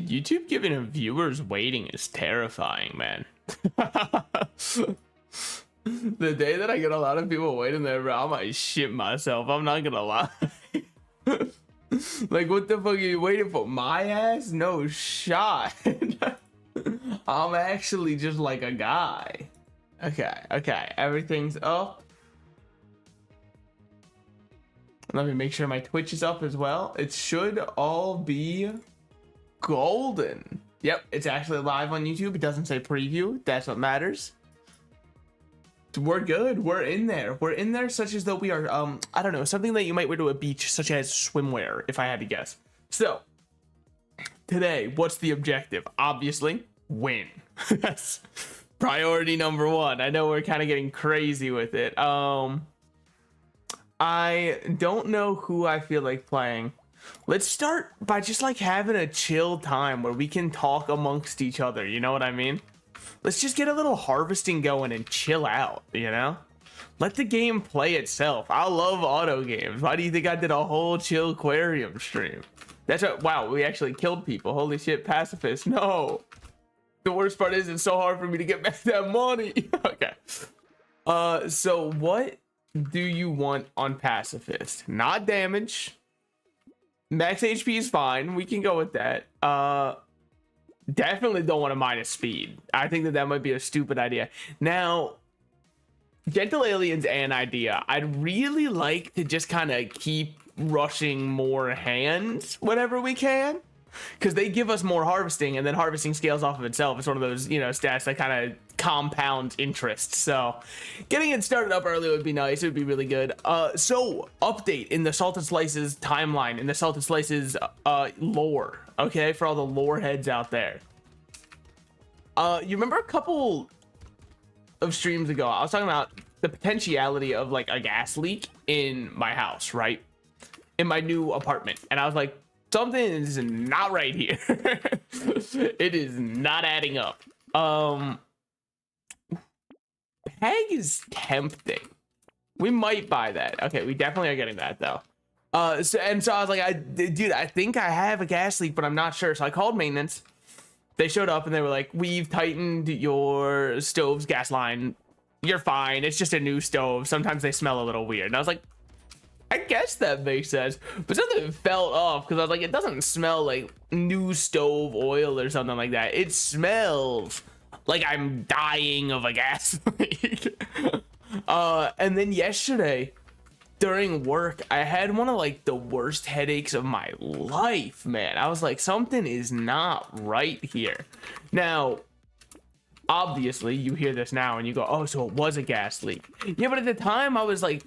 Dude, YouTube giving a viewers waiting is terrifying, man. The day that I get a lot of people waiting there, bro, I might shit myself. I'm not gonna lie. Like, what the fuck are you waiting for? My ass? No shot. I'm actually just like a guy. Okay, everything's up. Let me make sure my Twitch is up as well. It should all be golden. Yep, it's actually live on YouTube. It doesn't say preview. That's what matters. We're good. We're in there. We're in there such as though we are, I don't know, something that you might wear to a beach, such as swimwear, if I had to guess. So, today, what's the objective? Obviously, win. That's priority number one. I know we're kind of getting crazy with it. I don't know who I feel like playing. Let's start by just like having a chill time where we can talk amongst each other. You know what I mean? Let's just get a little harvesting going and chill out, you know? Let the game play itself. I love auto games. Why do you think I did a whole chill aquarium stream? That's what, wow, we actually killed people. Holy shit, pacifist. No. The worst part is it's so hard for me to get back that money. Okay. So what do you want on pacifist? Not damage. Max HP is fine. We can go with that. Definitely don't want to minus speed. I think that might be a stupid idea. Now, gentle alien's an idea. I'd really like to just kind of keep rushing more hands whenever we can, because they give us more harvesting, and then harvesting scales off of itself. It's one of those, you know, stats that kind of compound interest. So getting it started up early would be nice. It would be really good. So update in the Salted Slices timeline, in the Salted Slices lore, okay, for all the lore heads out there. You remember a couple of streams ago I was talking about the potentiality of like a gas leak in my house, right, in my new apartment, and I was like, something is not right here. It is not adding up. Peg is tempting. We might buy that. Okay, we definitely are getting that though. So I was like, dude, I think I have a gas leak, but I'm not sure. So I called maintenance. They showed up and they were like, we've tightened your stove's gas line. You're fine. It's just a new stove. Sometimes they smell a little weird. And I was like, I guess that makes sense. But something felt off because I was like, it doesn't smell like new stove oil or something like that. It smells like I'm dying of a gas leak. And then yesterday during work, I had one of like the worst headaches of my life, man. I was like, something is not right here. Now, obviously you hear this now and you go, oh, so it was a gas leak. Yeah, but at the time I was like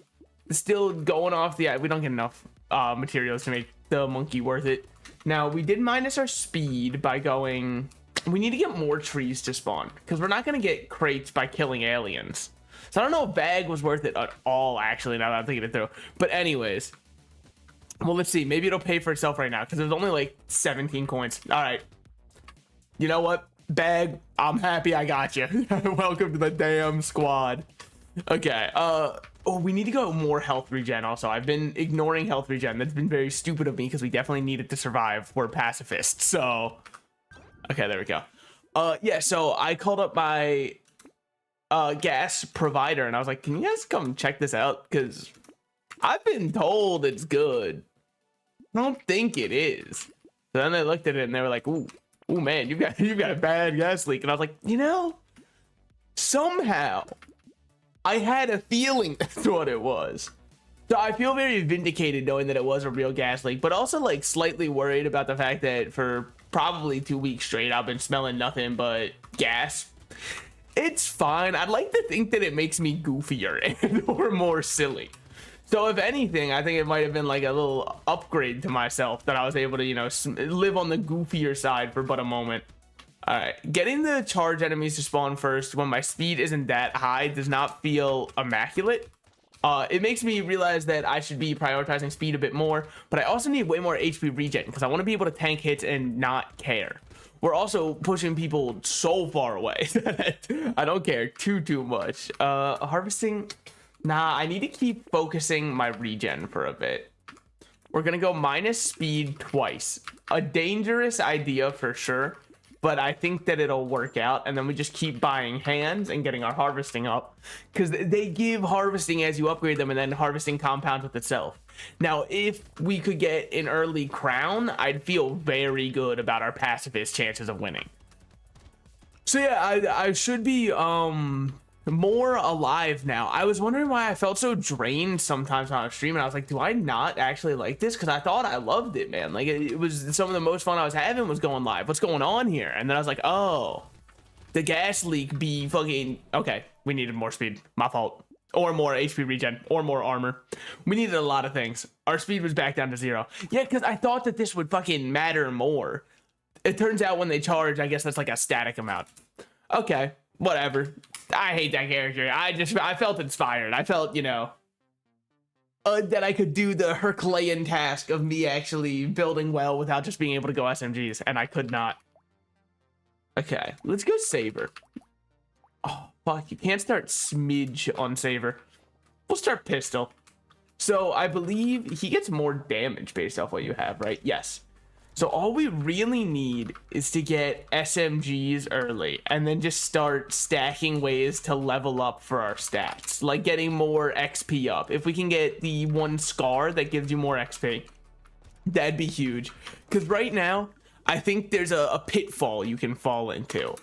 still going off the, we don't get enough materials to make the monkey worth it. Now we did minus our speed by going, we need to get more trees to spawn because we're not going to get crates by killing aliens. So I don't know if bag was worth it at all, actually, now that I'm thinking it through. But anyways, well, let's see. Maybe it'll pay for itself right now because there's only like 17 coins. All right. You know what? Bag, I'm happy I got you. Welcome to the damn squad. Okay. Oh, we need to go more health regen also. I've been ignoring health regen. That's been very stupid of me because we definitely need it to survive. We're pacifists. So, okay, there we go. Yeah, so I called up my gas provider and I was like, can you guys come check this out, because I've been told it's good. I don't think it is. So then they looked at it and they were like, ooh man, you've got a bad gas leak. And I was like, you know, somehow I had a feeling that's what it was. So I feel very vindicated knowing that it was a real gas leak, but also like slightly worried about the fact that for probably 2 weeks straight I've been smelling nothing but gas. It's fine. I'd like to think that it makes me goofier and or more silly. So if anything, I think it might have been like a little upgrade to myself that I was able to, you know, live on the goofier side for but a moment. All right, getting the charge enemies to spawn first when my speed isn't that high does not feel immaculate. It makes me realize that I should be prioritizing speed a bit more, but I also need way more HP regen because I want to be able to tank hits and not care. We're also pushing people so far away that I don't care too much. Harvesting, nah, I need to keep focusing my regen for a bit. We're gonna go minus speed twice. A dangerous idea for sure, but I think that it'll work out. And then we just keep buying hands and getting our harvesting up, because they give harvesting as you upgrade them, and then harvesting compounds with itself. Now, if we could get an early crown, I'd feel very good about our pacifist chances of winning. So yeah, I should be more alive now. I was wondering why I felt so drained sometimes on a stream, and I was like, do I not actually like this? Because I thought I loved it, man. Like, it was some of the most fun I was having was going live. What's going on here? And then I was like, oh, the gas leak be fucking okay. We needed more speed, my fault, or more HP regen, or more armor. We needed a lot of things. Our speed was back down to 0. Yeah, because I thought that this would fucking matter more. It turns out when they charge, I guess that's like a static amount. Okay, whatever. I hate that character. I felt inspired. I felt, you know, that I could do the Herculean task of me actually building well without just being able to go SMGs, and I could not. Okay, let's go Saber. Oh, fuck, you can't start Smidge on Saber. We'll start Pistol. So I believe he gets more damage based off what you have, right? Yes. So all we really need is to get SMGs early and then just start stacking ways to level up for our stats, like getting more XP up. If we can get the one scar that gives you more XP, that'd be huge. Because right now, I think there's a pitfall you can fall into.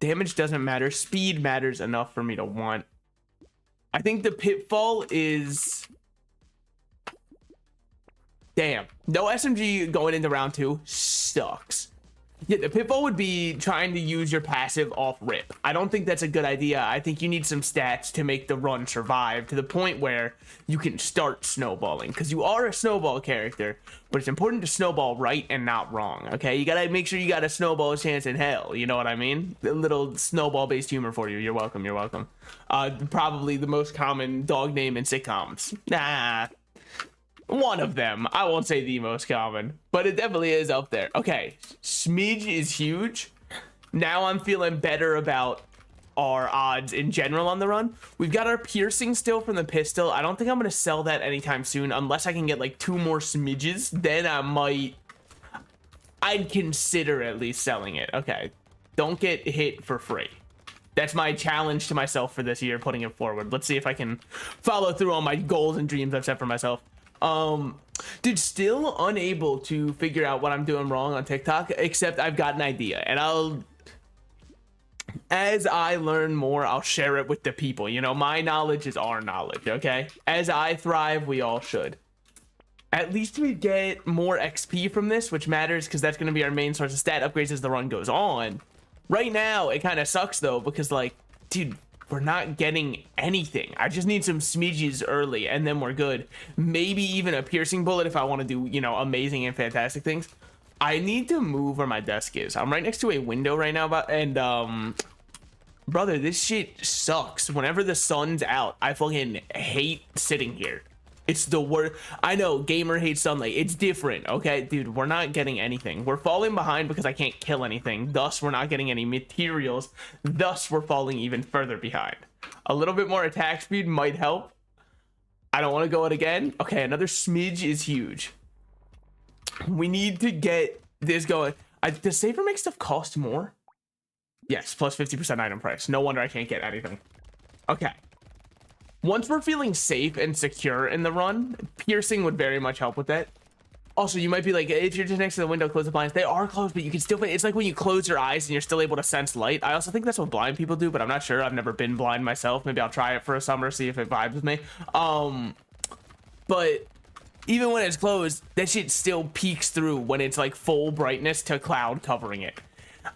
Damage doesn't matter. Speed matters enough for me to want. I think the pitfall is... Damn, no SMG going into round 2 sucks. Yeah, the pitfall would be trying to use your passive off rip. I don't think that's a good idea. I think you need some stats to make the run survive to the point where you can start snowballing, because you are a snowball character, but it's important to snowball right and not wrong, okay? You gotta make sure you got a snowball chance in hell, you know what I mean? A little snowball based humor for you. You're welcome, you're welcome. Probably the most common dog name in sitcoms. Nah. One of them. I won't say the most common, but it definitely is up there. Okay, Smidge is huge. Now I'm feeling better about our odds in general on the run. We've got our piercing still from the pistol. I don't think I'm going to sell that anytime soon unless I can get like 2 more smidges. Then I'd consider at least selling it. Okay, don't get hit for free. That's my challenge to myself for this year, putting it forward. Let's see if I can follow through on my goals and dreams I've set for myself. Dude, still unable to figure out what I'm doing wrong on TikTok, except I've got an idea, and as I learn more, I'll share it with the people. You know, my knowledge is our knowledge, okay? As I thrive, we all should. At least we get more XP from this, which matters because that's going to be our main source of stat upgrades as the run goes on. Right now, it kind of sucks, though, because, like, dude, we're not getting anything. I just need some smidges early, and then we're good. Maybe even a piercing bullet if I want to do, you know, amazing and fantastic things. I need to move where my desk is. I'm right next to a window right now, and, brother, this shit sucks. Whenever the sun's out, I fucking hate sitting here. It's the worst. I know, gamer hates sunlight. It's different, okay? Dude, we're not getting anything. We're falling behind because I can't kill anything. Thus, we're not getting any materials. Thus, we're falling even further behind. A little bit more attack speed might help. I don't want to go it again. Okay, another smidge is huge. We need to get this going. Does Saber make stuff cost more? Yes, plus 50% item price. No wonder I can't get anything. Okay. Once we're feeling safe and secure in the run, piercing would very much help with that. Also, you might be like, if you're just next to the window, close the blinds. They are closed, but you can still... It's like when you close your eyes and you're still able to sense light. I also think that's what blind people do, but I'm not sure. I've never been blind myself. Maybe I'll try it for a summer, see if it vibes with me. But even when it's closed, that shit still peeks through when it's like full brightness to cloud covering it.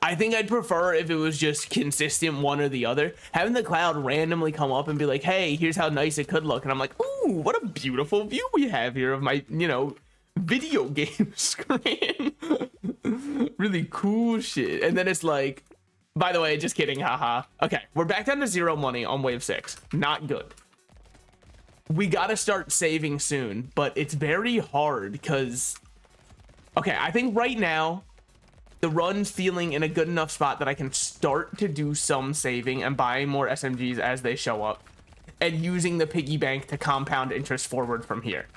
I think I'd prefer if it was just consistent one or the other. Having the cloud randomly come up and be like, hey, here's how nice it could look. And I'm like, ooh, what a beautiful view we have here of my, you know, video game screen. Really cool shit. And then it's like, by the way, just kidding, haha. Okay, we're back down to 0 money on wave 6. Not good. We gotta start saving soon, but it's very hard because... Okay, I think right now... The run's feeling in a good enough spot that I can start to do some saving and buying more SMGs as they show up and using the piggy bank to compound interest forward from here.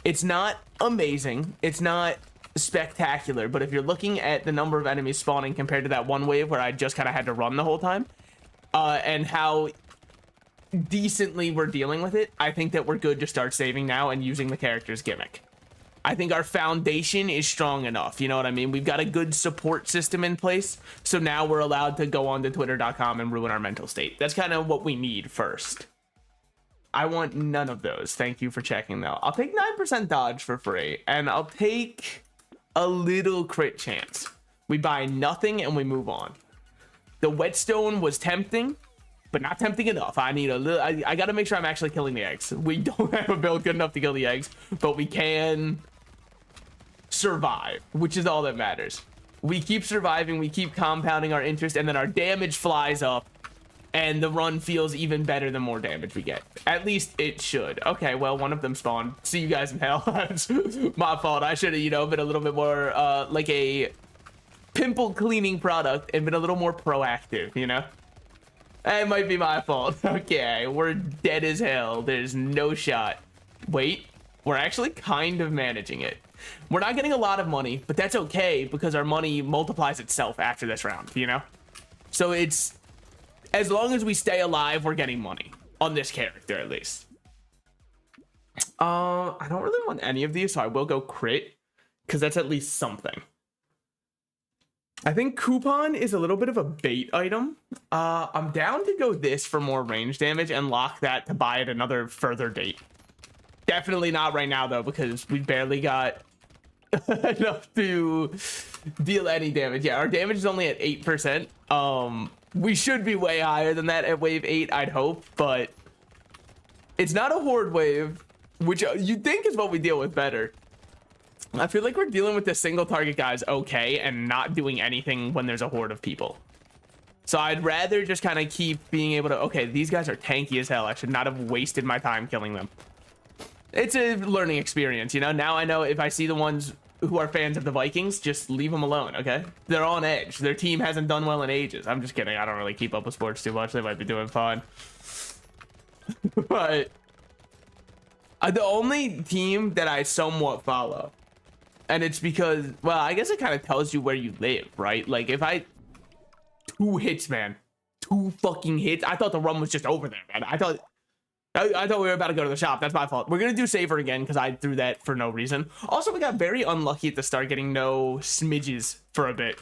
It's not amazing. It's not spectacular. But if you're looking at the number of enemies spawning compared to that one wave where I just kind of had to run the whole time, and how decently we're dealing with it, I think that we're good to start saving now and using the character's gimmick. I think our foundation is strong enough. You know what I mean? We've got a good support system in place. So now we're allowed to go on to twitter.com and ruin our mental state. That's kind of what we need first. I want none of those. Thank you for checking though. I'll take 9% dodge for free, and I'll take a little crit chance. We buy nothing and we move on. The whetstone was tempting, but not tempting enough. I need a little, I got to make sure I'm actually killing the eggs. We don't have a build good enough to kill the eggs, but we can survive, which is all that matters. We keep surviving, we keep compounding our interest, and then our damage flies up, and the run feels even better the more damage we get. At least it should. Okay, well, one of them spawned. See you guys in hell. That's my fault. I should have, you know, been a little bit more like a pimple cleaning product and been a little more proactive, you know? It might be my fault. Okay, we're dead as hell. There's no shot. Wait, we're actually kind of managing it. We're not getting a lot of money, but that's okay because our money multiplies itself after this round, you know? So it's, as long as we stay alive, we're getting money on this character at least. I don't really want any of these, so I will go crit because that's at least something. I think coupon is a little bit of a bait item. I'm down to go this for more range damage and lock that to buy at another further date. Definitely not right now though, because we barely got enough to deal any damage. Yeah, our damage is only at 8%. We should be way higher than that at wave 8, I'd hope, but it's not a horde wave, which you'd think is what we deal with better. I feel like we're dealing with the single target guys okay and not doing anything when there's a horde of people. So I'd rather just kind of keep being able to, okay, these guys are tanky as hell. I should not have wasted my time killing them. It's a learning experience, you know? Now I know if I see the ones who are fans of the Vikings, just leave them alone, okay? They're on edge. Their team hasn't done well in ages. I'm just kidding. I don't really keep up with sports too much. They might be doing fine. But the only team that I somewhat follow, and it's because, well, I guess it kind of tells you where you live, right? Like if I, 2 hits, man, 2 fucking hits. I thought the run was just over there, man. I thought we were about to go to the shop. That's my fault. We're gonna do saver again because I threw that for no reason. Also, we got very unlucky at the start getting no smidges for a bit,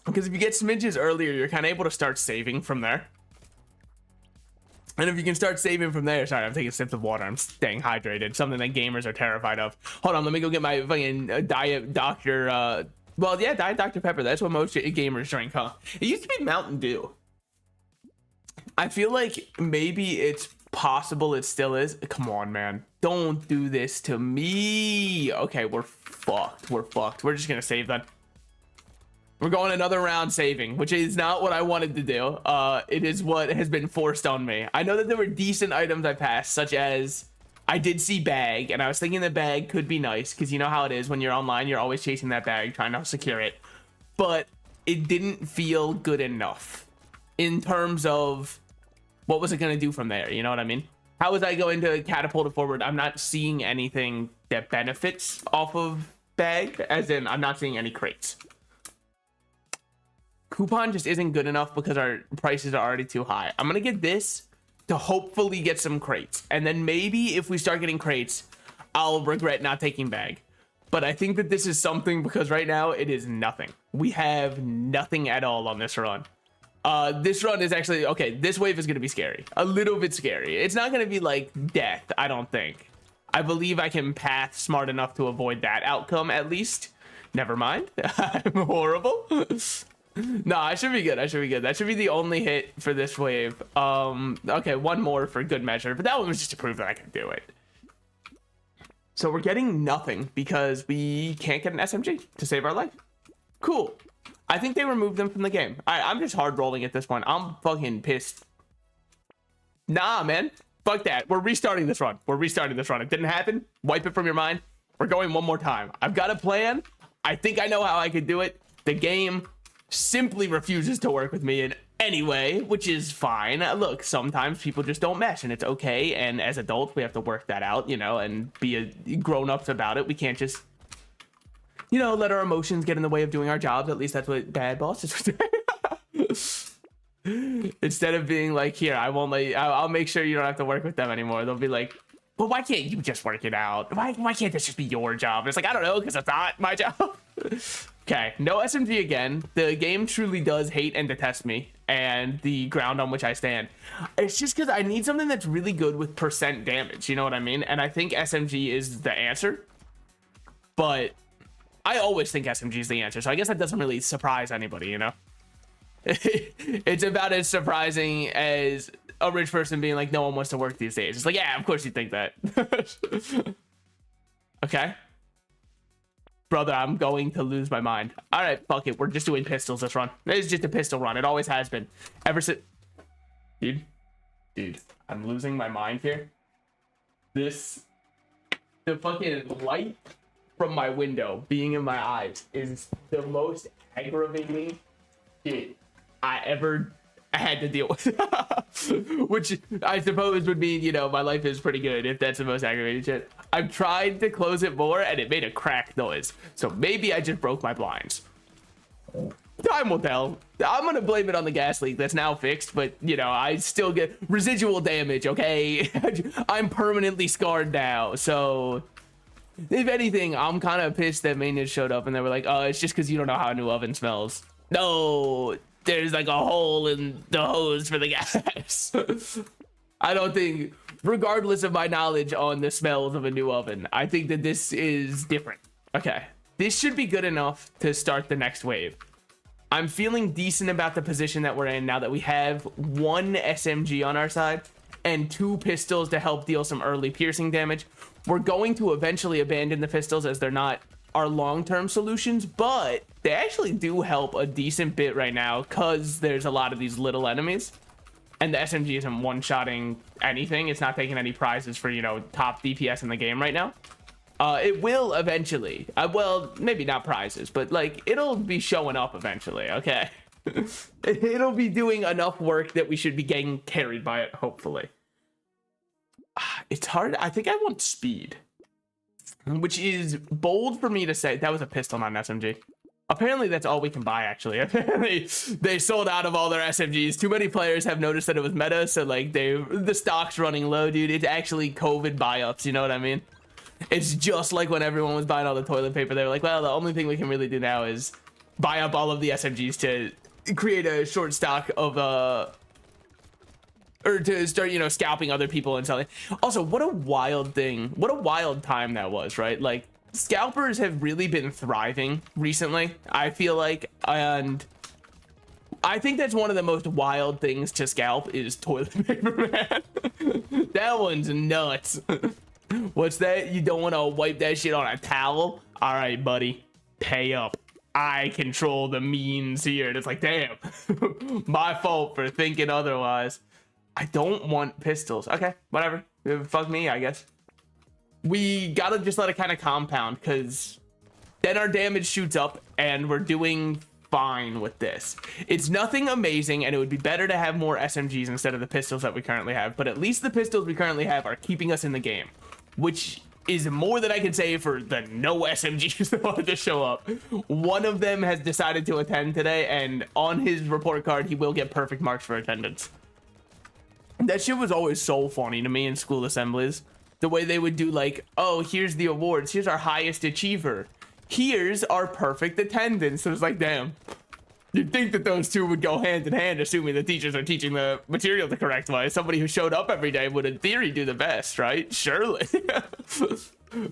because if you get smidges earlier, you're kind of able to start saving from there. And if you can start saving from there, sorry, I'm taking sips of water. I'm staying hydrated, something that gamers are terrified of. Hold on, let me go get my fucking Diet Dr. Well, yeah, Diet Dr. Pepper. That's what most gamers drink, huh? It used to be Mountain Dew. I feel like maybe it's possible it still is. Come on, man. Don't do this to me. Okay, we're fucked. We're fucked. We're just gonna save then. We're going another round saving, which is not what I wanted to do. It is what has been forced on me. I know that there were decent items I passed, such as I did see bag, and I was thinking the bag could be nice, because you know how it is when you're online, you're always chasing that bag, trying to secure it. But it didn't feel good enough in terms of what was it going to do from there? You know what I mean? How was I going to catapult it forward? I'm not seeing anything that benefits off of bag, as in I'm not seeing any crates. Coupon just isn't good enough because our prices are already too high. I'm going to get this to hopefully get some crates. And then maybe if we start getting crates, I'll regret not taking bag. But I think that this is something because right now it is nothing. We have nothing at all on this run. This run is actually, okay, this wave is going to be scary. A little bit scary. It's not going to be like death, I don't think. I believe I can path smart enough to avoid that outcome at least. Never mind. I'm horrible. No, I should be good. I should be good. That should be the only hit for this wave. Okay, one more for good measure, but that one was just to prove that I can do it. So we're getting nothing because we can't get an SMG to save our life. Cool. I think they removed them from the game. I'm just hard rolling at this point. I'm fucking pissed. Nah, man. Fuck that. We're restarting this run. We're restarting this run. It didn't happen. Wipe it from your mind. We're going one more time. I've got a plan. I think I know how I could do it. The game simply refuses to work with me in anyway, which is fine. Look, sometimes people just don't mesh, and it's okay. And as adults, we have to work that out, you know, and be grown-ups about it. We can't just, you know, let our emotions get in the way of doing our jobs. At least that's what bad bosses would do. Instead of being like, here, I won't let you, I'll make sure you don't have to work with them anymore. They'll be like, well, why can't you just work it out? Why can't this just be your job? And it's like, I don't know, because it's not my job. Okay, no SMG again. The game truly does hate and detest me and the ground on which I stand. It's just because I need something that's really good with percent damage, you know what I mean? And I think SMG is the answer. But I always think SMG is the answer, so I guess that doesn't really surprise anybody, you know? It's about as surprising as a rich person being like, no one wants to work these days. It's like, yeah, of course you think that. Okay. Brother, I'm going to lose my mind. All right, fuck it. We're just doing pistols this run. This is just a pistol run. It always has been. Ever since... Dude, I'm losing my mind here. The fucking light from my window being in my eyes is the most aggravating shit I ever had to deal with. Which I suppose would mean, you know, my life is pretty good if that's the most aggravating shit. I've tried to close it more and it made a crack noise. So maybe I just broke my blinds. Time will tell. I'm gonna blame it on the gas leak that's now fixed, but you know, I still get residual damage, okay? I'm permanently scarred now, so if anything, I'm kind of pissed that maintenance showed up and they were like, oh, it's just because you don't know how a new oven smells. No, there's like a hole in the hose for the gas. I don't think, regardless of my knowledge on the smells of a new oven, I think that this is different. Okay, this should be good enough to start the next wave. I'm feeling decent about the position that we're in now that we have one SMG on our side and 2 pistols to help deal some early piercing damage. We're going to eventually abandon the pistols as they're not our long-term solutions, but they actually do help a decent bit right now because there's a lot of these little enemies. And the SMG isn't one-shotting anything. It's not taking any prizes for, you know, top DPS in the game right now. It will eventually. Well, maybe not prizes, but, like, it'll be showing up eventually, okay? It'll be doing enough work that we should be getting carried by it, hopefully. It's hard. I think I want speed, which is bold for me to say. That was a pistol, not an SMG. Apparently that's all we can buy, actually. Apparently they sold out of all their SMGs. Too many players have noticed that it was meta, so like the stock's running low, dude. It's actually COVID buy-ups, you know what I mean? It's just like when everyone was buying all the toilet paper. They were like, well, the only thing we can really do now is buy up all of the SMGs to create a short stock of or to start, you know, scalping other people and selling. Also, what a wild thing. What a wild time that was, right? Like, scalpers have really been thriving recently, I feel like, and I think that's one of the most wild things to scalp is toilet paper, man. That one's nuts. What's that? You don't want to wipe that shit on a towel? All right, buddy, pay up. I control the means here. And it's like, damn, my fault for thinking otherwise. I don't want pistols. Okay, whatever. Fuck me, I guess. We gotta just let it kind of compound, because then our damage shoots up and we're doing fine with this. It's nothing amazing, and it would be better to have more SMGs instead of the pistols that we currently have, but at least the pistols we currently have are keeping us in the game, which is more than I can say for the no SMGs that wanted to show up. One of them has decided to attend today, and on his report card he will get perfect marks for attendance. That shit was always so funny to me in school assemblies. The way they would do, like, oh, here's the awards. Here's our highest achiever. Here's our perfect attendance. So it's like, damn. You'd think that those two would go hand in hand, assuming the teachers are teaching the material the correct way. Somebody who showed up every day would, in theory, do the best, right? Surely.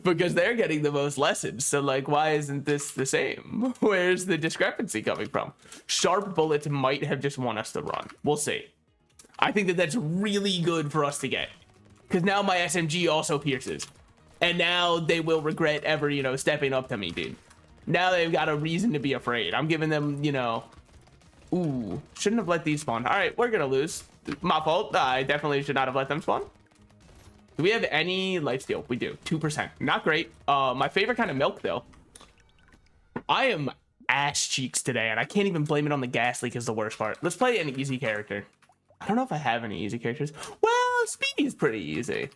Because they're getting the most lessons. So, like, why isn't this the same? Where's the discrepancy coming from? Sharp bullets might have just won us the run. We'll see. I think that that's really good for us to get. Because now my SMG also pierces. And now they will regret ever, you know, stepping up to me, dude. Now they've got a reason to be afraid. I'm giving them, you know... Ooh, shouldn't have let these spawn. All right, we're going to lose. My fault. I definitely should not have let them spawn. Do we have any lifesteal? We do. 2%. Not great. My favorite kind of milk, though. I am ass cheeks today, and I can't even blame it on the gas leak is the worst part. Let's play an easy character. I don't know if I have any easy characters. Well, Speedy is pretty easy.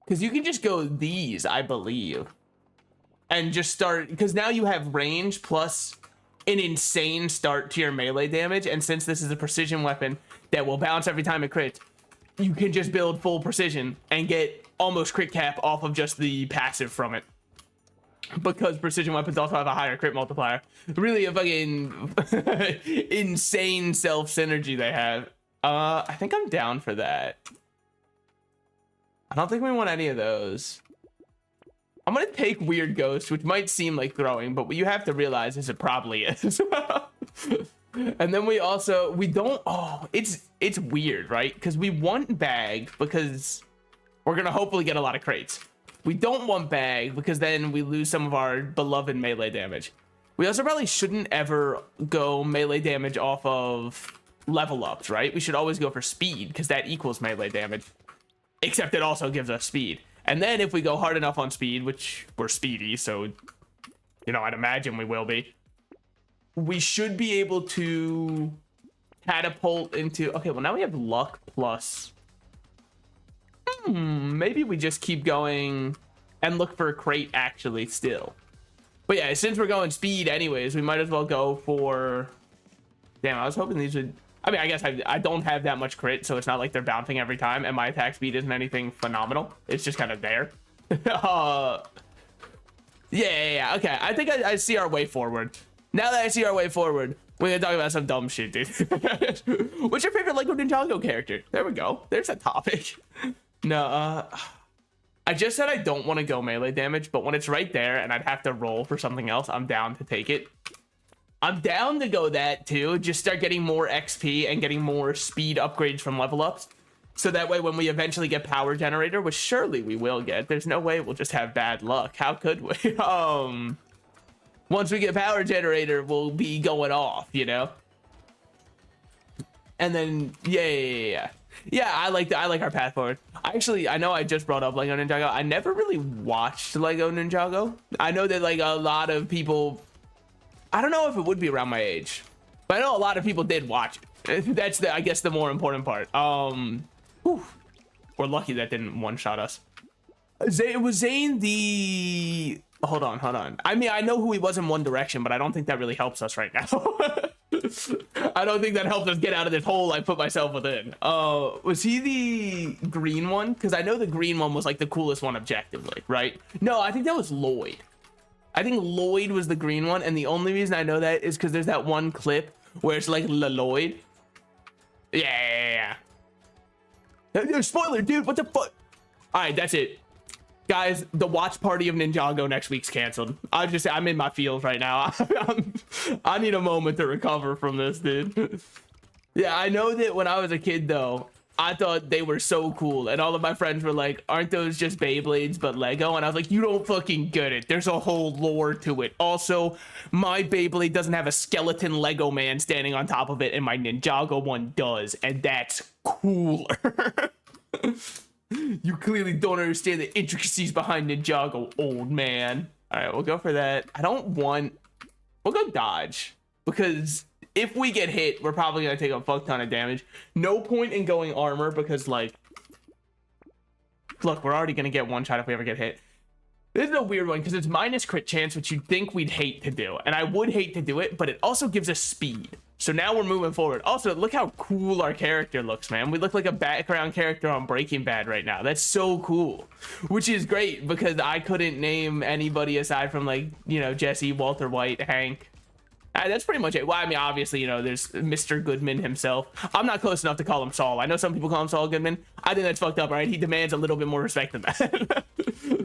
Because you can just go these, I believe. And just start, because now you have range plus an insane start to your melee damage. And since this is a precision weapon that will bounce every time it crits, you can just build full precision and get almost crit cap off of just the passive from it. Because precision weapons also have a higher crit multiplier. Really a fucking insane self synergy they have. I think I'm down for that. I don't think we want any of those. I'm gonna take Weird Ghost, which might seem like throwing, but what you have to realize is it probably is. And then we don't, oh, it's weird, right? Because we want bag because we're gonna hopefully get a lot of crates. We don't want bag because then we lose some of our beloved melee damage. We also probably shouldn't ever go melee damage off of level ups, right? We should always go for speed because that equals melee damage, except it also gives us speed. And then if we go hard enough on speed, which we're speedy, so, you know, I'd imagine we will be, we should be able to catapult into, okay, well now we have luck plus. Maybe we just keep going and look for a crate actually still. But yeah, since we're going speed anyways, we might as well go for, damn, I was hoping these would, I mean, I guess I don't have that much crit, so it's not like they're bouncing every time, and my attack speed isn't anything phenomenal. It's just kind of there. Yeah, okay. I think I see our way forward. Now that I see our way forward, we're gonna talk about some dumb shit, dude. What's your favorite Lego Ninjago character? There we go. There's a topic. No, I just said I don't want to go melee damage, but when it's right there and I'd have to roll for something else, I'm down to take it. I'm down to go that too. Just start getting more XP and getting more speed upgrades from level ups. So that way when we eventually get power generator, which surely we will get, there's no way we'll just have bad luck. How could we? Once we get power generator, we'll be going off, you know? And then, yeah. Yeah, I like our path forward. Actually, I know I just brought up Lego Ninjago. I never really watched Lego Ninjago. I know that like a lot of people, I don't know if it would be around my age, but I know a lot of people did watch it. That's the, I guess, the more important part. Whew. We're lucky that didn't one-shot us. Was Zane the... Hold on. I mean, I know who he was in One Direction, but I don't think that really helps us right now. I don't think that helped us get out of this hole I put myself within. Was he the green one? Because I know the green one was like the coolest one objectively, right? No, I think that was Lloyd. I think Lloyd was the green one, and the only reason I know that is because there's that one clip where it's like Lloyd. Yeah. Spoiler, dude, what the fuck? All right, that's it. Guys, the watch party of Ninjago next week's canceled. I'm in my feels right now. I need a moment to recover from this, dude. Yeah, I know that when I was a kid, though, I thought they were so cool. And all of my friends were like, aren't those just Beyblades but Lego? And I was like, you don't fucking get it. There's a whole lore to it. Also, my Beyblade doesn't have a skeleton Lego man standing on top of it, and my Ninjago one does. And that's cooler. You clearly don't understand the intricacies behind Ninjago, old man. All right, we'll go for that. We'll go dodge, because if we get hit, we're probably gonna take a fuck ton of damage. No point in going armor, because like, look, we're already gonna get one shot if we ever get hit. This is a weird one because it's minus crit chance, which you'd think we'd hate to do, and I would hate to do it, but it also gives us speed. So now we're moving forward. Also, look how cool our character looks, man. We look like a background character on Breaking Bad right now. That's so cool, which is great because I couldn't name anybody aside from, like, you know, Jesse, Walter White, Hank. That's pretty much it. Well, I mean, obviously, you know, there's Mr. Goodman himself. I'm not close enough to call him Saul. I know some people call him Saul Goodman. I think that's fucked up, right? He demands a little bit more respect than that.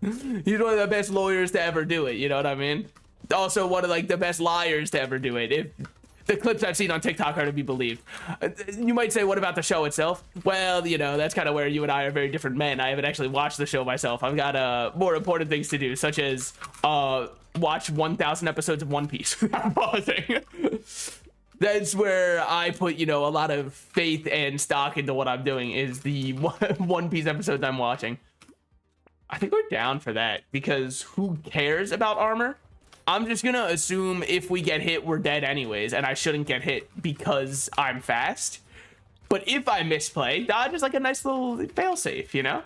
He's one of the best lawyers to ever do it, you know what I mean? Also one of, like, the best liars to ever do it. If the clips I've seen on TikTok are to be believed. You might say, what about the show itself? Well, you know, that's kind of where you and I are very different men. I haven't actually watched the show myself. I've got more important things to do, such as watch 1,000 episodes of One Piece without pausing. That's where I put, you know, a lot of faith and stock into what I'm doing, is the One Piece episodes I'm watching. I think we're down for that, because who cares about armor? I'm just gonna assume if we get hit, we're dead anyways, and I shouldn't get hit because I'm fast. But if I misplay, dodge is like a nice little failsafe, you know?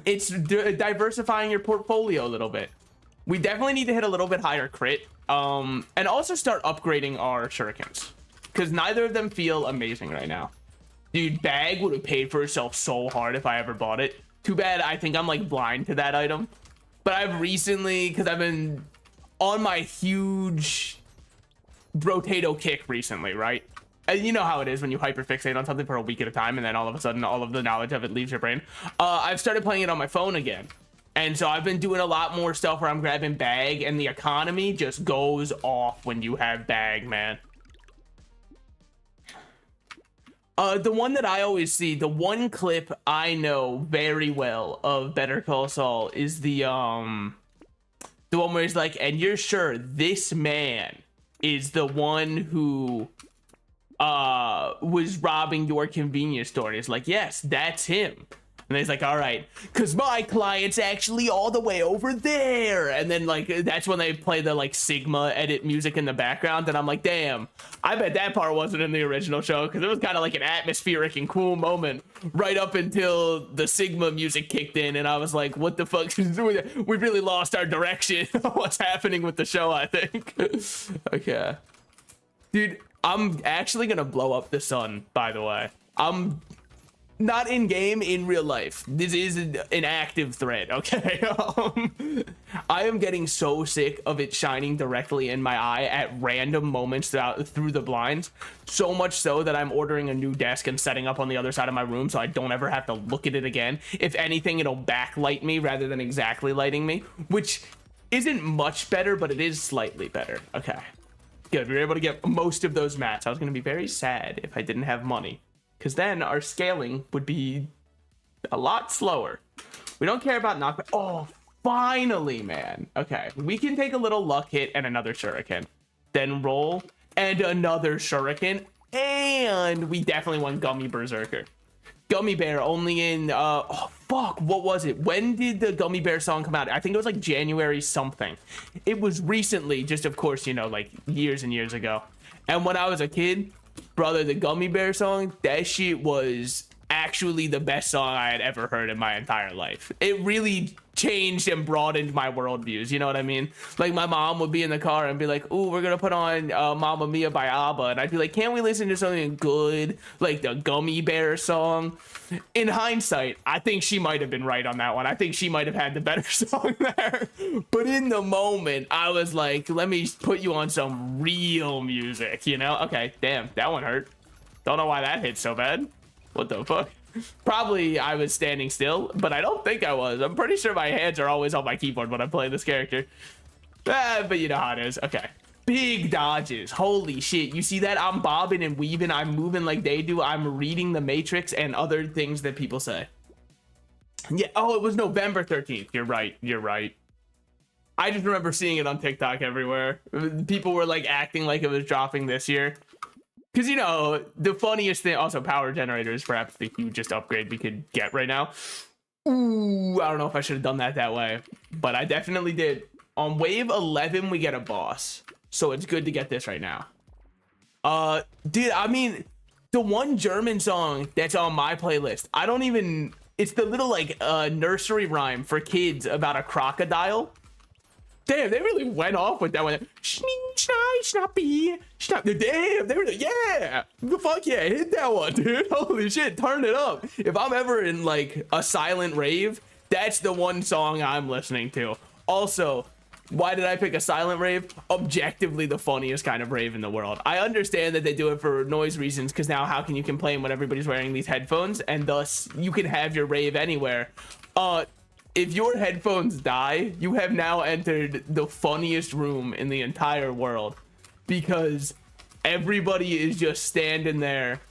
It's diversifying your portfolio a little bit. We definitely need to hit a little bit higher crit, and also start upgrading our shurikens, because neither of them feel amazing right now. Dude, bag would have paid for itself so hard if I ever bought it. Too bad I think I'm like blind to that item. But I've recently, because I've been on my huge Brotato kick recently, right? And you know how it is when you hyperfixate on something for a week at a time, and then all of a sudden all of the knowledge of it leaves your brain. I've started playing it on my phone again. And so I've been doing a lot more stuff where I'm grabbing bag, and the economy just goes off when you have bag, man. The one that I always see, the one clip I know very well of Better Call Saul is the one where he's like, and you're sure this man is the one who was robbing your convenience store? And he's like, yes, that's him. And he's like, all right, because my client's actually all the way over there. And then, like, that's when they play the, like, Sigma edit music in the background. And I'm like, damn, I bet that part wasn't in the original show, because it was kind of like an atmospheric and cool moment right up until the Sigma music kicked in. And I was like, what the fuck? We really lost our direction of what's happening with the show, I think. Okay. Dude, I'm actually going to blow up the sun, by the way. I'm not in game, in real life. This is an active thread, okay? I am getting so sick of it shining directly in my eye at random moments through the blinds. So much so that I'm ordering a new desk and setting up on the other side of my room so I don't ever have to look at it again. If anything, it'll backlight me rather than exactly lighting me, which isn't much better, but it is slightly better. Okay, good. We were able to get most of those mats. I was going to be very sad if I didn't have money, because then our scaling would be a lot slower. We don't care about knockback. Oh, finally, man. Okay, we can take a little luck hit and another shuriken, then roll and another shuriken, and we definitely won Gummy Berserker. Gummy Bear only in oh fuck, what was it? When did the Gummy Bear song come out? I think it was like January something. It was recently, just of course, you know, like years and years ago. And when I was a kid, brother, the Gummy Bear song, that shit was actually the best song I had ever heard in my entire life. It really changed and broadened my worldviews, you know what I mean? Like, my mom would be in the car and be like, ooh, we're gonna put on Mamma Mia by ABBA, and I'd be like, can't we listen to something good, like the Gummy Bear song? In hindsight, I think she might have been right on that one. I think she might have had the better song there. But in the moment, I was like, let me put you on some real music, you know? Okay, damn, that one hurt. Don't know why that hit so bad. What the fuck? Probably I was standing still, but I don't think I was. I'm pretty sure my hands are always on my keyboard when I'm playing this character. But you know how it is. Okay. Big dodges. Holy shit. You see that? I'm bobbing and weaving. I'm moving like they do. I'm reading the Matrix and other things that people say. Yeah. Oh, it was November 13th. You're right. You're right. I just remember seeing it on TikTok everywhere. People were like acting like it was dropping this year. Because, you know, the funniest thing, also power generators, perhaps the hugest upgrade we could get right now. Ooh, I don't know if I should have done that way, but I definitely did. On wave 11, we get a boss. So it's good to get this right now. Dude, I mean, the one German song that's on my playlist, I don't even, it's the little like nursery rhyme for kids about a crocodile. Damn, they really went off with that one. Damn, they were like, yeah, fuck yeah, hit that one, dude. Holy shit, turn it up. If I'm ever in like a silent rave, that's the one song I'm listening to. Also, why did I pick a silent rave? Objectively the funniest kind of rave in the world. I understand that they do it for noise reasons, because now how can you complain when everybody's wearing these headphones, and thus you can have your rave anywhere. If your headphones die, you have now entered the funniest room in the entire world, because everybody is just standing there.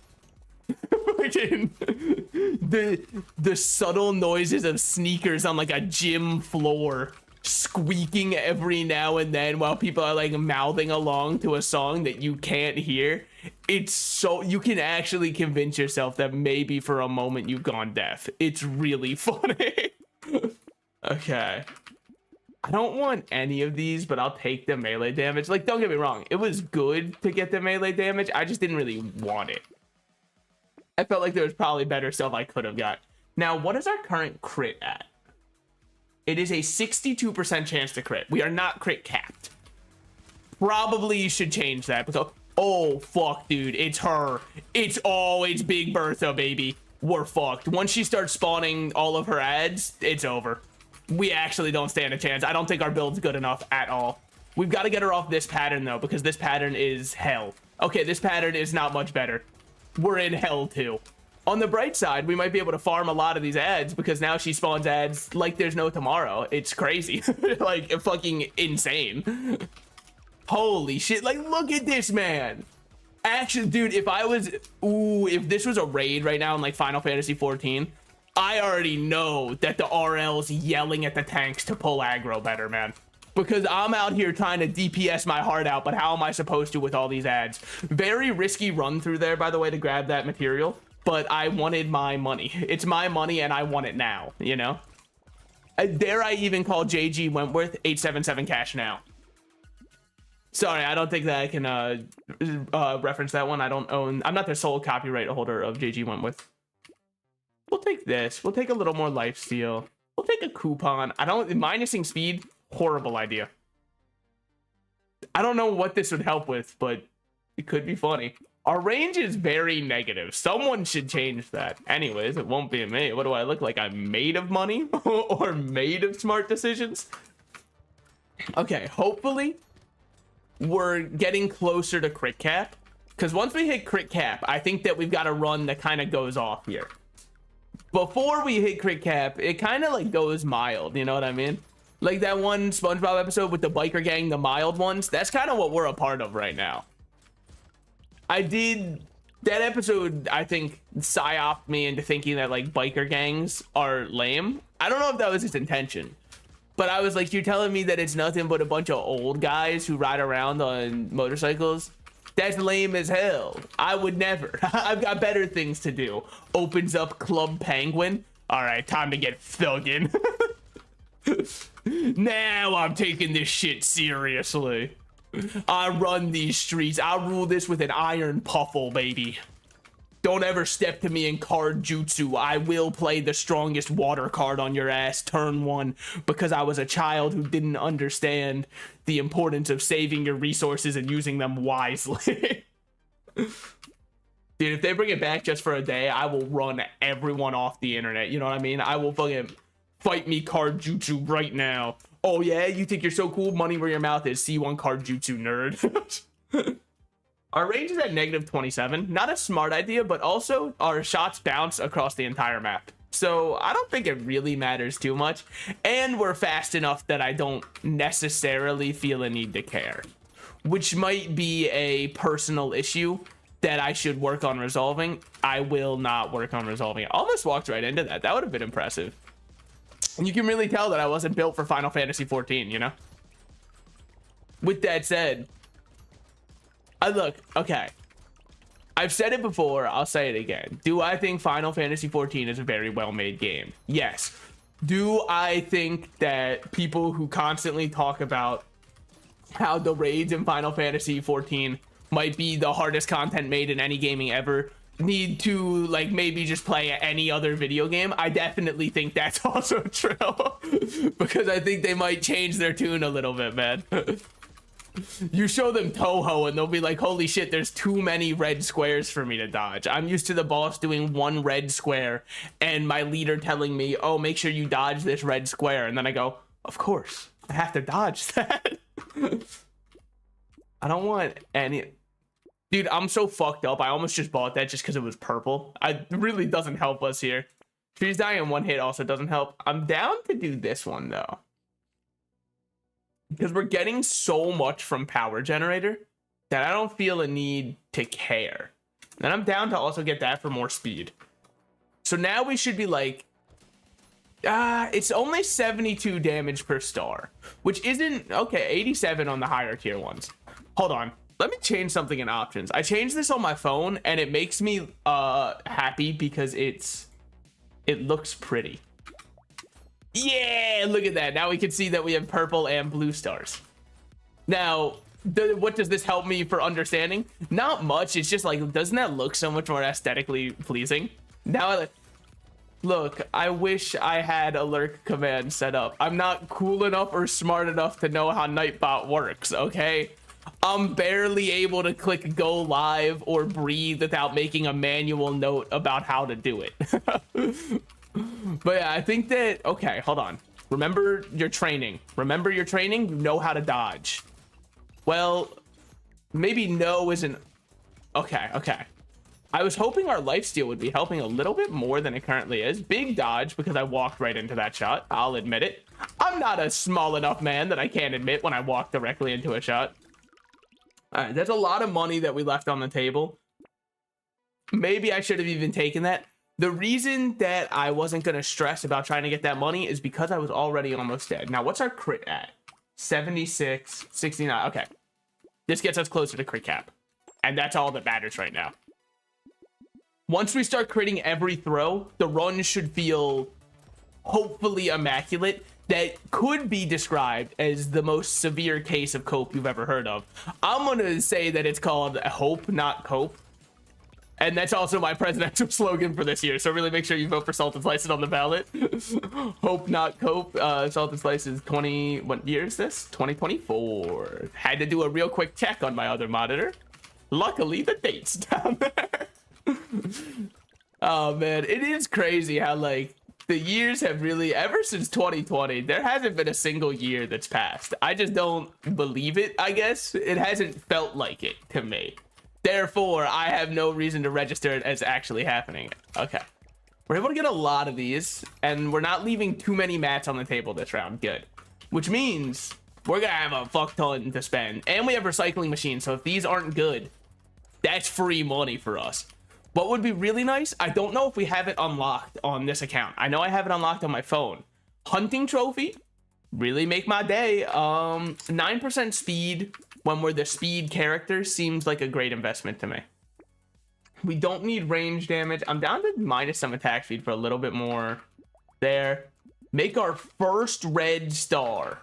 the subtle noises of sneakers on like a gym floor squeaking every now and then while people are like mouthing along to a song that you can't hear. It's so, you can actually convince yourself that maybe for a moment you've gone deaf. It's really funny. Okay. I don't want any of these, but I'll take the melee damage. Like, don't get me wrong. It was good to get the melee damage. I just didn't really want it. I felt like there was probably better stuff I could have got. Now, what is our current crit at? It is a 62% chance to crit. We are not crit capped. Probably you should change that. Because, oh, fuck, dude. It's her. It's Big Bertha, baby. We're fucked. Once she starts spawning all of her ads, it's over. We actually don't stand a chance. I don't think our build's good enough at all. We've got to get her off this pattern, though, because this pattern is hell. Okay, this pattern is not much better. We're in hell, too. On the bright side, we might be able to farm a lot of these ads because now she spawns ads like there's no tomorrow. It's crazy. Like, fucking insane. Holy shit. Like, look at this, man. Actually, dude, if this was a raid right now in, like, Final Fantasy 14, I already know that the RL's yelling at the tanks to pull aggro better, man. Because I'm out here trying to DPS my heart out, but how am I supposed to with all these ads? Very risky run through there, by the way, to grab that material. But I wanted my money. It's my money and I want it now, you know? Dare I even call JG Wentworth 877 cash now? Sorry, I don't think that I can reference that one. I'm not the sole copyright holder of JG Wentworth. We'll take this. We'll take a little more lifesteal. We'll take a coupon. Minusing speed, horrible idea. I don't know what this would help with, but it could be funny. Our range is very negative. Someone should change that. Anyways, it won't be me. What do I look like? I'm made of money or made of smart decisions? Okay, hopefully we're getting closer to crit cap. Because once we hit crit cap, I think that we've got a run that kind of goes off here. Before we hit crit cap, it kind of like goes mild. You know what I mean? Like that one SpongeBob episode with the biker gang, the mild ones. That's kind of what we're a part of right now. That episode, I think, psyoped me into thinking that, like, biker gangs are lame. I don't know if that was his intention. But I was like, you're telling me that it's nothing but a bunch of old guys who ride around on motorcycles? That's lame as hell. I would never. I've got better things to do. Opens up Club Penguin. All right, time to get thugging. Now I'm taking this shit seriously. I run these streets. I rule this with an iron puffle, baby. Don't ever step to me in card jutsu. I will play the strongest water card on your ass turn one because I was a child who didn't understand the importance of saving your resources and using them wisely. Dude, if they bring it back just for a day, I will run everyone off the internet. You know what I mean? I will fucking fight me card jutsu right now. Oh yeah, you think you're so cool? Money where your mouth is. See you on card jutsu, nerd. Our range is at -27. Not a smart idea, but also our shots bounce across the entire map. So I don't think it really matters too much. And we're fast enough that I don't necessarily feel a need to care. Which might be a personal issue that I should work on resolving. I will not work on resolving it. Almost walked right into that. That would have been impressive. And you can really tell that I wasn't built for Final Fantasy 14, you know? With that said, okay. I've said it before, I'll say it again. Do I think Final Fantasy 14 is a very well-made game? Yes. Do I think that people who constantly talk about how the raids in Final Fantasy 14 might be the hardest content made in any gaming ever need to, like, maybe just play any other video game? I definitely think that's also true. Because I think they might change their tune a little bit, man. You show them Toho and they'll be like, holy shit, there's too many red squares for me to dodge. I'm used to the boss doing one red square and my leader telling me, oh, make sure you dodge this red square. And then I go, of course, I have to dodge that. I don't want any... Dude, I'm so fucked up. I almost just bought that just because it was purple. It really doesn't help us here. Trees dying in one hit also doesn't help. I'm down to do this one, though. Because we're getting so much from power generator that I don't feel a need to care. And I'm down to also get that for more speed. So now we should be like, it's only 72 damage per star, which isn't, okay, 87 on the higher tier ones. Hold on. Let me change something in options. I changed this on my phone and it makes me happy because it looks pretty. Yeah, look at that. Now we can see that we have purple and blue stars. Now, what does this help me for understanding? Not much. It's just like, doesn't that look so much more aesthetically pleasing? Now, look, I wish I had a lurk command set up. I'm not cool enough or smart enough to know how Nightbot works, okay? I'm barely able to click go live or breathe without making a manual note about how to do it. But yeah, I think that, okay, hold on. Remember your training. Remember your training, you know how to dodge. Well, maybe no isn't, okay. I was hoping our lifesteal would be helping a little bit more than it currently is. Big dodge because I walked right into that shot. I'll admit it. I'm not a small enough man that I can't admit when I walk directly into a shot. All right, there's a lot of money that we left on the table. Maybe I should have even taken that. The reason that I wasn't going to stress about trying to get that money is because I was already almost dead. Now, what's our crit at? 76, 69. Okay. This gets us closer to crit cap. And that's all that matters right now. Once we start critting every throw, the run should feel hopefully immaculate. That could be described as the most severe case of cope you've ever heard of. I'm going to say that it's called hope, not cope. And that's also my presidential slogan for this year. So really make sure you vote for Salt and Slice it on the ballot. Hope, not cope. Salt and Slice is what year is this? 2024. Had to do a real quick check on my other monitor. Luckily, the date's down there. Oh, man. It is crazy how, like, the years have really, ever since 2020, there hasn't been a single year that's passed. I just don't believe it, I guess. It hasn't felt like it to me. Therefore, I have no reason to register it as actually happening. Okay. We're able to get a lot of these, and we're not leaving too many mats on the table this round. Good. Which means we're going to have a fuck ton to spend. And we have recycling machines, so if these aren't good, that's free money for us. What would be really nice, I don't know if we have it unlocked on this account. I know I have it unlocked on my phone. Hunting trophy, really make my day. 9% speed. When we're the speed character seems like a great investment to me. We don't need range damage. I'm down to minus some attack speed for a little bit more there. Make our first red star.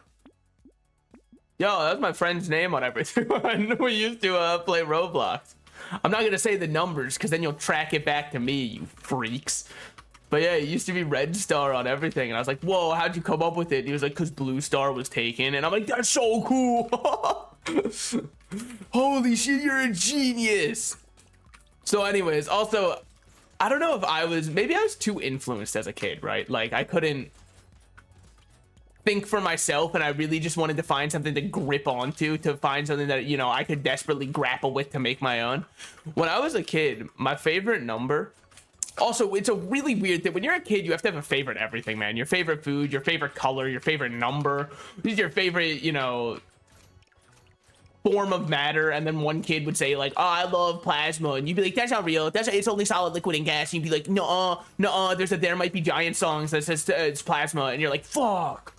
Yo, that's my friend's name on everything. We used to play Roblox. I'm not going to say the numbers because then you'll track it back to me, you freaks. But yeah, it used to be red star on everything. And I was like, whoa, how'd you come up with it? And he was like, because blue star was taken. And I'm like, that's so cool. Holy shit, you're a genius. So anyways, also, I don't know if maybe I was too influenced as a kid, right? Like I couldn't think for myself and I really just wanted to find something to grip onto, to find something that, you know, I could desperately grapple with to make my own. When I was a kid, my favorite number, also, it's a really weird thing. When you're a kid, you have to have a favorite everything, man. Your favorite food, your favorite color, your favorite number. This is your favorite, you know, form of matter. And then one kid would say like, oh, I love plasma. And you'd be like, that's not real. It's only solid, liquid, and gas. And you'd be like, no, there might be giant songs that says it's plasma. And you're like, fuck.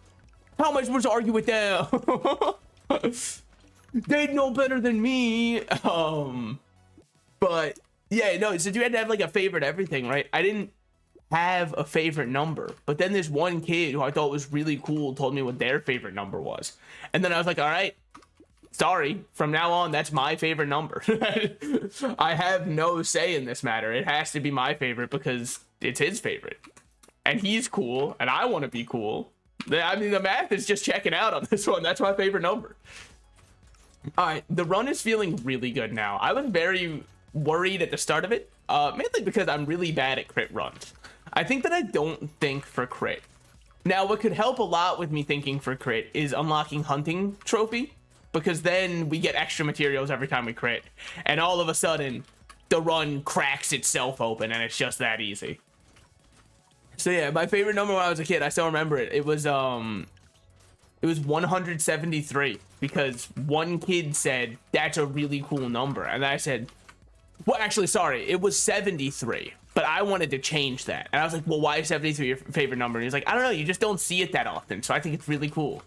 How am I supposed to argue with them? They'd know better than me. But yeah, no, so you had to have like a favorite everything, right? I didn't have a favorite number, but then this one kid who I thought was really cool told me what their favorite number was. And then I was like, all right, sorry, from now on, that's my favorite number. I have no say in this matter. It has to be my favorite because it's his favorite. And he's cool, and I want to be cool. I mean, the math is just checking out on this one. That's my favorite number. All right, the run is feeling really good now. I was very worried at the start of it, mainly because I'm really bad at crit runs. I think that I don't think for crit. Now, what could help a lot with me thinking for crit is unlocking hunting trophy, because then we get extra materials every time we crit, and all of a sudden the run cracks itself open and it's just that easy. So yeah, my favorite number when I was a kid, I still remember it. It was 173, because one kid said that's a really cool number, and I said, well, actually, sorry, it was 73, but I wanted to change that. And I was like, well, why is 73 your favorite number? And he's like, I don't know, you just don't see it that often, so I think it's really cool.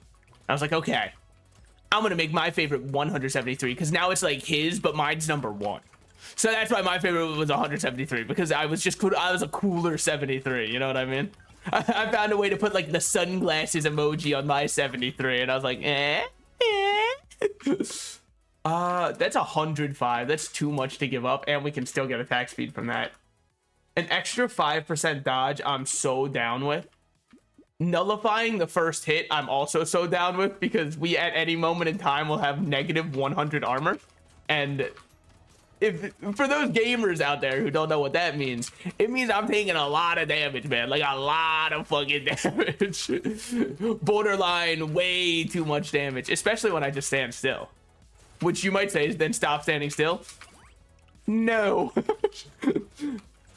I was like, okay, I'm gonna make my favorite 173, because now it's like his, but mine's number 1. So that's why my favorite was 173, because I was a cooler 73, you know what I mean? I found a way to put like the sunglasses emoji on my 73, and I was like, that's 105. That's too much to give up, and we can still get attack speed from that. An extra 5% dodge, I'm so down with. Nullifying the first hit, I'm also so down with, because we at any moment in time will have negative 100 armor. And if for those gamers out there who don't know what that means, it means I'm taking a lot of damage, man. Like a lot of fucking damage. Borderline way too much damage, especially when I just stand still. Which you might say is then stop standing still. No.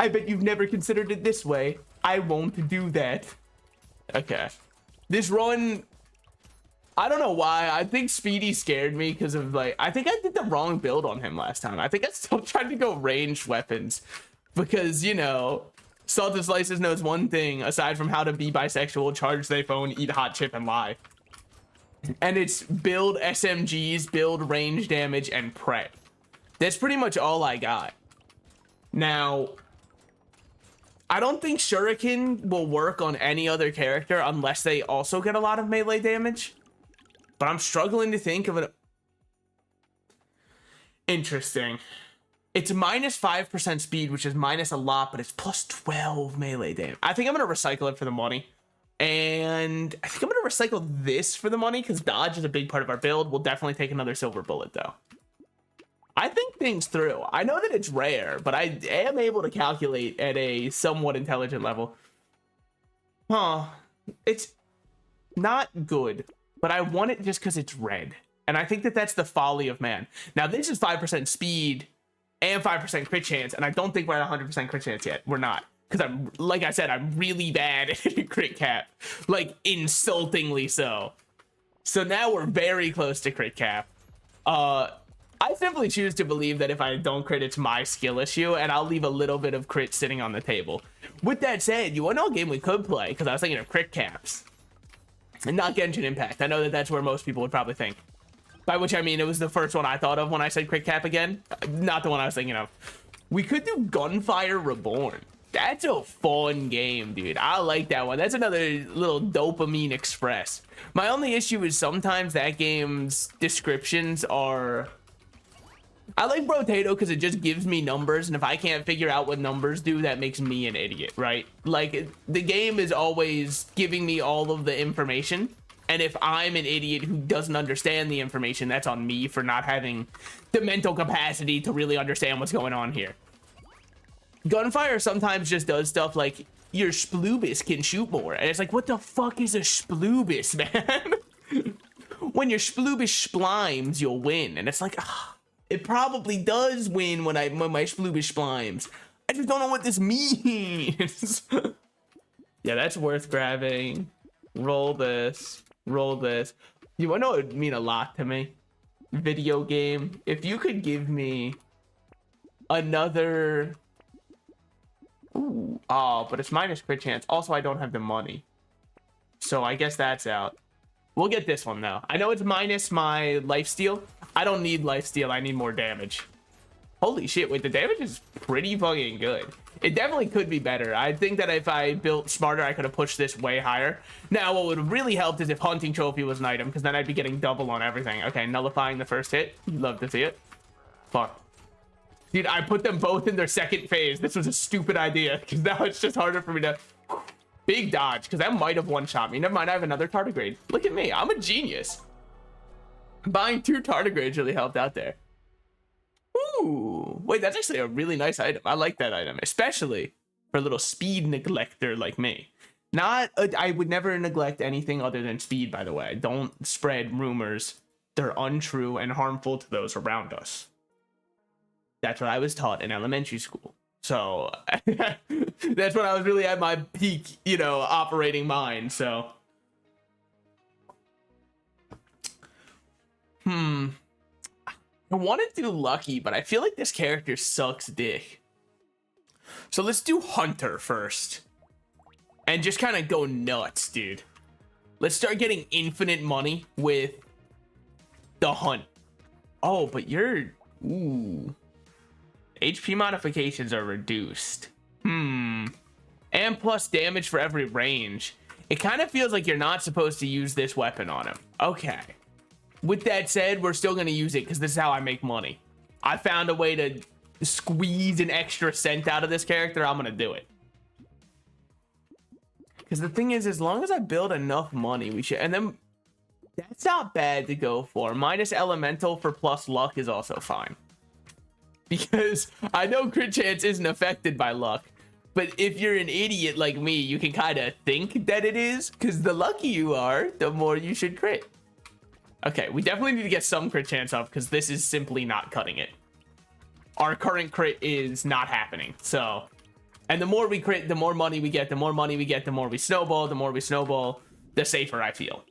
I bet you've never considered it this way. I won't do that. Okay. This run, I don't know why. I think Speedy scared me because of like, I think I did the wrong build on him last time. I think I still tried to go ranged weapons because, you know, Salted Slices knows one thing aside from how to be bisexual, charge their phone, eat hot chip, and lie. And it's build SMGs, build range damage, and pray. That's pretty much all I got. Now, I don't think Shuriken will work on any other character unless they also get a lot of melee damage. But I'm struggling to think of it. Interesting. It's minus 5% speed, which is minus a lot, but it's plus 12 melee damage. I think I'm going to recycle it for the money. And I think I'm going to recycle this for the money because dodge is a big part of our build. We'll definitely take another silver bullet, though. I think things through. I know that it's rare, but I am able to calculate at a somewhat intelligent level. Huh. It's not good, but I want it just because it's red. And I think that that's the folly of man. Now, this is 5% speed and 5% crit chance, and I don't think we're at 100% crit chance yet. We're not. Because I'm, like I said, I'm really bad at crit cap. Like, insultingly so. So now we're very close to crit cap. I simply choose to believe that if I don't crit, it's my skill issue, and I'll leave a little bit of crit sitting on the table. With that said, you want to know a game we could play? Because I was thinking of crit caps. And not Genshin Impact. I know that that's where most people would probably think. By which I mean it was the first one I thought of when I said crit cap again. Not the one I was thinking of. We could do Gunfire Reborn. That's a fun game, dude. I like that one. That's another little dopamine express. My only issue is sometimes that game's descriptions are... I like Brotato because it just gives me numbers, and if I can't figure out what numbers do, that makes me an idiot, right? Like, the game is always giving me all of the information, and if I'm an idiot who doesn't understand the information, that's on me for not having the mental capacity to really understand what's going on here. Gunfire sometimes just does stuff like, your Sploobus can shoot more, and it's like, what the fuck is a Sploobus, man? When your Sploobus splimes, you'll win, and it's like, ah. It probably does win when my Sploobish splimes. I just don't know what this means. Yeah, that's worth grabbing. Roll this. Roll this. You wanna know what would mean a lot to me? Video game. If you could give me another... Ooh. Oh, but it's minus crit chance. Also, I don't have the money. So I guess that's out. We'll get this one, though. I know it's minus my lifesteal. I don't need lifesteal. I need more damage. Holy shit. Wait, the damage is pretty fucking good. It definitely could be better. I think that if I built smarter, I could have pushed this way higher. Now, what would have really helped is if Hunting Trophy was an item, because then I'd be getting double on everything. Okay, nullifying the first hit. Love to see it. Fuck. Dude, I put them both in their second phase. This was a stupid idea, because now it's just harder for me to... Big dodge, because that might have one-shot me. Never mind, I have another tardigrade. Look at me, I'm a genius. Buying 2 tardigrades really helped out there. Ooh, wait, that's actually a really nice item. I like that item, especially for a little speed neglector like me. I would never neglect anything other than speed, by the way. Don't spread rumors. They're untrue and harmful to those around us. That's what I was taught in elementary school. So that's when I was really at my peak, you know, operating mind. So, I wanted to do Lucky, but I feel like this character sucks dick. So let's do Hunter first. And just kind of go nuts, dude. Let's start getting infinite money with the Hunt. Oh, but you're... Ooh. HP modifications are reduced. and plus damage for every range. It kind of feels like you're not supposed to use this weapon on him. Okay. With that said, we're still going to use it because this is how I make money. I found a way to squeeze an extra cent out of this character. I'm going to do it. Because the thing is, as long as I build enough money, we should... And then that's not bad to go for. Minus elemental for plus luck is also fine. Because I know crit chance isn't affected by luck. But if you're an idiot like me, you can kind of think that it is. Because the luckier you are, the more you should crit. Okay, we definitely need to get some crit chance up. Because this is simply not cutting it. Our current crit is not happening. So, and the more we crit, the more money we get. The more money we get, the more we snowball. The more we snowball, the safer I feel.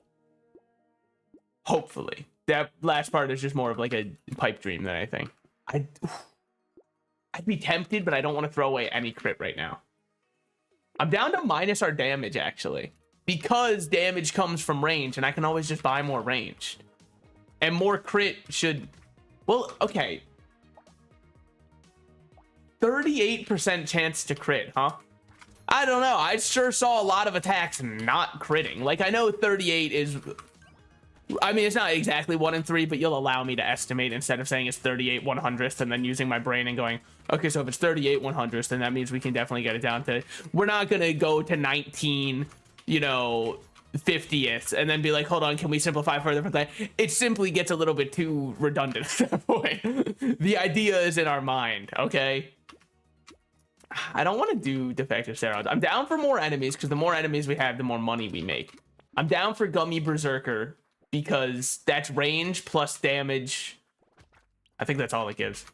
Hopefully. That last part is just more of like a pipe dream than anything. I'd be tempted, but I don't want to throw away any crit right now. I'm down to minus our damage, actually. Because damage comes from range, and I can always just buy more ranged. And more crit should... Well, okay. 38% chance to crit, huh? I don't know. I sure saw a lot of attacks not critting. Like, I know 38 is... I mean, it's not exactly 1 in 3, but you'll allow me to estimate instead of saying it's 38 100th and then using my brain and going, okay, so if it's 38 100th, then that means we can definitely get it down to... We're not going to go to 19, you know, 50th and then be like, hold on, can we simplify further from that? It simply gets a little bit too redundant at that point. The idea is in our mind, okay? I don't want to do defective steroids. I'm down for more enemies because the more enemies we have, the more money we make. I'm down for Gummy Berserker because that's range plus damage. I think that's all it gives.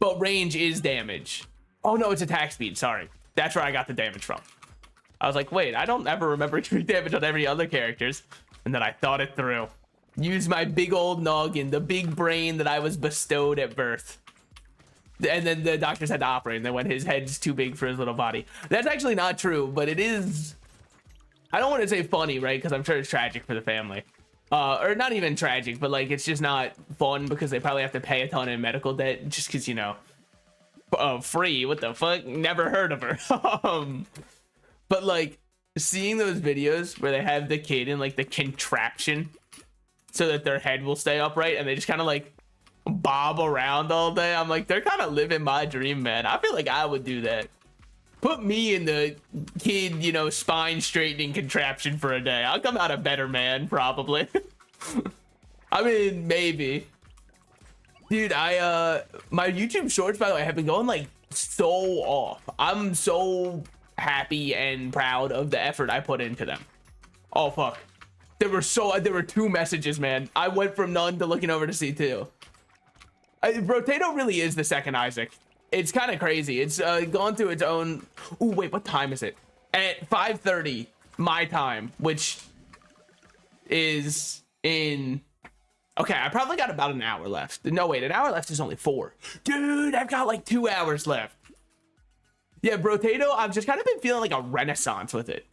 But range is damage. Oh, no, it's attack speed. Sorry. That's where I got the damage from. I was like, wait, I don't ever remember doing damage on every other characters. And then I thought it through. Use my big old noggin, the big brain that I was bestowed at birth. And then the doctors had to operate, and then when his head's too big for his little body. That's actually not true, but it is... I don't want to say funny, right? Because I'm sure it's tragic for the family. Or not even tragic, but like it's just not fun because they probably have to pay a ton in medical debt just because, you know, free. What the fuck? Never heard of her. But like seeing those videos where they have the kid in like the contraption so that their head will stay upright and they just kind of like bob around all day. I'm like, they're kind of living my dream, man. I feel like I would do that. Put me in the kid, you know, spine straightening contraption for a day. I'll come out a better man, probably. I mean, maybe. Dude, my YouTube shorts, by the way, have been going like so off. I'm so happy and proud of the effort I put into them. Oh, fuck. There were 2 messages, man. I went from none to looking over to see 2. Brotato really is the second Isaac. It's kind of crazy. It's gone through its own... Ooh, wait, what time is it? At 5:30 my time, which is in... Okay, I probably got about an hour left. No, wait, an hour left is only 4. Dude, I've got like 2 hours left. Yeah, Brotato, I've just kind of been feeling like a renaissance with it.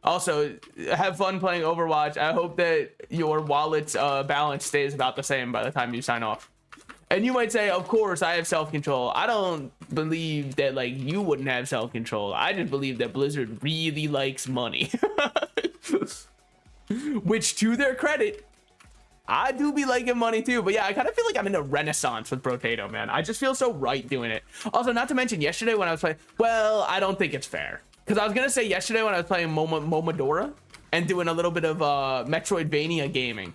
Also, have fun playing Overwatch. I hope that your wallet's balance stays about the same by the time you sign off. And you might say, of course, I have self-control. I don't believe that, like, you wouldn't have self-control. I just believe that Blizzard really likes money. Which, to their credit, I do be liking money, too. But, yeah, I kind of feel like I'm in a renaissance with Brotato, man. I just feel so right doing it. Also, not to mention, yesterday when I was playing... Well, I don't think it's fair. Because I was going to say yesterday when I was playing Momodora and doing a little bit of Metroidvania gaming,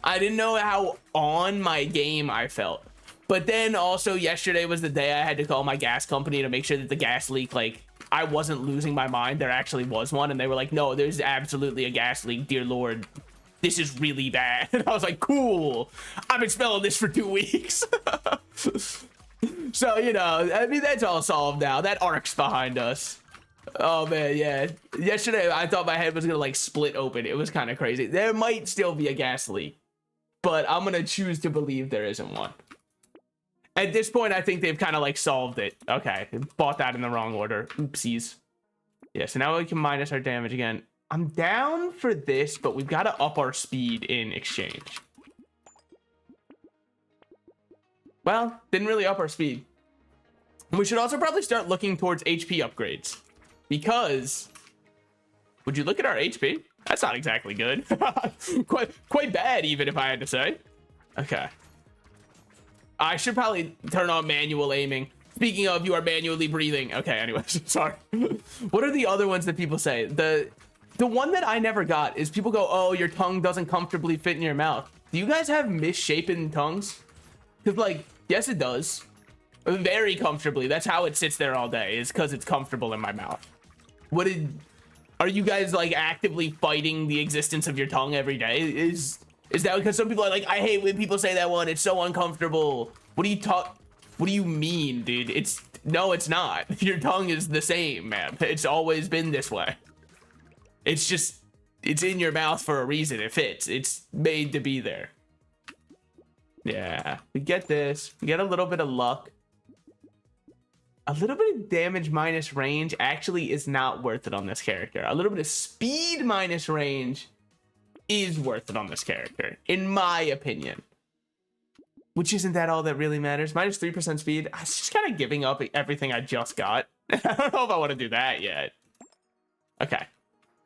I didn't know how on my game I felt. But then also yesterday was the day I had to call my gas company to make sure that the gas leak, like, I wasn't losing my mind. There actually was one. And they were like, no, there's absolutely a gas leak. Dear Lord, this is really bad. And I was like, cool. I've been smelling this for 2 weeks. So, you know, I mean, that's all solved now. That arc's behind us. Oh, man, yeah. Yesterday, I thought my head was going to, like, split open. It was kind of crazy. There might still be a gas leak. But I'm going to choose to believe there isn't one. At this point, I think they've kind of like solved it. Okay, bought that in the wrong order. Oopsies. Yeah, so now we can minus our damage again. I'm down for this, but we've got to up our speed in exchange. Well, didn't really up our speed. We should also probably start looking towards HP upgrades, because would you look at our HP? That's not exactly good. quite bad, even, if I had to say. Okay. I should probably turn on manual aiming. Speaking of, you are manually breathing. Okay, anyways, sorry. What are the other ones that people say? The one that I never got is people go, oh, your tongue doesn't comfortably fit in your mouth. Do you guys have misshapen tongues? Because, like, yes, it does. Very comfortably. That's how it sits there all day, is because it's comfortable in my mouth. Are you guys, like, actively fighting the existence of your tongue every day? Is that because some people are like, I hate when people say that one, it's so uncomfortable. What do you mean, dude? No, it's not. Your tongue is the same, man. It's always been this way. It's just, it's in your mouth for a reason. It fits. It's made to be there. Yeah, we get this. We get a little bit of luck. A little bit of damage minus range actually is not worth it on this character. A little bit of speed minus range is worth it on this character, in my opinion. Which isn't that all that really matters. Minus 3% speed. I was just kind of giving up everything I just got. I don't know if I want to do that yet. Okay,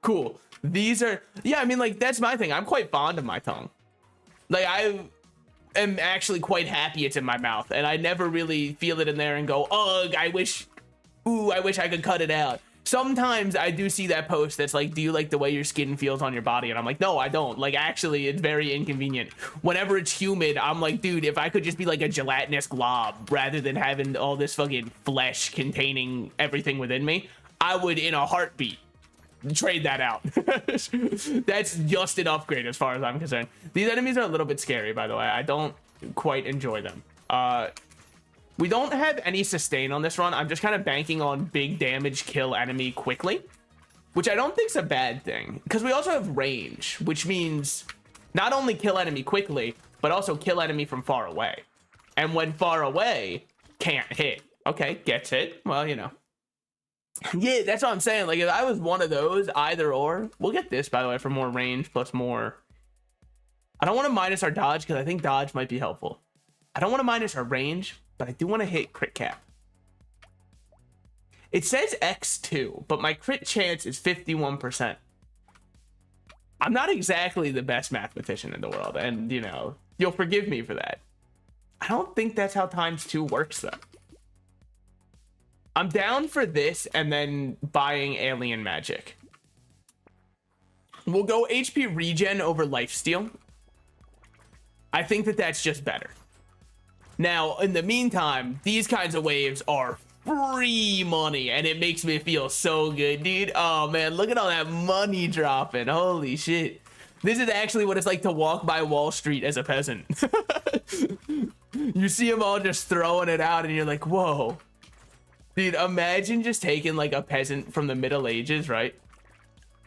cool. These are, yeah, I mean, like, that's my thing. I'm quite fond of my tongue. Like, I am actually quite happy it's in my mouth, and I never really feel it in there and go, ugh, I wish I could cut it out. Sometimes I do see that post that's like, do you like the way your skin feels on your body? And I'm like, no, I don't. Like, actually, it's very inconvenient. Whenever it's humid, I'm like, dude, if I could just be like a gelatinous glob rather than having all this fucking flesh containing everything within me, I would, in a heartbeat, trade that out. That's just an upgrade as far as I'm concerned. These enemies are a little bit scary, by the way. I don't quite enjoy them. We don't have any sustain on this run. I'm just kind of banking on big damage, kill enemy quickly, which I don't think is a bad thing, because we also have range, which means not only kill enemy quickly, but also kill enemy from far away. And when far away, can't hit. Okay, gets hit. Well, you know. Yeah, that's what I'm saying. Like, if I was one of those, either or. We'll get this, by the way, for more range plus more. I don't want to minus our dodge, because I think dodge might be helpful. I don't want to minus our range, but I do want to hit crit cap. It says X2, but my crit chance is 51%. I'm not exactly the best mathematician in the world, and, you know, you'll forgive me for that. I don't think that's how ×2 works, though. I'm down for this and then buying alien magic. We'll go HP regen over lifesteal. I think that that's just better. Now, in the meantime, these kinds of waves are free money, and it makes me feel so good, dude. Oh, man, look at all that money dropping. Holy shit. This is actually what it's like to walk by Wall Street as a peasant. You see them all just throwing it out, and you're like, whoa. Dude, imagine just taking, like, a peasant from the Middle Ages, right?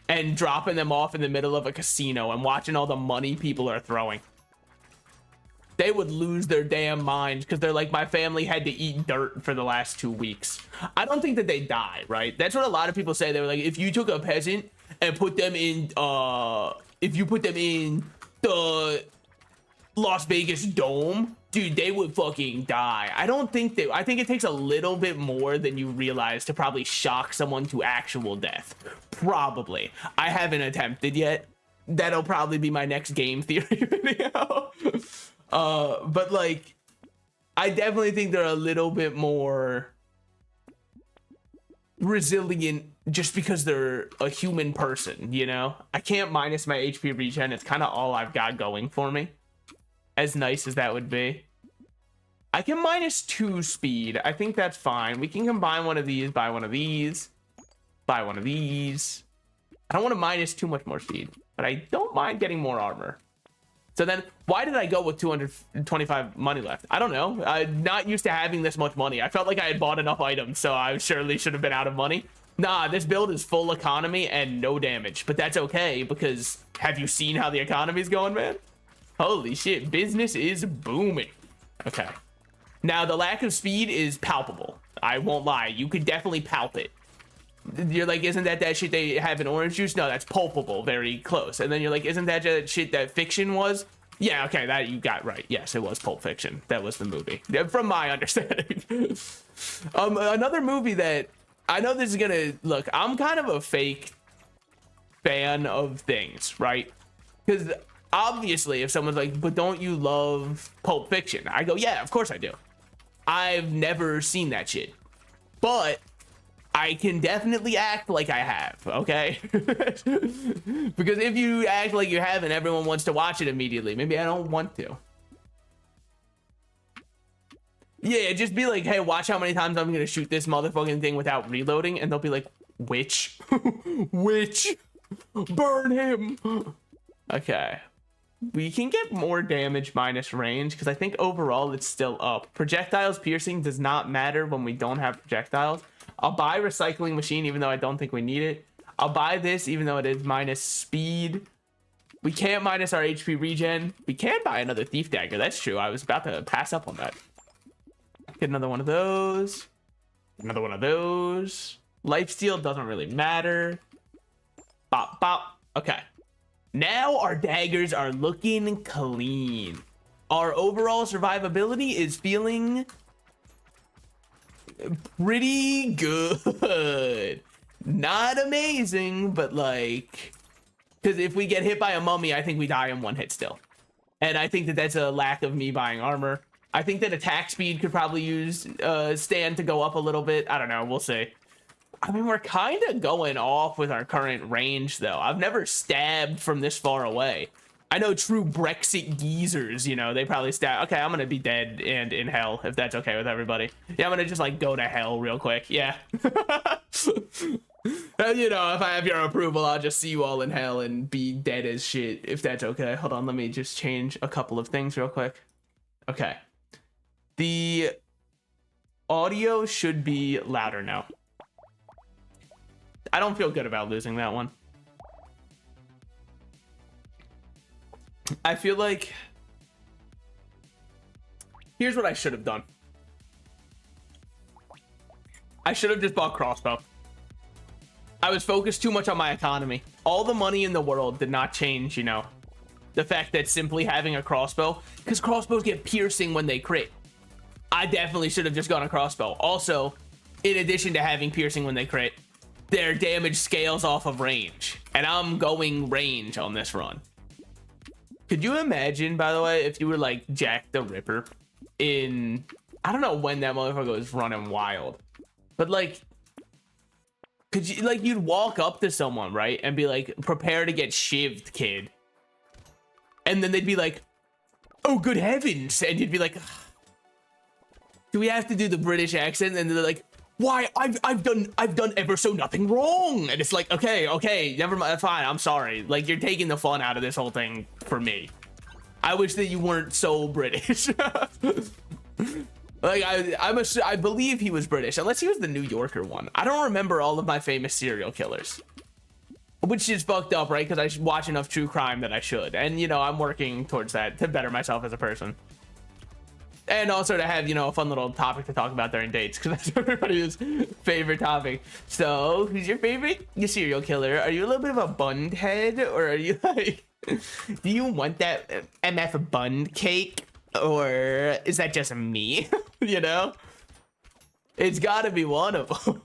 And dropping them off in the middle of a casino and watching all the money people are throwing. They would lose their damn minds, because they're like, my family had to eat dirt for the last 2 weeks. I don't think that they die, right? That's what a lot of people say. They were like, if you took a peasant and put them in, if you put them in the Las Vegas Dome, dude, they would fucking die. I think it takes a little bit more than you realize to probably shock someone to actual death. Probably. I haven't attempted yet. That'll probably be my next game theory video. But, like, I definitely think they're a little bit more resilient just because they're a human person, you know? I can't minus my HP regen. It's kind of all I've got going for me, as nice as that would be. I can -2 speed. I think that's fine. We can combine one of these, buy one of these, buy one of these. I don't want to minus too much more speed, but I don't mind getting more armor. So then, why did I go with 225 money left? I don't know. I'm not used to having this much money. I felt like I had bought enough items, so I surely should have been out of money. Nah, this build is full economy and no damage, but that's okay, because have you seen how the economy's going, man? Holy shit, business is booming. Okay. Now, the lack of speed is palpable. I won't lie. You could definitely palp it. You're like, isn't that shit they have in orange juice? No, that's pulpable, very close. And then you're like, isn't that shit that fiction was? Yeah, okay, that you got right. Yes, it was Pulp Fiction. That was the movie, from my understanding. Another movie that I know this is gonna look. I'm kind of a fake fan of things, right? Because obviously, if someone's like, "But don't you love Pulp Fiction?" I go, "Yeah, of course I do. I've never seen that shit, but I can definitely act like I have, okay?" Because if you act like you haven't, everyone wants to watch it immediately. Maybe I don't want to. Yeah, just be like, "Hey, watch how many times I'm gonna shoot this motherfucking thing without reloading," and they'll be like, "Which? Which? Burn him!" Okay. We can get more damage minus range, because I think overall it's still up. Projectiles piercing does not matter when we don't have projectiles. I'll buy recycling machine even though I don't think we need it. I'll buy this even though it is minus speed. We can't minus our HP regen. We can buy another thief dagger. That's true. I was about to pass up on that. Get another one of those. Another one of those. Lifesteal doesn't really matter. Bop, bop. Okay. Now our daggers are looking clean. Our overall survivability is feeling pretty good. Not amazing, but like, because if we get hit by a mummy, I think we die in one hit still. And I think that that's a lack of me buying armor. I think that attack speed could probably use stand to go up a little bit. I don't know. We'll see. I mean, we're kind of going off with our current range, though. I've never stabbed from this far away. I know true Brexit geezers, you know, they probably stab. Okay, I'm going to be dead and in hell, if that's okay with everybody. Yeah, I'm going to just, like, go to hell real quick. Yeah. You know, if I have your approval, I'll just see you all in hell and be dead as shit, if that's okay. Hold on, let me just change a couple of things real quick. Okay. The audio should be louder now. I don't feel good about losing that one. I feel like... Here's what I should have done. I should have just bought crossbow. I was focused too much on my economy. All the money in the world did not change, you know, the fact that simply having a crossbow, because crossbows get piercing when they crit. I definitely should have just gone a crossbow. Also, in addition to having piercing when they crit, their damage scales off of range, and I'm going range on this run. Could you imagine, by the way, if you were like Jack the Ripper in, I don't know when that motherfucker was running wild, but like, could you, like, you'd walk up to someone, right, and be like, "Prepare to get shivved, kid," and then they'd be like, "Oh, good heavens," and you'd be like, "Do we have to do the British accent?" And they're like, "Why, I've done ever so nothing wrong." And it's like, okay, never mind, fine, I'm sorry. Like, you're taking the fun out of this whole thing for me. I wish that you weren't so British. Like, I believe he was British, unless he was the New Yorker one. I don't remember all of my famous serial killers, which is fucked up, right? Because I watch enough true crime that I should, and you know, I'm working towards that to better myself as a person. And also to have, you know, a fun little topic to talk about during dates, because that's everybody's favorite topic. So, who's your favorite serial killer? Are you a little bit of a bund head, or are you like, do you want that MF bund cake, or is that just me? You know? It's gotta be one of them.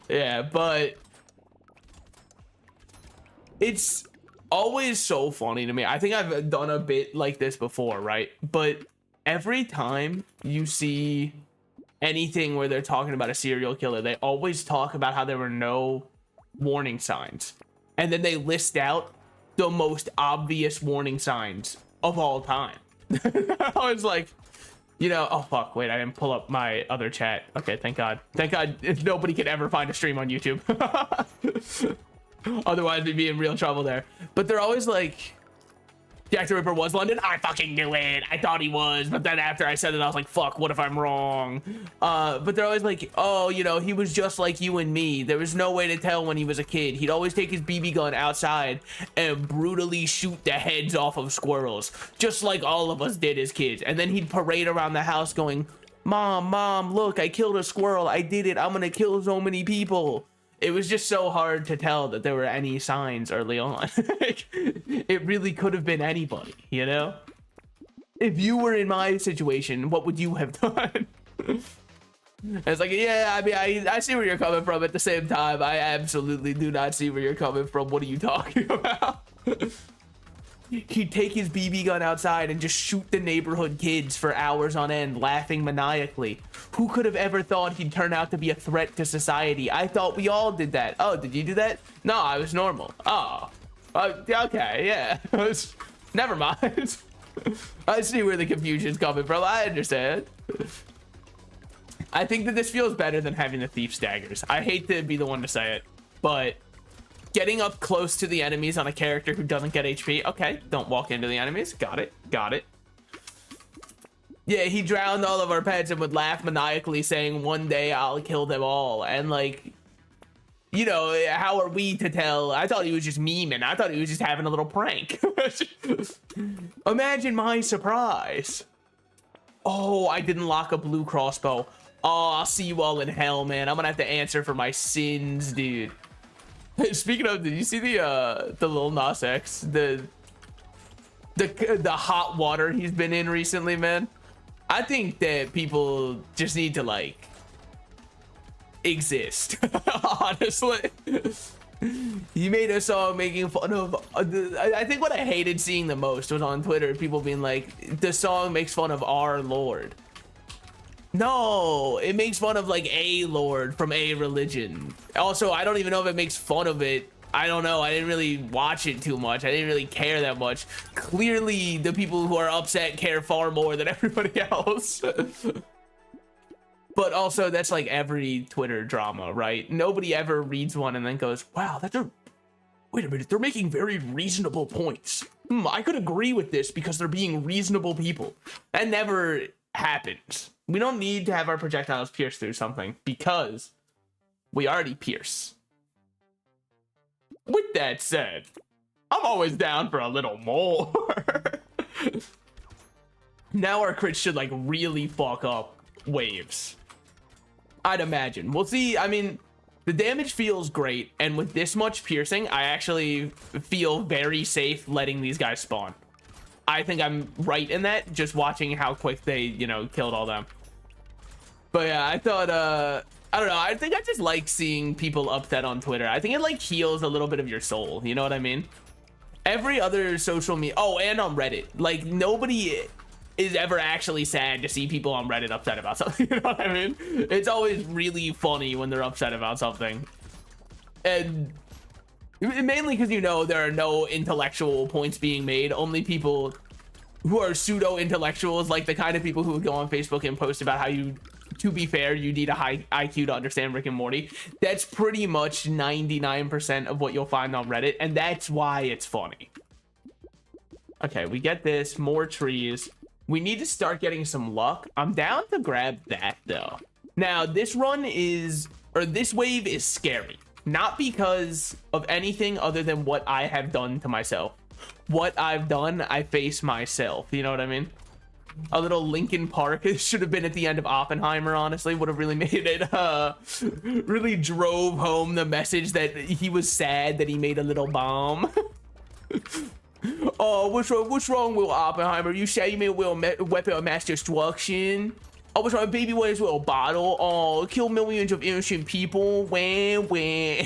Yeah, but it's always so funny to me. I think I've done a bit like this before, right? But every time you see anything where they're talking about a serial killer, they always talk about how there were no warning signs. And then they list out the most obvious warning signs of all time. I was like, you know, oh fuck, wait, I didn't pull up my other chat. Okay, thank God. Thank God if nobody could ever find a stream on YouTube. Otherwise we'd be in real trouble there. But they're always like, Jack the Ripper was London. I fucking knew it. I thought he was, but then after I said it, I was like, fuck, what if I'm wrong? But they're always like, oh, you know, he was just like you and me. There was no way to tell when he was a kid. He'd always take his BB gun outside and brutally shoot the heads off of squirrels, just like all of us did as kids. And then he'd parade around the house going, Mom, look, I killed a squirrel. I did it. I'm gonna kill so many people. it was just so hard to tell that there were any signs early on. It really could have been anybody, you know? If you were in my situation, what would you have done? It's like, yeah, I mean, I see where you're coming from. At the same time, I absolutely do not see where you're coming from. What are you talking about? He'd take his BB gun outside and just shoot the neighborhood kids for hours on end, laughing maniacally. Who could have ever thought he'd turn out to be a threat to society? I thought we all did that. Oh, did you do that? No, I was normal. Oh, okay, yeah. Never mind. I see where the confusion's coming from. I understand. I think that this feels better than having the thief's daggers. I hate to be the one to say it, but getting up close to the enemies on a character who doesn't get HP. Okay, don't walk into the enemies. Got it. Got it. Yeah, he drowned all of our pets and would laugh maniacally saying, one day I'll kill them all. And like, you know, how are we to tell? I thought he was just memeing. I thought he was just having a little prank. Imagine my surprise. Oh, I didn't lock a blue crossbow. Oh, I'll see you all in hell, man. I'm gonna have to answer for my sins, dude. Speaking of, did you see the Lil Nas X, the hot water he's been in recently, man? I think that people just need to like exist. Honestly, he made a song making fun of. I think what I hated seeing the most was on Twitter, people being like, the song makes fun of our Lord. No, it makes fun of like a lord from a religion. Also, I don't even know if it makes fun of it. I don't know. I didn't really watch it too much. I didn't really care that much. Clearly, the people who are upset care far more than everybody else. But also, that's like every Twitter drama, right? Nobody ever reads one and then goes, wow, wait a minute, they're making very reasonable points. I could agree with this because they're being reasonable people. That never happens. We don't need to have our projectiles pierce through something because we already pierce. With that said, I'm always down for a little more. Now our crits should like really fuck up waves, I'd imagine. We'll see. I mean, the damage feels great, and with this much piercing, I actually feel very safe letting these guys spawn. I think I'm right in that, just watching how quick they, you know, killed all them. But yeah, I thought, I don't know, I think I just like seeing people upset on Twitter. I think it like heals a little bit of your soul, you know what I mean? Every other social media, oh, and on Reddit, like nobody is ever actually sad to see people on Reddit upset about something, you know what I mean? It's always really funny when they're upset about something. And mainly because, you know, there are no intellectual points being made. Only people who are pseudo intellectuals, like the kind of people who would go on Facebook and post about how you, to be fair, you need a high IQ to understand Rick and Morty. That's pretty much 99% of what you'll find on Reddit, and that's why it's funny. Okay, we get this, more trees. We need to start getting some luck. I'm down to grab that though. Now this run is, or this wave is scary. Not because of anything other than what I have done to myself. What I've done, I face myself. You know what I mean? A little Linkin Park. It should have been at the end of Oppenheimer, honestly. Would have really made it, really drove home the message that he was sad that he made a little bomb. Oh, what's wrong with Oppenheimer? You say you made a little weapon of mass destruction? Oh, what's wrong? Baby went into a bottle. Oh, kill millions of innocent people. Wah.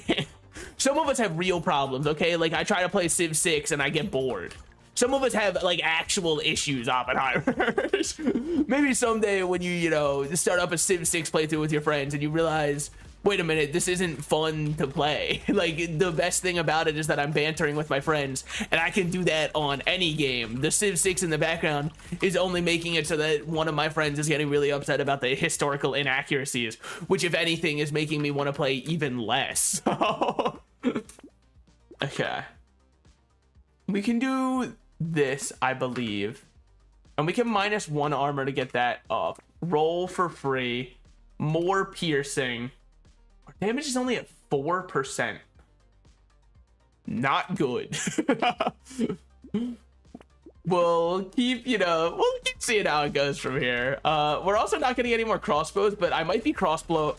Some of us have real problems, okay? Like, I try to play Civ 6 and I get bored. Some of us have, like, actual issues, Oppenheimers. Maybe someday when you know, start up a Civ 6 playthrough with your friends and you realize, wait a minute, this isn't fun to play. Like, the best thing about it is that I'm bantering with my friends, and I can do that on any game. The Civ 6 in the background is only making it so that one of my friends is getting really upset about the historical inaccuracies, which, if anything, is making me want to play even less. Okay. We can do this, I believe. And we can -1 armor to get that up. Roll for free. More piercing. Our damage is only at 4%. Not good. We'll keep, you know, we'll keep seeing how it goes from here. We're also not getting any more crossbows, but I might be crossbow.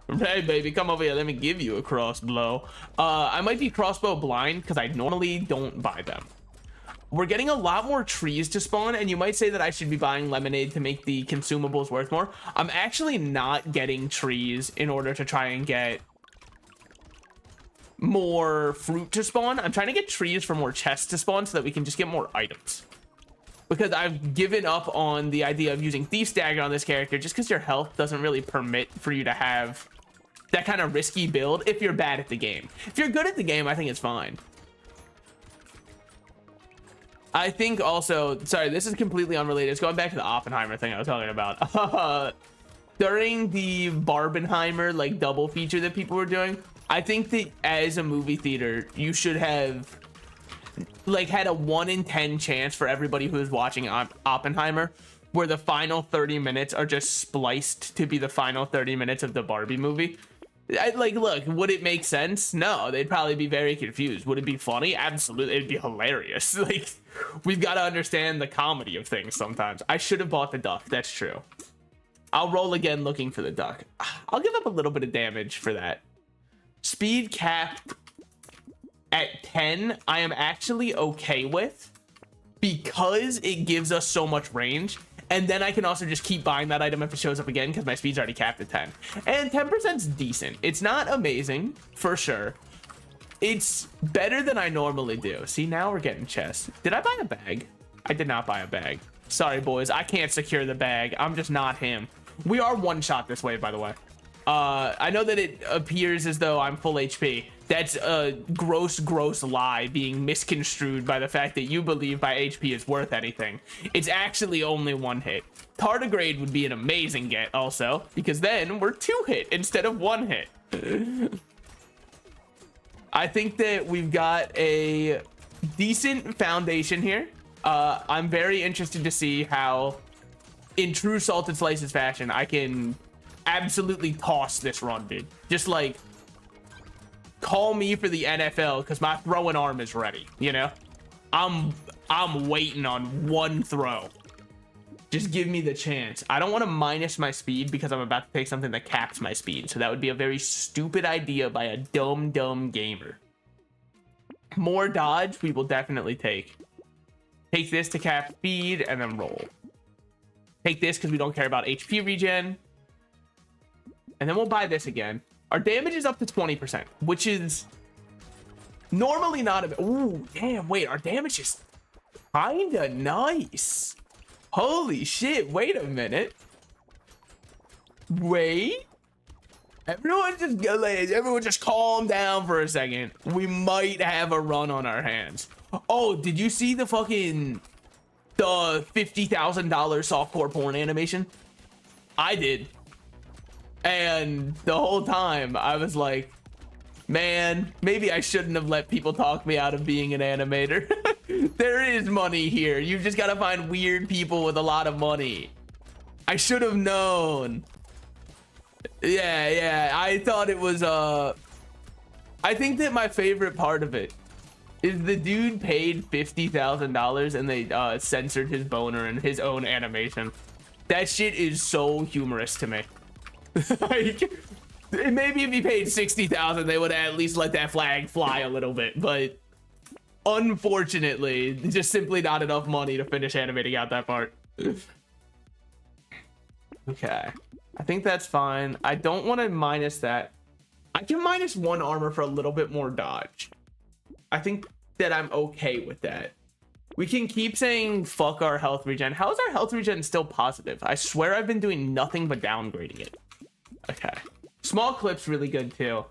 Hey, baby, come over here. Let me give you a crossbow. I might be crossbow blind because I normally don't buy them. We're getting a lot more trees to spawn, and you might say that I should be buying lemonade to make the consumables worth more. I'm actually not getting trees in order to try and get more fruit to spawn. I'm trying to get trees for more chests to spawn so that we can just get more items. Because I've given up on the idea of using Thief's Dagger on this character just because your health doesn't really permit for you to have that kind of risky build if you're bad at the game. If you're good at the game, I think it's fine. I think also, sorry, this is completely unrelated. It's going back to the Oppenheimer thing I was talking about. During the Barbenheimer like double feature that people were doing, I think that as a movie theater, you should have like had a 1 in 10 chance for everybody who is watching Oppenheimer, where the final 30 minutes are just spliced to be the final 30 minutes of the Barbie movie. Look, would it make sense? No, they'd probably be very confused. Would it be funny? Absolutely. It'd be hilarious. Like, we've got to understand the comedy of things sometimes. I should have bought the duck. That's true. I'll roll again looking for the duck. I'll give up a little bit of damage for that. Speed capped at 10, I am actually okay with because it gives us so much range. And then I can also just keep buying that item if it shows up again because my speed's already capped at 10. And 10% is decent. It's not amazing, for sure. It's better than I normally do. See, now we're getting chests. Did I buy a bag? I did not buy a bag. Sorry, boys. I can't secure the bag. I'm just not him. We are one shot this way, by the way. I know that it appears as though I'm full HP. That's a gross lie being misconstrued by the fact that you believe my HP is worth anything. It's actually only 1 hit. Tardigrade would be an amazing get also, because then we're 2 hit instead of 1 hit. I think that we've got a decent foundation here. I'm very interested to see how, in true Salted Slices fashion, I can absolutely toss this run, dude. Just like, call me for the NFL because my throwing arm is ready, you know? I'm waiting on one throw. Just give me the chance. I don't want to minus my speed because I'm about to take something that caps my speed. So that would be a very stupid idea by a dumb gamer. More dodge we will definitely take. Take this to cap speed and then roll. Take this because we don't care about HP regen. And then we'll buy this again. Our damage is up to 20%, which is normally not a... Ooh, damn, wait, our damage is kinda nice. Holy shit, wait a minute. Wait. Everyone just calm down for a second. We might have a run on our hands. Oh, did you see the fucking... the $50,000 softcore porn animation? I did. And the whole time I was like, man, maybe I shouldn't have let people talk me out of being an animator. There is money here. You've just got to find weird people with a lot of money. I should have known. Yeah. I thought it was, I think that my favorite part of it is the dude paid $50,000 and they censored his boner in his own animation. That shit is so humorous to me. Like, maybe if he paid 60,000 they would at least let that flag fly a little bit, but unfortunately just simply not enough money to finish animating out that part. Okay, I think that's fine. I don't want to minus that. I can minus 1 armor for a little bit more dodge. I think that I'm okay with that. We can keep saying fuck our health regen. How is our health regen still positive? I swear I've been doing nothing but downgrading it. Okay, small clip's really good too.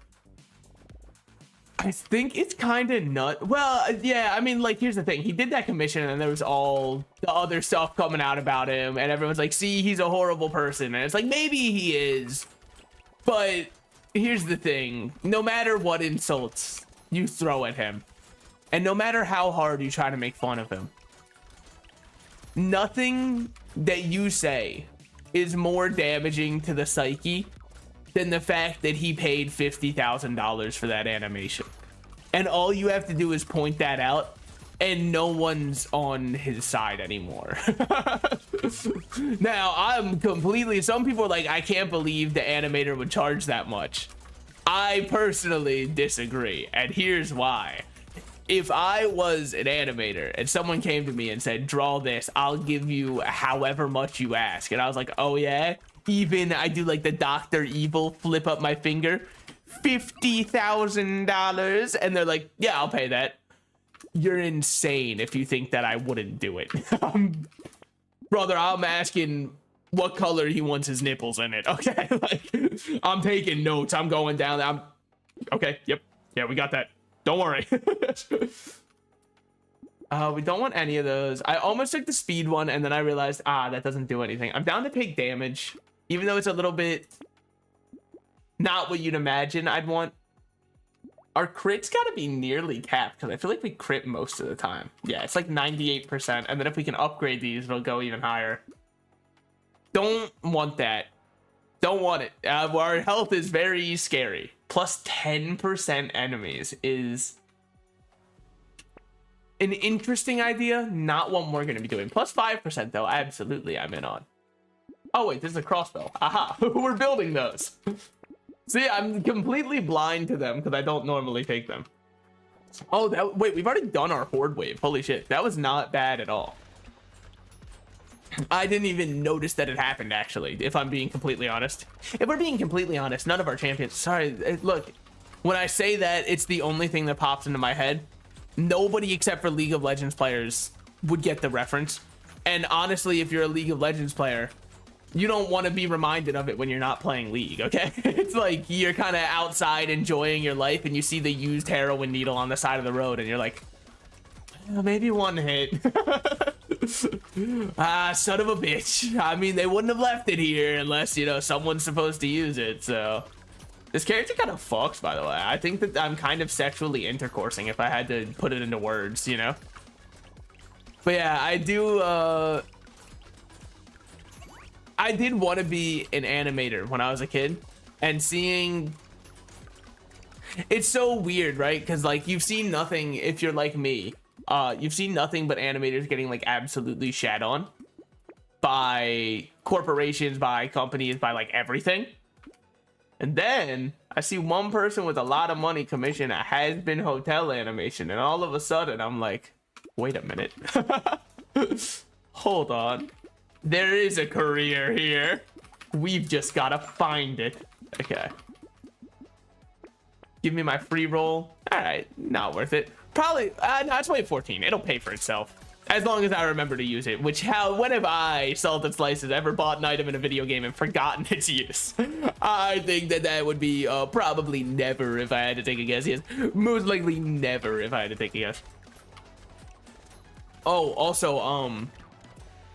I think it's kind of nut. Well, yeah, I mean, like, here's the thing. He did that commission and there was all the other stuff coming out about him and everyone's like, see, he's a horrible person. And it's like, maybe he is, but here's the thing. No matter what insults you throw at him and no matter how hard you try to make fun of him, nothing that you say is more damaging to the psyche than the fact that he paid $50,000 for that animation. And all you have to do is point that out and no one's on his side anymore. Now, I'm completely, some people are like, I can't believe the animator would charge that much. I personally disagree, and here's why. If I was an animator and someone came to me and said, draw this, I'll give you however much you ask, and I was like, oh yeah, even I do like the Dr. Evil flip up my finger, $50,000, and they're like, yeah, I'll pay that. You're insane if you think that I wouldn't do it. Brother, I'm asking what color he wants his nipples in it, okay? Like, I'm taking notes. I'm going down. Okay, yep. Yeah, we got that. Don't worry. We don't want any of those. I almost took the speed one, and then I realized, that doesn't do anything. I'm down to take damage, even though it's a little bit not what you'd imagine I'd want. Our crit's got to be nearly capped, because I feel like we crit most of the time. Yeah, it's like 98%, and then if we can upgrade these, it'll go even higher. Don't want that. Don't want it. Our health is very scary. Plus 10% enemies is an interesting idea, not one we're going to be doing. Plus 5%, though, absolutely I'm in on. Oh, wait, this is a crossbow. Aha, we're building those. See, I'm completely blind to them because I don't normally take them. Oh, wait, we've already done our horde wave. Holy shit, that was not bad at all. I didn't even notice that it happened, actually, if I'm being completely honest. If we're being completely honest, none of our champions... Sorry, look, when I say that, it's the only thing that pops into my head. Nobody except for League of Legends players would get the reference. And honestly, if you're a League of Legends player, you don't want to be reminded of it when you're not playing League, okay? It's like you're kind of outside enjoying your life and you see the used heroin needle on the side of the road and you're like, maybe one hit. Son of a bitch. I mean, they wouldn't have left it here unless, you know, someone's supposed to use it, so. This character kind of fucks, by the way. I think that I'm kind of sexually intercoursing if I had to put it into words, you know? But yeah, I did want to be an animator when I was a kid, and seeing... It's so weird, right? Because, like, you've seen nothing, if you're like me, you've seen nothing but animators getting like absolutely shat on by corporations, by companies, by like everything. And then I see one person with a lot of money commission a has-been hotel animation, and all of a sudden I'm like, wait a minute. Hold on. There is a career here. We've just gotta find it. Okay. Give me my free roll. All right, not worth it. Probably, no, it's only 14. It'll pay for itself. As long as I remember to use it, which when have I, Salted Slices, ever bought an item in a video game and forgotten its use? I think that would be probably never if I had to take a guess. Yes, most likely never if I had to take a guess. Oh, also,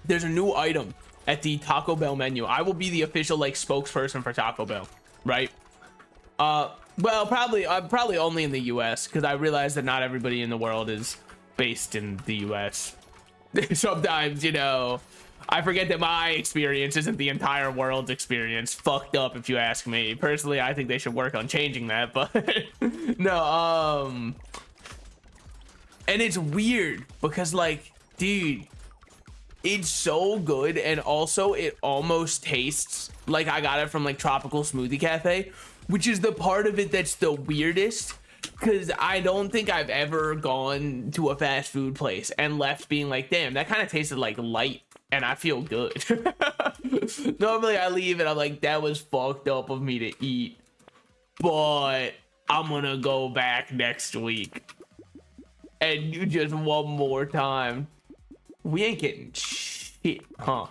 there's a new item at the Taco Bell menu. I will be the official like spokesperson for Taco Bell, right? Well, probably only in the US, because I realize that not everybody in the world is based in the US. Sometimes, you know, I forget that my experience isn't the entire world's experience. Fucked up, if you ask me. Personally, I think they should work on changing that, but no, and it's weird because, like, dude, it's so good, and also it almost tastes like I got it from like Tropical Smoothie Cafe, which is the part of it that's the weirdest, because I don't think I've ever gone to a fast food place and left being like, damn, that kind of tasted like light and I feel good. Normally I leave and I'm like, that was fucked up of me to eat, but I'm gonna go back next week and do just one more time. We ain't getting shit, huh?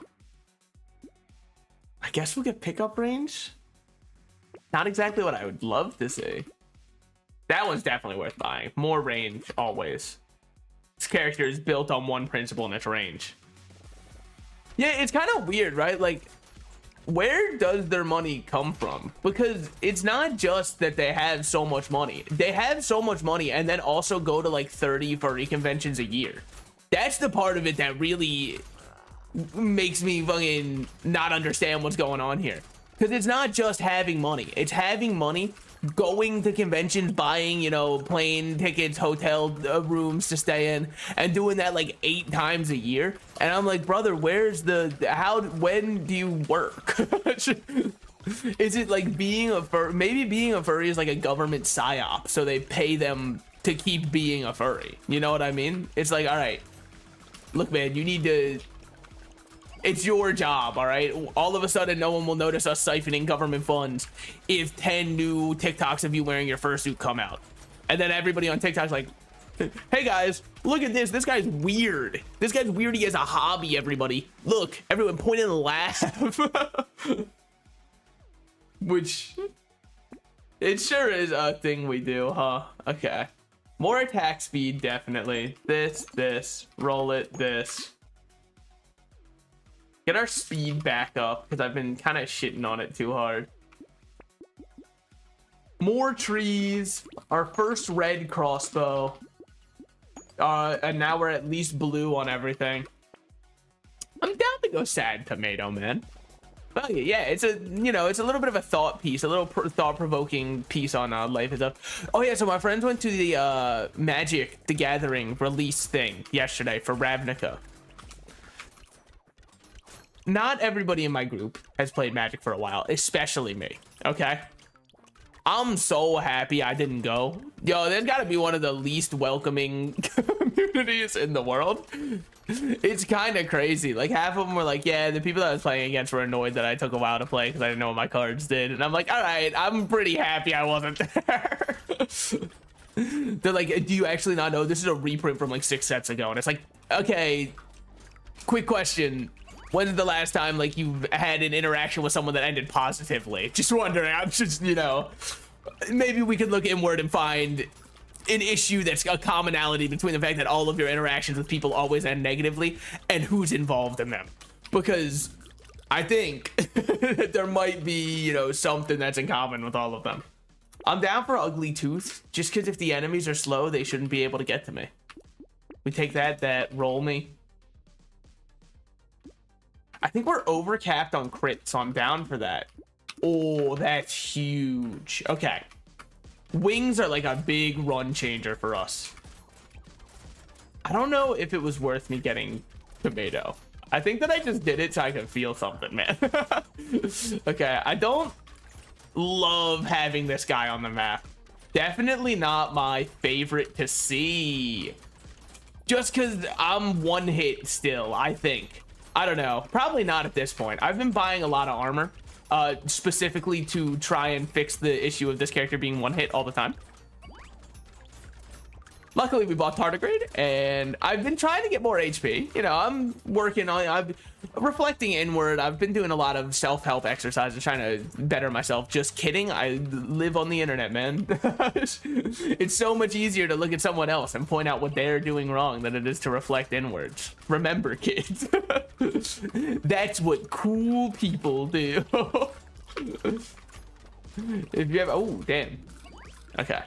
I guess we'll get pickup range. Not exactly what I would love to see. That one's definitely worth buying. More range, always. This character is built on one principle, and it's range. Yeah, it's kind of weird, right? Like, where does their money come from? Because it's not just that they have so much money. They have so much money and then also go to like 30 furry conventions a year. That's the part of it that really makes me fucking not understand what's going on here. Because it's not just having money. It's having money, going to conventions, buying, you know, plane tickets, hotel rooms to stay in, and doing that like 8 times a year. And I'm like, brother, where's when do you work? Is it like being a furry? Maybe being a furry is like a government psyop, so they pay them to keep being a furry. You know what I mean? It's like, all right, look, man, you need to... It's your job, all right? All of a sudden, no one will notice us siphoning government funds if 10 new TikToks of you wearing your fursuit come out. And then everybody on TikTok's like, hey guys, look at this. This guy's weird. This guy's weird. He has a hobby, everybody. Look, everyone point and laugh. Which, it sure is a thing we do, huh? Okay. More attack speed, definitely. This, roll it, this. Get our speed back up, because I've been kind of shitting on it too hard. More trees. Our first red crossbow. And now we're at least blue on everything. I'm down to go sad tomato, man. Oh yeah, it's a, you know, it's a little bit of a thought piece, a little thought-provoking piece on life and stuff. Oh yeah, so my friends went to the Magic the Gathering release thing yesterday for Ravnica. Not everybody in my group has played Magic for a while, especially me, okay? I'm so happy I didn't go. Yo, there's gotta be one of the least welcoming communities in the world. It's kind of crazy. Like, half of them were like, yeah, the people that I was playing against were annoyed that I took a while to play because I didn't know what my cards did. And I'm like, all right, I'm pretty happy I wasn't there. They're like, do you actually not know? This is a reprint from like 6 sets ago. And it's like, okay, quick question. When's the last time like you've had an interaction with someone that ended positively? Just wondering. I'm just, you know, maybe we could look inward and find an issue that's a commonality between the fact that all of your interactions with people always end negatively and who's involved in them. Because I think that there might be, you know, something that's in common with all of them. I'm down for Ugly Tooth, just because if the enemies are slow, they shouldn't be able to get to me. We take that roll me. I think we're overcapped on crit, so I'm down for that. Oh, that's huge. Okay. Wings are like a big run changer for us. I don't know if it was worth me getting tomato. I think that I just did it so I could feel something, man. Okay, I don't love having this guy on the map. Definitely not my favorite to see. Just because I'm one hit still, I think. I don't know. Probably not at this point. I've been buying a lot of armor, specifically to try and fix the issue of this character being one hit all the time. Luckily, we bought Tardigrade, and I've been trying to get more HP. You know, I'm working on, I'm reflecting inward. I've been doing a lot of self-help exercises, trying to better myself. Just kidding. I live on the internet, man. It's so much easier to look at someone else and point out what they're doing wrong than it is to reflect inwards. Remember, kids. That's what cool people do. If you have, oh, damn. Okay.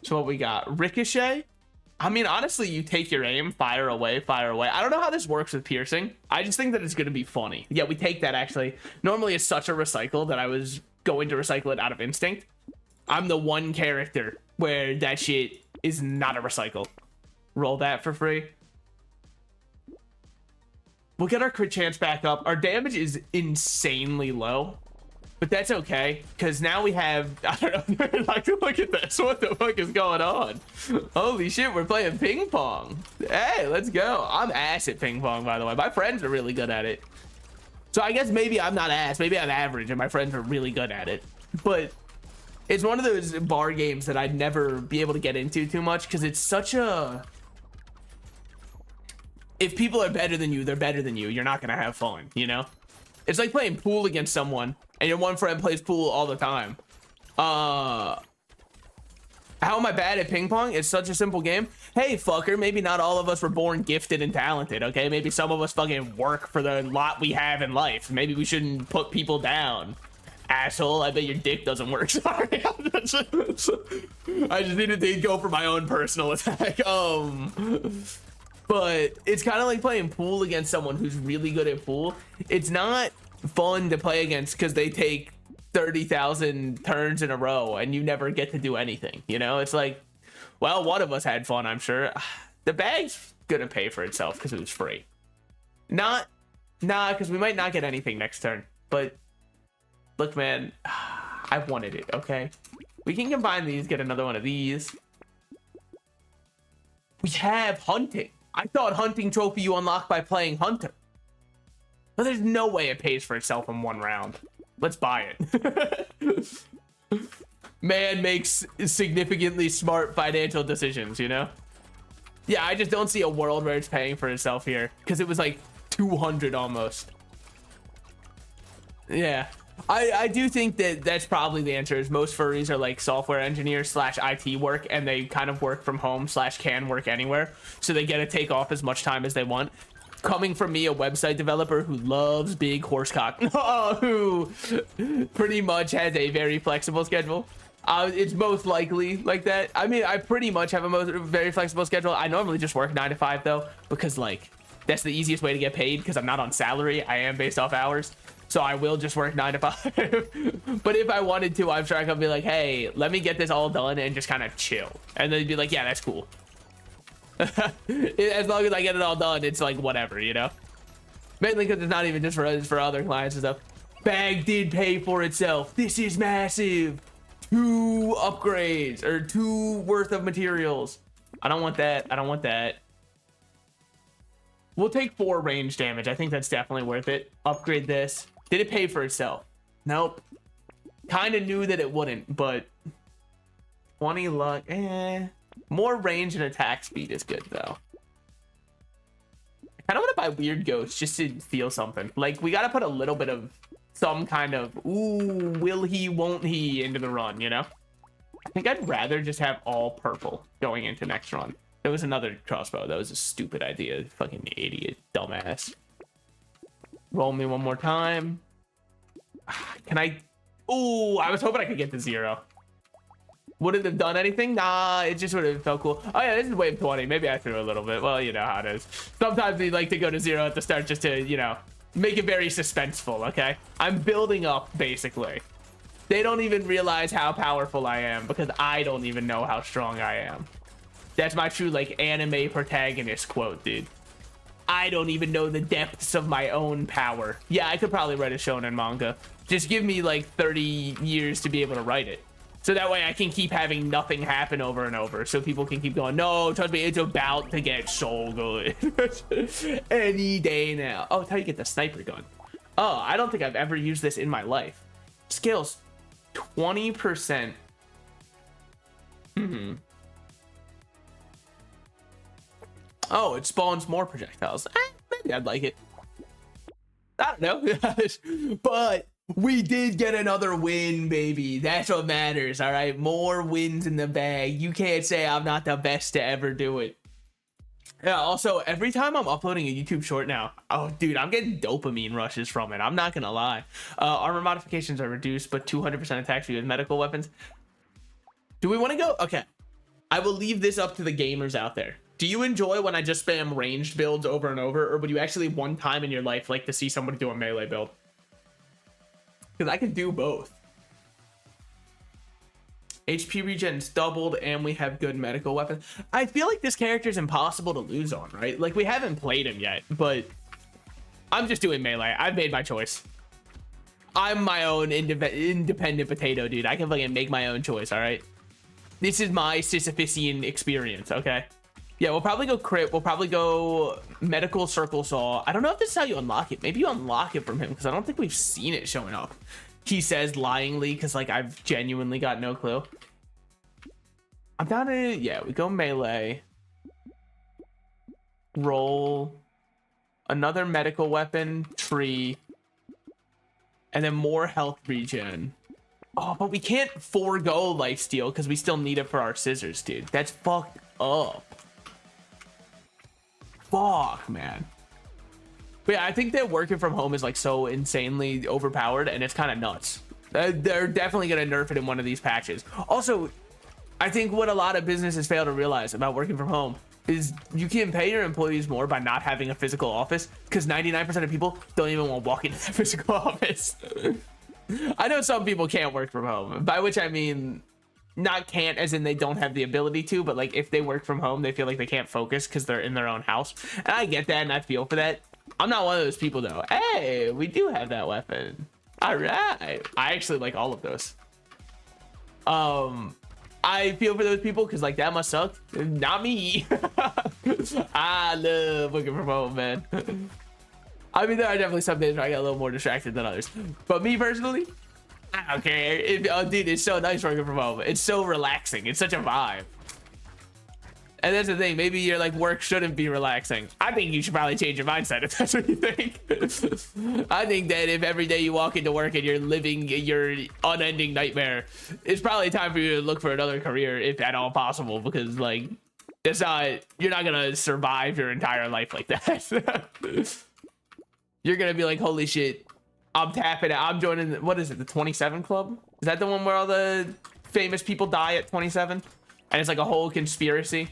So what we got? Ricochet? I mean, honestly, you take your aim, fire away, fire away. I don't know how this works with piercing. I just think that it's going to be funny. Yeah, we take that, actually. Normally, it's such a recycle that I was going to recycle it out of instinct. I'm the one character where that shit is not a recycle. Roll that for free. We'll get our crit chance back up. Our damage is insanely low. But that's okay, because now we have, I don't know, like, look at this. What the fuck is going on? Holy shit, we're playing ping pong. Hey, let's go. I'm ass at ping pong, by the way. My friends are really good at it. So I guess maybe I'm not ass. Maybe I'm average, and my friends are really good at it. But it's one of those bar games that I'd never be able to get into too much, because it's such a... If people are better than you, they're better than you. You're not going to have fun, you know? It's like playing pool against someone, and your one friend plays pool all the time. How am I bad at ping pong? It's such a simple game. Hey, fucker, maybe not all of us were born gifted and talented, okay? Maybe some of us fucking work for the lot we have in life. Maybe we shouldn't put people down. Asshole, I bet your dick doesn't work. Sorry. I just needed to go for my own personal attack. But it's kind of like playing pool against someone who's really good at pool. It's not fun to play against because they take 30,000 turns in a row and you never get to do anything. You know, it's like, well, one of us had fun, I'm sure. The bag's gonna pay for itself because it was free. Nah, because we might not get anything next turn. But look, man, I wanted it. Okay, we can combine these, get another one of these. We have hunting. I thought hunting trophy you unlock by playing hunter. But there's no way it pays for itself in one round. Let's buy it. Man makes significantly smart financial decisions, you know? Yeah, I just don't see a world where it's paying for itself here because it was like 200 almost. Yeah, I do think that that's probably the answer. Is most furries are like software engineers / IT work, and they kind of work from home / can work anywhere, so they get to take off as much time as they want. Coming from me, a website developer who loves big horsecock, who pretty much has a very flexible schedule. It's most likely like that. I mean, I pretty much have a very flexible schedule. I normally just work 9 to 5 though, because like that's the easiest way to get paid because I'm not on salary. I am based off hours. So I will just work 9 to 5. But if I wanted to, I'm sure I could be like, hey, let me get this all done and just kind of chill. And they'd be like, yeah, that's cool. As long as I get it all done, it's like whatever, you know? Mainly because it's not even just for other clients and stuff. Bag did pay for itself. This is massive. 2 upgrades or 2 worth of materials. I don't want that. I don't want that. We'll take 4 range damage. I think that's definitely worth it. Upgrade this. Did it pay for itself? Nope. Kind of knew that it wouldn't, but 20 luck. More range and attack speed is good though. I kind of want to buy weird ghosts just to feel something. Like we got to put a little bit of some kind of ooh, will he, won't he into the run, you know? I think I'd rather just have all purple going into next run. There was another crossbow. That was a stupid idea. Fucking idiot, dumbass. Roll me one more time. Can I? Ooh, I was hoping I could get to 0. Would it have done anything? Nah, it just would have felt cool. Oh yeah, this is wave 20. Maybe I threw a little bit. Well, you know how it is. Sometimes they like to go to 0 at the start just to, you know, make it very suspenseful, okay? I'm building up, basically. They don't even realize how powerful I am because I don't even know how strong I am. That's my true, like, anime protagonist quote, dude. I don't even know the depths of my own power. Yeah, I could probably write a shonen manga. Just give me, like, 30 years to be able to write it. So that way I can keep having nothing happen over and over. So people can keep going, no, trust me, it's about to get so good. Any day now. Oh, it's how you get the sniper gun. Oh, I don't think I've ever used this in my life. Skills, 20%. Oh, it spawns more projectiles. Maybe I'd like it. I don't know. But we did get another win, baby. That's what matters, all right? More wins in the bag. You can't say I'm not the best to ever do it. Yeah, also, every time I'm uploading a YouTube short now, oh, dude, I'm getting dopamine rushes from it. I'm not going to lie. Armor modifications are reduced, but 200% attack speed with medical weapons. Do we want to go? Okay. I will leave this up to the gamers out there. Do you enjoy when I just spam ranged builds over and over, or would you actually one time in your life like to see somebody do a melee build? Because I can do both. HP regen's doubled, and we have good medical weapons. I feel like this character is impossible to lose on, right? Like, we haven't played him yet, but I'm just doing melee. I've made my choice. I'm my own independent potato, dude. I can fucking make my own choice, all right? This is my Sisyphusian experience, okay? Yeah, we'll probably go crit. We'll probably go medical circle saw. I don't know if this is how you unlock it. Maybe you unlock it from him because I don't think we've seen it showing up. He says lyingly because, like, I've genuinely got no clue. I'm down to, yeah, we go melee. Roll. Another medical weapon, tree. And then more health regen. Oh, but we can't forego lifesteal because we still need it for our scissors, dude. That's fucked up. Fuck, man. But yeah, I think that working from home is like so insanely overpowered and it's kind of nuts. They're definitely going to nerf it in one of these patches. Also, I think what a lot of businesses fail to realize about working from home, is you can pay your employees more by not having a physical office, because 99% of people don't even want to walk into the physical office. I know some people can't work from home, by which I mean not can't as in they don't have the ability to, but like if they work from home, they feel like they can't focus because they're in their own house. And I get that and I feel for that. I'm not one of those people though. Hey, we do have that weapon. All right. I actually like all of those. I feel for those people because like that must suck. Not me. I love working from home, man. I mean, there are definitely some days where I get a little more distracted than others, but me personally, I don't care. Oh, dude, it's so nice working from home. It's so relaxing. It's such a vibe. And that's the thing. Maybe you're like, work shouldn't be relaxing. I think you should probably change your mindset if that's what you think. I think that if every day you walk into work and you're living your unending nightmare, it's probably time for you to look for another career, if at all possible, because like, it's not, you're not gonna survive your entire life like that. You're gonna be like, holy shit, I'm tapping out. I'm joining, what is it, the 27 Club? Is that the one where all the famous people die at 27? And it's like a whole conspiracy?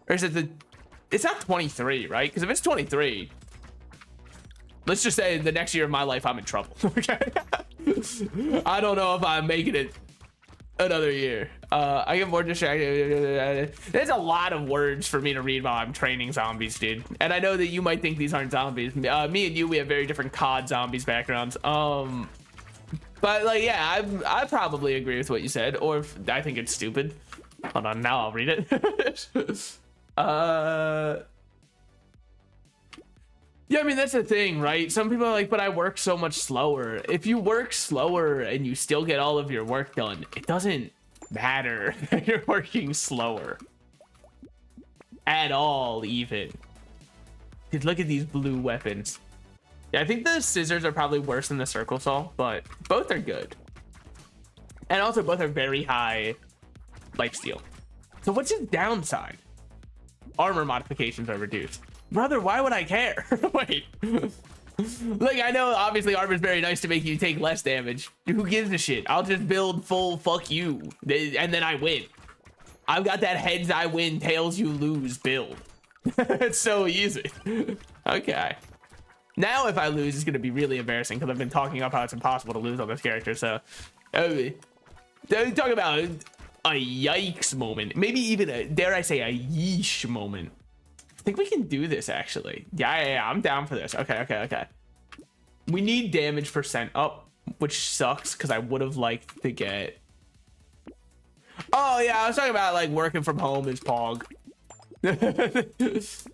Or is it it's not 23, right? Because if it's 23, let's just say the next year of my life, I'm in trouble, okay? I don't know if I'm making it another year. I get more distracted. There's a lot of words for me to read while I'm training zombies, dude. And I know that you might think these aren't zombies. Me and you, we have very different COD zombies backgrounds. But like, yeah, I probably agree with what you said, or if I think it's stupid. Hold on, now I'll read it. Yeah, I mean, that's the thing, right? Some people are like, but I work so much slower. If you work slower and you still get all of your work done, it doesn't matter that you're working slower at all, even. Dude, look at these blue weapons. Yeah, I think the scissors are probably worse than the circle saw, but both are good. And also both are very high lifesteal. So what's his downside? Armor modifications are reduced. Brother, why would I care? Wait. Like, I know obviously armor is very nice to make you take less damage. Who gives a shit? I'll just build full fuck you, and then I win. I've got that heads I win, tails you lose build. It's so easy. Okay. Now if I lose, it's gonna be really embarrassing because I've been talking up how it's impossible to lose on this character. So, talk about a yikes moment, maybe even a, dare I say, a yeesh moment. I think we can do this actually. Yeah, I'm down for this. Okay. We need damage percent up, which sucks because I would have liked to get. Oh yeah, I was talking about like working from home is Pog. That's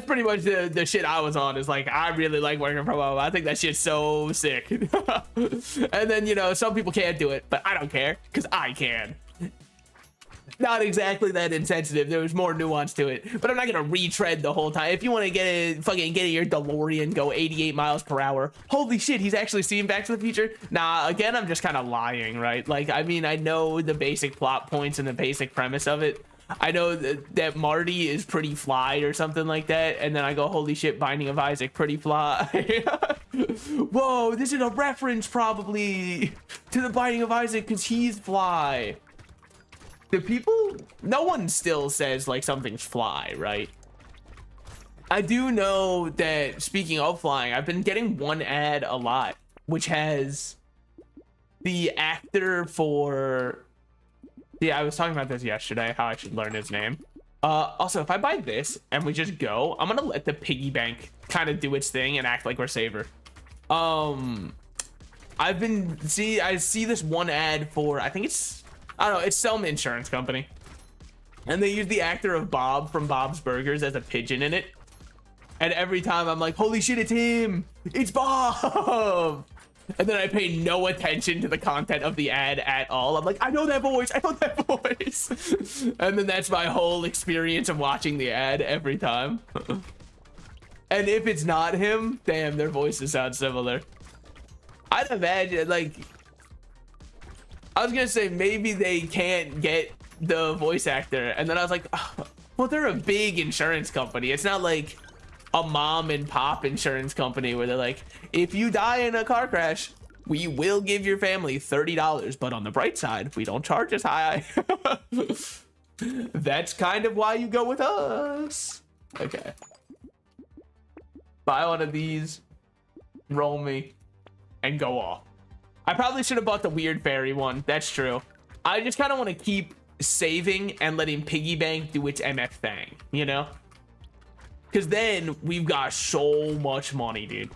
pretty much the shit I was on, is like, I really like working from home. I think that shit's so sick. And then, you know, some people can't do it, but I don't care because I can. Not exactly that insensitive. There was more nuance to it, but I'm not gonna retread the whole time. If you want to get in your DeLorean, go 88 miles per hour. Holy shit, he's actually seen Back to the Future. Nah, again, I'm just kind of lying, right? Like, I mean, I know the basic plot points and the basic premise of it. I know that Marty is pretty fly or something like that, and then I go, holy shit, Binding of Isaac, pretty fly. Whoa, this is a reference probably to the Binding of Isaac because he's fly. The people, no one still says like something's fly, right? I do know that, speaking of flying, I've been getting one ad a lot, which has the actor for, yeah, I was talking about this yesterday, how I should learn his name. Also, if I buy this and we just go, I'm gonna let the piggy bank kind of do its thing and act like we're Saver. I see this one ad for, I think it's, I don't know, it's some insurance company, and they use the actor of Bob from Bob's Burgers as a pigeon in it, and every time I'm like, holy shit, it's him, it's Bob. And then I pay no attention to the content of the ad at all. I'm like, I know that voice, and then that's my whole experience of watching the ad every time. And if it's not him, damn, their voices sound similar. I'd imagine, like, I was gonna say maybe they can't get the voice actor, and then I was like, oh, well, they're a big insurance company. It's not like a mom and pop insurance company where they're like, if you die in a car crash, we will give your family $30, but on the bright side, we don't charge as high. That's kind of why you go with us. Okay. Buy one of these, roll me, and go off. I probably should have bought the weird fairy one. That's true. I just kind of want to keep saving and letting piggy bank do its MF thing, you know? Because then we've got so much money, dude.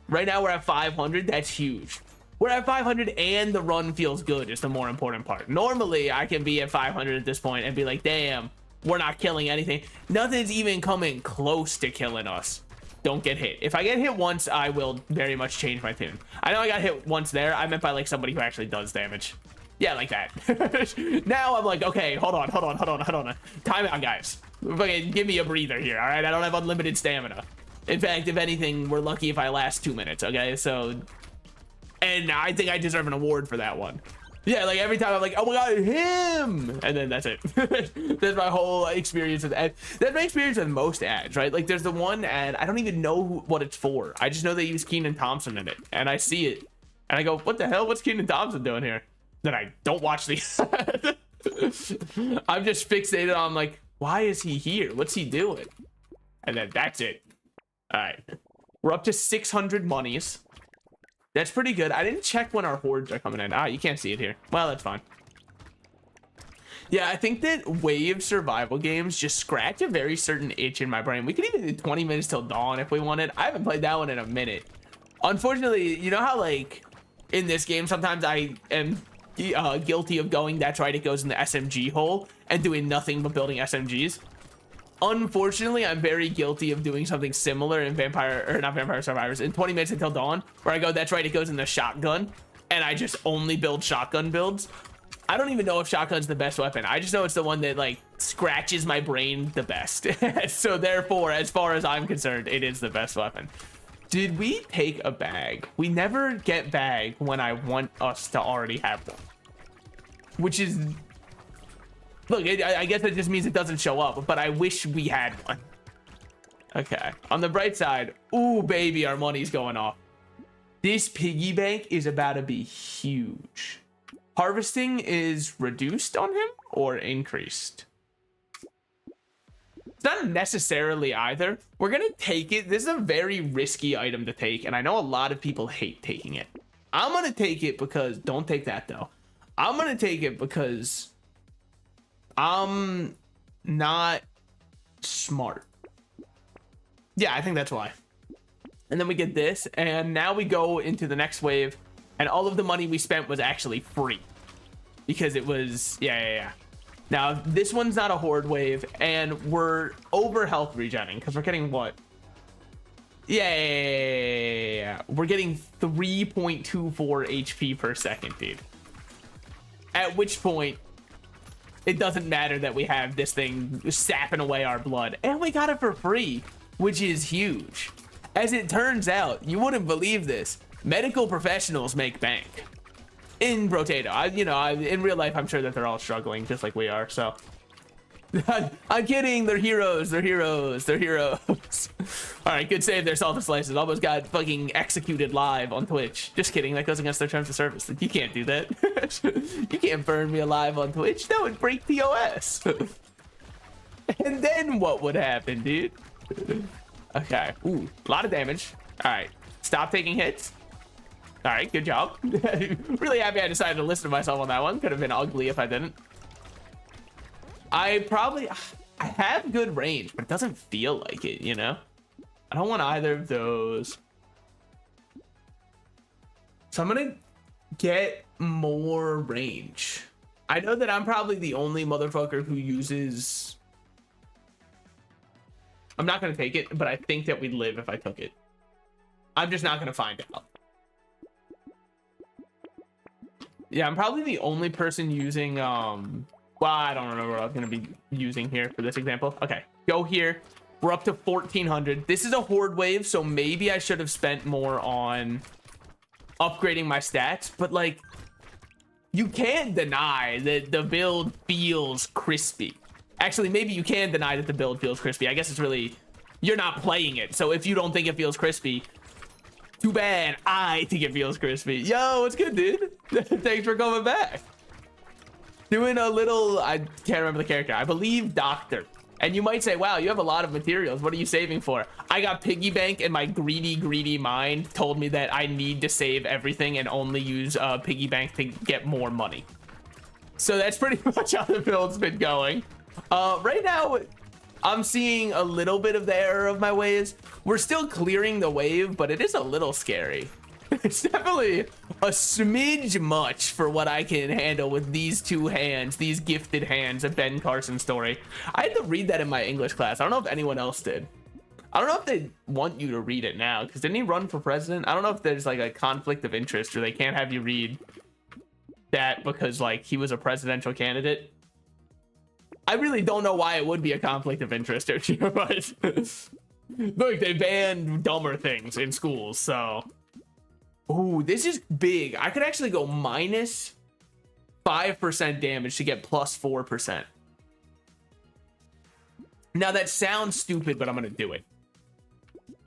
Right now we're at 500. That's huge. We're at 500 and the run feels good is the more important part. Normally I can be at 500 at this point and be like, damn, we're not killing anything. Nothing's even coming close to killing us. Don't get hit. If I get hit once, I will very much change my tune. I know I got hit once there. I meant by like somebody who actually does damage. Yeah, like that. Now I'm like, okay, hold on. Time out, guys. Fucking give me a breather here, all right? I don't have unlimited stamina. In fact, if anything, we're lucky if I last 2 minutes, okay? So, and I think I deserve an award for that one. Yeah, like every time I'm like, oh my god, him! And then that's it. That's my whole experience with ad. That's my experience with most ads, right? Like there's the one ad, I don't even know what it's for. I just know they use Kenan Thompson in it. And I see it. And I go, what the hell? What's Kenan Thompson doing here? Then I don't watch the ad. I'm just fixated on like, why is he here? What's he doing? And then that's it. All right. We're up to 600 monies. That's pretty good. I didn't check when our hordes are coming in. Ah, you can't see it here. Well, that's fine. Yeah, I think that wave survival games just scratch a very certain itch in my brain. We could even do 20 minutes till dawn if we wanted. I haven't played that one in a minute. Unfortunately, you know how like in this game, sometimes I am guilty of going, that's right, it goes in the SMG hole and doing nothing but building SMGs. Unfortunately, I'm very guilty of doing something similar in not Vampire Survivors, in 20 minutes until dawn, where I go, that's right, it goes in the shotgun, and I just only build shotgun builds. I don't even know if shotgun's the best weapon. I just know it's the one that like scratches my brain the best. So therefore, as far as I'm concerned, it is the best weapon. Did we take a bag? We never get bag when I want us to already have them. Which is... Look, I guess it just means it doesn't show up, but I wish we had one. Okay. On the bright side, ooh, baby, our money's going off. This piggy bank is about to be huge. Harvesting is reduced on him or increased? It's not necessarily either. We're gonna take it. This is a very risky item to take, and I know a lot of people hate taking it. I'm gonna take it because, don't take that though. I'm gonna take it because I'm not smart. Yeah, I think that's why. And then we get this, and now we go into the next wave, and all of the money we spent was actually free because it was, yeah. Now, this one's not a horde wave, and we're over health regenning because we're getting what? Yeah. We're getting 3.24 HP per second, dude. At which point, it doesn't matter that we have this thing sapping away our blood. And we got it for free, which is huge. As it turns out, you wouldn't believe this, medical professionals make bank in Brotato. In real life, I'm sure that they're all struggling just like we are, so. I'm kidding, they're heroes. All right, good save there, Salted Slices. Almost got fucking executed live on Twitch. Just kidding, that goes against their terms of service. You can't do that. You can't burn me alive on Twitch. That would break TOS. And then what would happen, dude? Okay, ooh, a lot of damage. All right, stop taking hits. All right, good job. Really happy I decided to listen to myself on that one. Could have been ugly if I didn't. I have good range, but it doesn't feel like it, you know? I don't want either of those. So I'm gonna get more range. I know that I'm probably the only motherfucker who uses... I'm not gonna take it, but I think that we'd live if I took it. I'm just not gonna find out. Yeah, I'm probably the only person using, well, I don't remember what I was gonna be using here for this example. Okay, go here. We're up to 1400. This is a horde wave, so maybe I should have spent more on upgrading my stats, but like, you can't deny that the build feels crispy. Actually, maybe you can deny that the build feels crispy. I guess it's really, you're not playing it. So if you don't think it feels crispy, too bad. I think it feels crispy. Yo, what's good, dude? Thanks for coming back. Doing a little, I can't remember the character. I believe doctor. And you might say, wow, you have a lot of materials. What are you saving for? I got piggy bank, and my greedy mind told me that I need to save everything and only use piggy bank to get more money. So that's pretty much how the build's been going. Right now, I'm seeing a little bit of the error of my ways. We're still clearing the wave, but it is a little scary. It's definitely a smidge much for what I can handle with these two hands, these gifted hands of Ben Carson's story. I had to read that in my English class. I don't know if anyone else did. I don't know if they want you to read it now, because didn't he run for president? I don't know if there's like a conflict of interest or they can't have you read that because like he was a presidential candidate. I really don't know why it would be a conflict of interest, but look, they banned dumber things in schools, so. Ooh, this is big. I could actually go minus 5% damage to get plus 4%. Now that sounds stupid, but I'm gonna do it.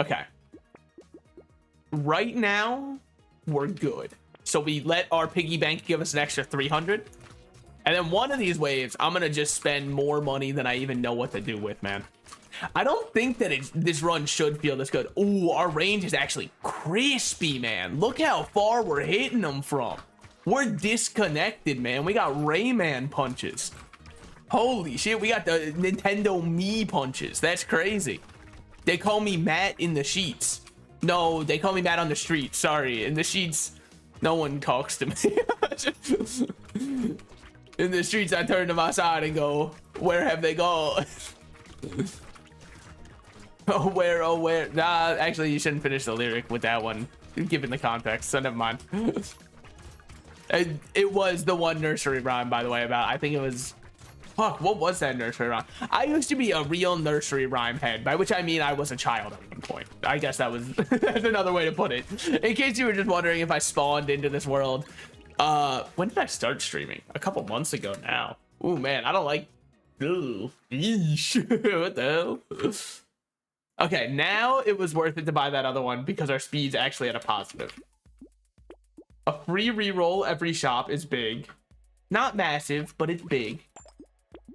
Okay. Right now, we're good. So we let our piggy bank give us an extra 300. And then one of these waves, I'm gonna just spend more money than I even know what to do with, man. I don't think that this run should feel this good. Ooh, our range is actually crispy, man. Look how far we're hitting them from. We're disconnected, man. We got Rayman punches. Holy shit, we got the Nintendo Me punches. That's crazy. They call me Matt in the sheets. No, they call me Matt on the street. Sorry, in the sheets, no one talks to me. In the streets, I turn to my side and go, where have they gone? Oh, where? Nah, actually, you shouldn't finish the lyric with that one, given the context, so never mind. It was the one nursery rhyme, by the way, about, I think it was, fuck, what was that nursery rhyme? I used to be a real nursery rhyme head, by which I mean I was a child at one point. I guess that was, that's another way to put it. In case you were just wondering if I spawned into this world. When did I start streaming? A couple months ago now. Ooh, man, I don't like, ooh, yeesh. What the hell? Okay, now it was worth it to buy that other one because our speed's actually at a positive. A free reroll every shop is big. Not massive, but it's big.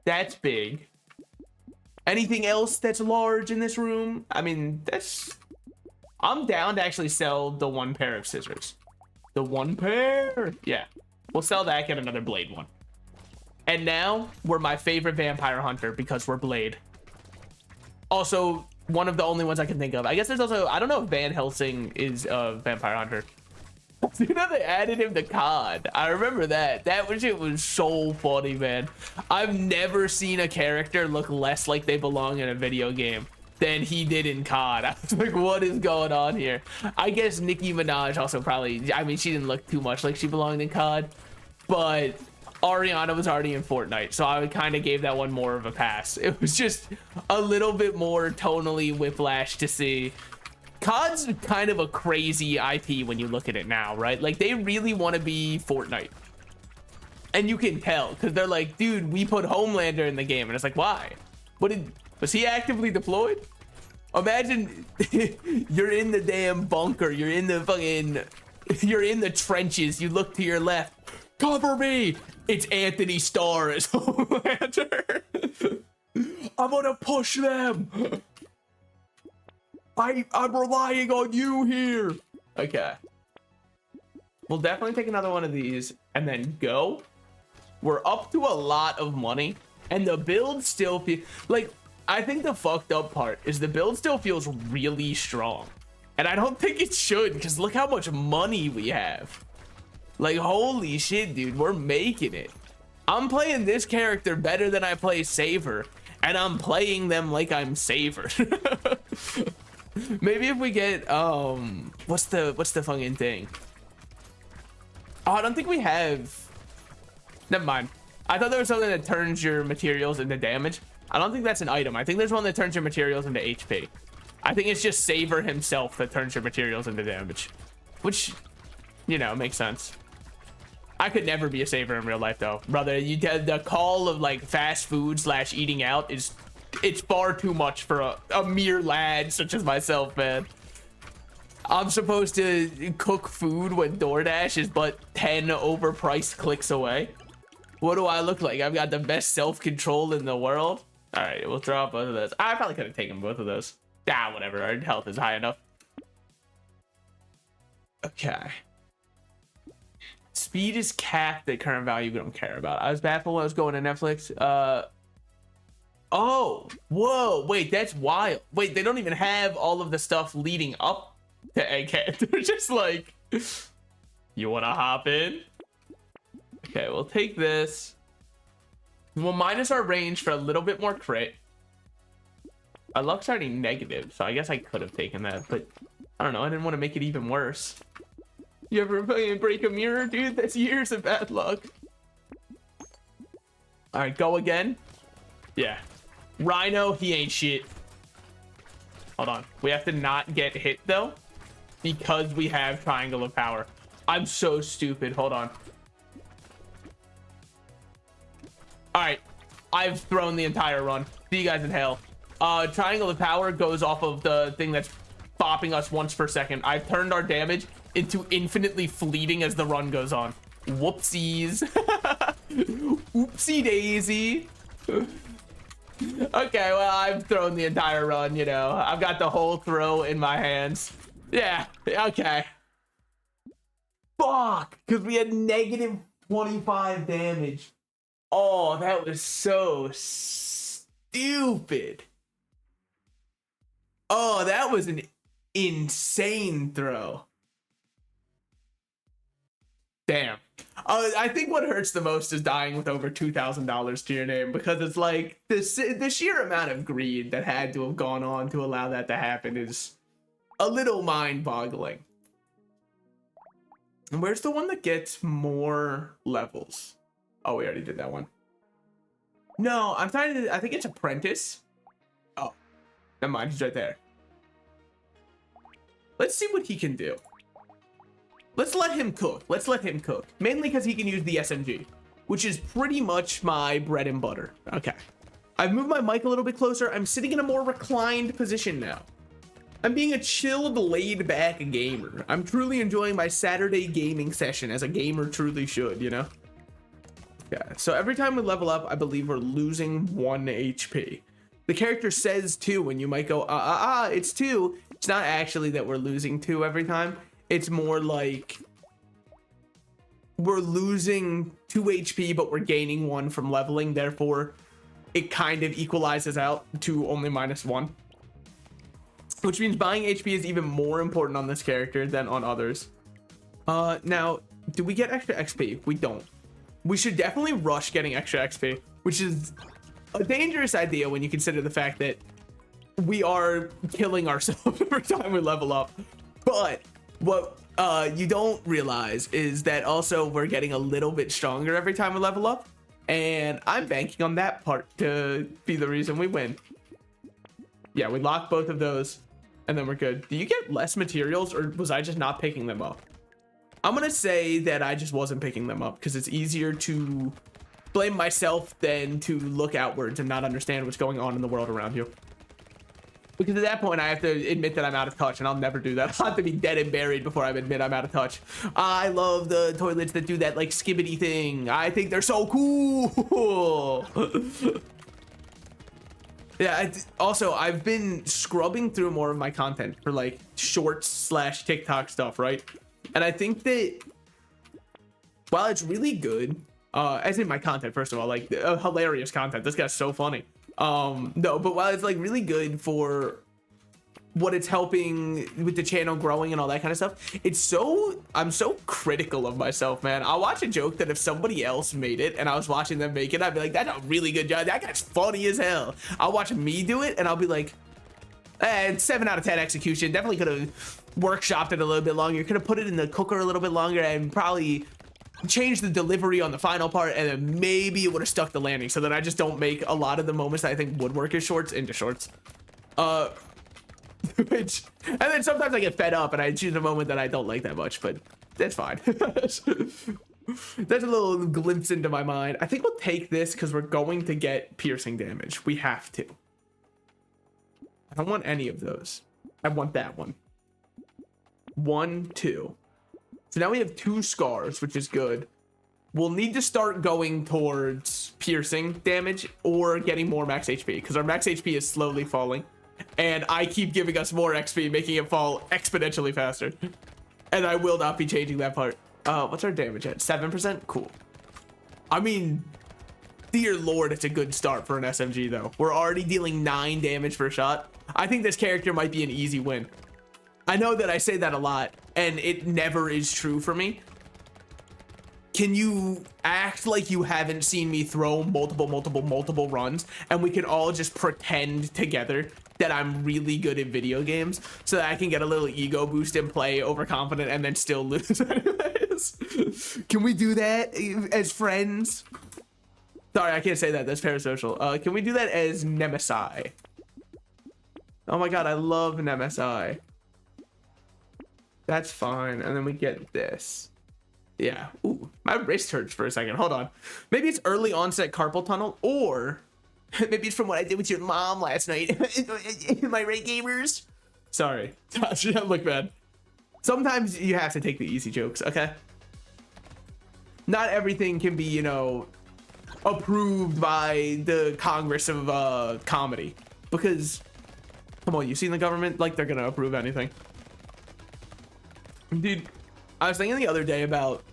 That's big. Anything else that's large in this room? I mean, that's... I'm down to actually sell the one pair of scissors. The one pair? Yeah. We'll sell that, get another blade one. And now, we're my favorite vampire hunter because we're blade. Also, one of the only ones I can think of. I guess there's also, I don't know if Van Helsing is a vampire hunter. You know, they added him to COD. I remember that. That shit was so funny, man. I've never seen a character look less like they belong in a video game than he did in COD. I was like, what is going on here? I guess Nicki Minaj also probably, I mean, she didn't look too much like she belonged in COD, but Ariana was already in Fortnite, so I kind of gave that one more of a pass. It was just a little bit more tonally whiplash to see. COD's kind of a crazy IP when you look at it now, right? Like, they really want to be Fortnite. And you can tell, because they're like, dude, we put Homelander in the game. And it's like, why? Was he actively deployed? Imagine you're in the damn bunker. You're in the trenches. You look to your left. Cover me! It's Anthony Starr as Homelander. I'm gonna push them. I'm relying on you here. Okay. We'll definitely take another one of these and then go. We're up to a lot of money and the build still feels like, I think the fucked up part is the build still feels really strong. And I don't think it should, because look how much money we have. Like, holy shit, dude, we're making it. I'm playing this character better than I play Saver, and I'm playing them like I'm Saver. Maybe if we get, what's the fucking thing? Oh, I don't think we have, never mind. I thought there was something that turns your materials into damage. I don't think that's an item. I think there's one that turns your materials into HP. I think it's just Saver himself that turns your materials into damage, which, you know, makes sense. I could never be a Saver in real life, though, brother. The call of like fast food / eating out it's far too much for a mere lad such as myself, man. I'm supposed to cook food when DoorDash is but 10 overpriced clicks away. What do I look like? I've got the best self-control in the world. All right, we'll throw out both of those. I probably could have taken both of those. Ah, whatever. Our health is high enough. Okay. Speed is capped at current value. We don't care about. I was baffled when I was going to Netflix. Oh, whoa, wait, that's wild. Wait, they don't even have all of the stuff leading up to Egghead. They're just like, you want to hop in? Okay, we'll take this. We'll minus our range for a little bit more crit. Our luck's already negative, so I guess I could have taken that, but I don't know. I didn't want to make it even worse. You ever break a mirror, dude? That's years of bad luck. All right, go again. Yeah. Rhino, he ain't shit. Hold on. We have to not get hit, though, because we have Triangle of Power. I'm so stupid. Hold on. All right. I've thrown the entire run. See you guys in hell. Triangle of Power goes off of the thing that's bopping us once per second. I've turned our damage into infinitely fleeting as the run goes on. Whoopsies. Oopsie daisy. Okay, well, I've thrown the entire run, you know. I've got the whole throw in my hands. Yeah, okay. Fuck, because we had negative 25 damage. Oh, that was so stupid. Oh, that was an insane throw. Damn. I think what hurts the most is dying with over $2,000 to your name, because it's like the sheer amount of greed that had to have gone on to allow that to happen is a little mind-boggling. And where's the one that gets more levels? Oh, we already did that one. No, I'm trying to. I think it's Apprentice. Oh, never mind. He's right there. Let's see what he can do. Let's let him cook. Let's let him cook. Mainly because he can use the SMG, which is pretty much my bread and butter. Okay. I've moved my mic a little bit closer. I'm sitting in a more reclined position now. I'm being a chilled, laid-back gamer. I'm truly enjoying my Saturday gaming session, as a gamer truly should, you know? Yeah, so every time we level up, I believe we're losing 1 HP. The character says 2, and you might go, it's 2. It's not actually that we're losing 2 every time. It's more like we're losing 2 HP, but we're gaining 1 from leveling. Therefore, it kind of equalizes out to only -1. Which means buying HP is even more important on this character than on others. Now, do we get extra XP? We don't. We should definitely rush getting extra XP, which is a dangerous idea when you consider the fact that we are killing ourselves every time we level up. But what you don't realize is that also we're getting a little bit stronger every time we level up, and I'm banking on that part to be the reason we win. Yeah, we lock both of those, and then we're good. Do you get less materials, or was I just not picking them up? I'm gonna say that I just wasn't picking them up, because it's easier to blame myself than to look outwards and not understand what's going on in the world around you. Because at that point, I have to admit that I'm out of touch, and I'll never do that. I'll have to be dead and buried before I admit I'm out of touch. I love the toilets that do that, like, skibbity thing. I think they're so cool. Yeah, also, I've been scrubbing through more of my content for, like, shorts / TikTok stuff, right? And I think that while it's really good, as in my content, first of all, like, hilarious content. This guy's so funny. No, but while it's like really good for what it's helping with the channel growing and all that kind of stuff, I'm so critical of myself, man. I'll watch a joke that if somebody else made it and I was watching them make it, I'd be like, that's a really good job. That guy's funny as hell. I'll watch me do it and I'll be like, 7 out of 10 execution. Definitely could have workshopped it a little bit longer. Could have put it in the cooker a little bit longer and probably change the delivery on the final part, and then maybe it would have stuck the landing, so that I just don't make a lot of the moments that I think would work as shorts into shorts. And then sometimes I get fed up and I choose a moment that I don't like that much, but that's fine. That's a little glimpse into my mind. I think we'll take this because we're going to get piercing damage. We have to. I don't want any of those. I want that one. 1, 2. So now we have 2 scars, which is good. we'll need to start going towards piercing damage or getting more max HP, because our max HP is slowly falling and I keep giving us more XP, making it fall exponentially faster. And I will not be changing that part. What's our damage at? 7%? Cool. I mean, dear Lord, it's a good start for an SMG though. We're already dealing 9 damage per shot. I think this character might be an easy win. I know that I say that a lot and it never is true for me. Can you act like you haven't seen me throw multiple runs and we can all just pretend together that I'm really good at video games so that I can get a little ego boost and play overconfident and then still lose anyways? Can we do that as friends? Sorry, I can't say that. That's parasocial. Can we do that as Nemesi? Oh my god, I love Nemesi. That's fine. And then we get this. Yeah. Ooh, my wrist hurts for a second. Hold on. Maybe it's early onset carpal tunnel, or maybe it's from what I did with your mom last night. Am I right, gamers? Sorry. Gosh, I look bad. Sometimes you have to take the easy jokes, okay? Not everything can be, you know, approved by the Congress of comedy. Because, come on, you've seen the government? Like, they're gonna approve anything. Dude, I was thinking the other day about,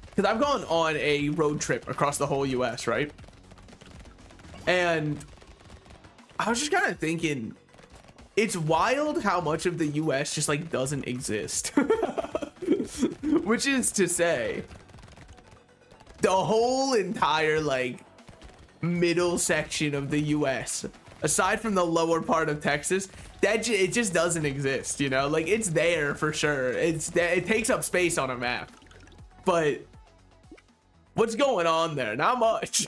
because I've gone on a road trip across the whole US, right? And I was just kind of thinking, it's wild how much of the US just like doesn't exist. Which is to say, the whole entire like middle section of the US, aside from the lower part of Texas, it just doesn't exist, you know? Like, it's there for sure. It takes up space on a map, but what's going on there? Not much.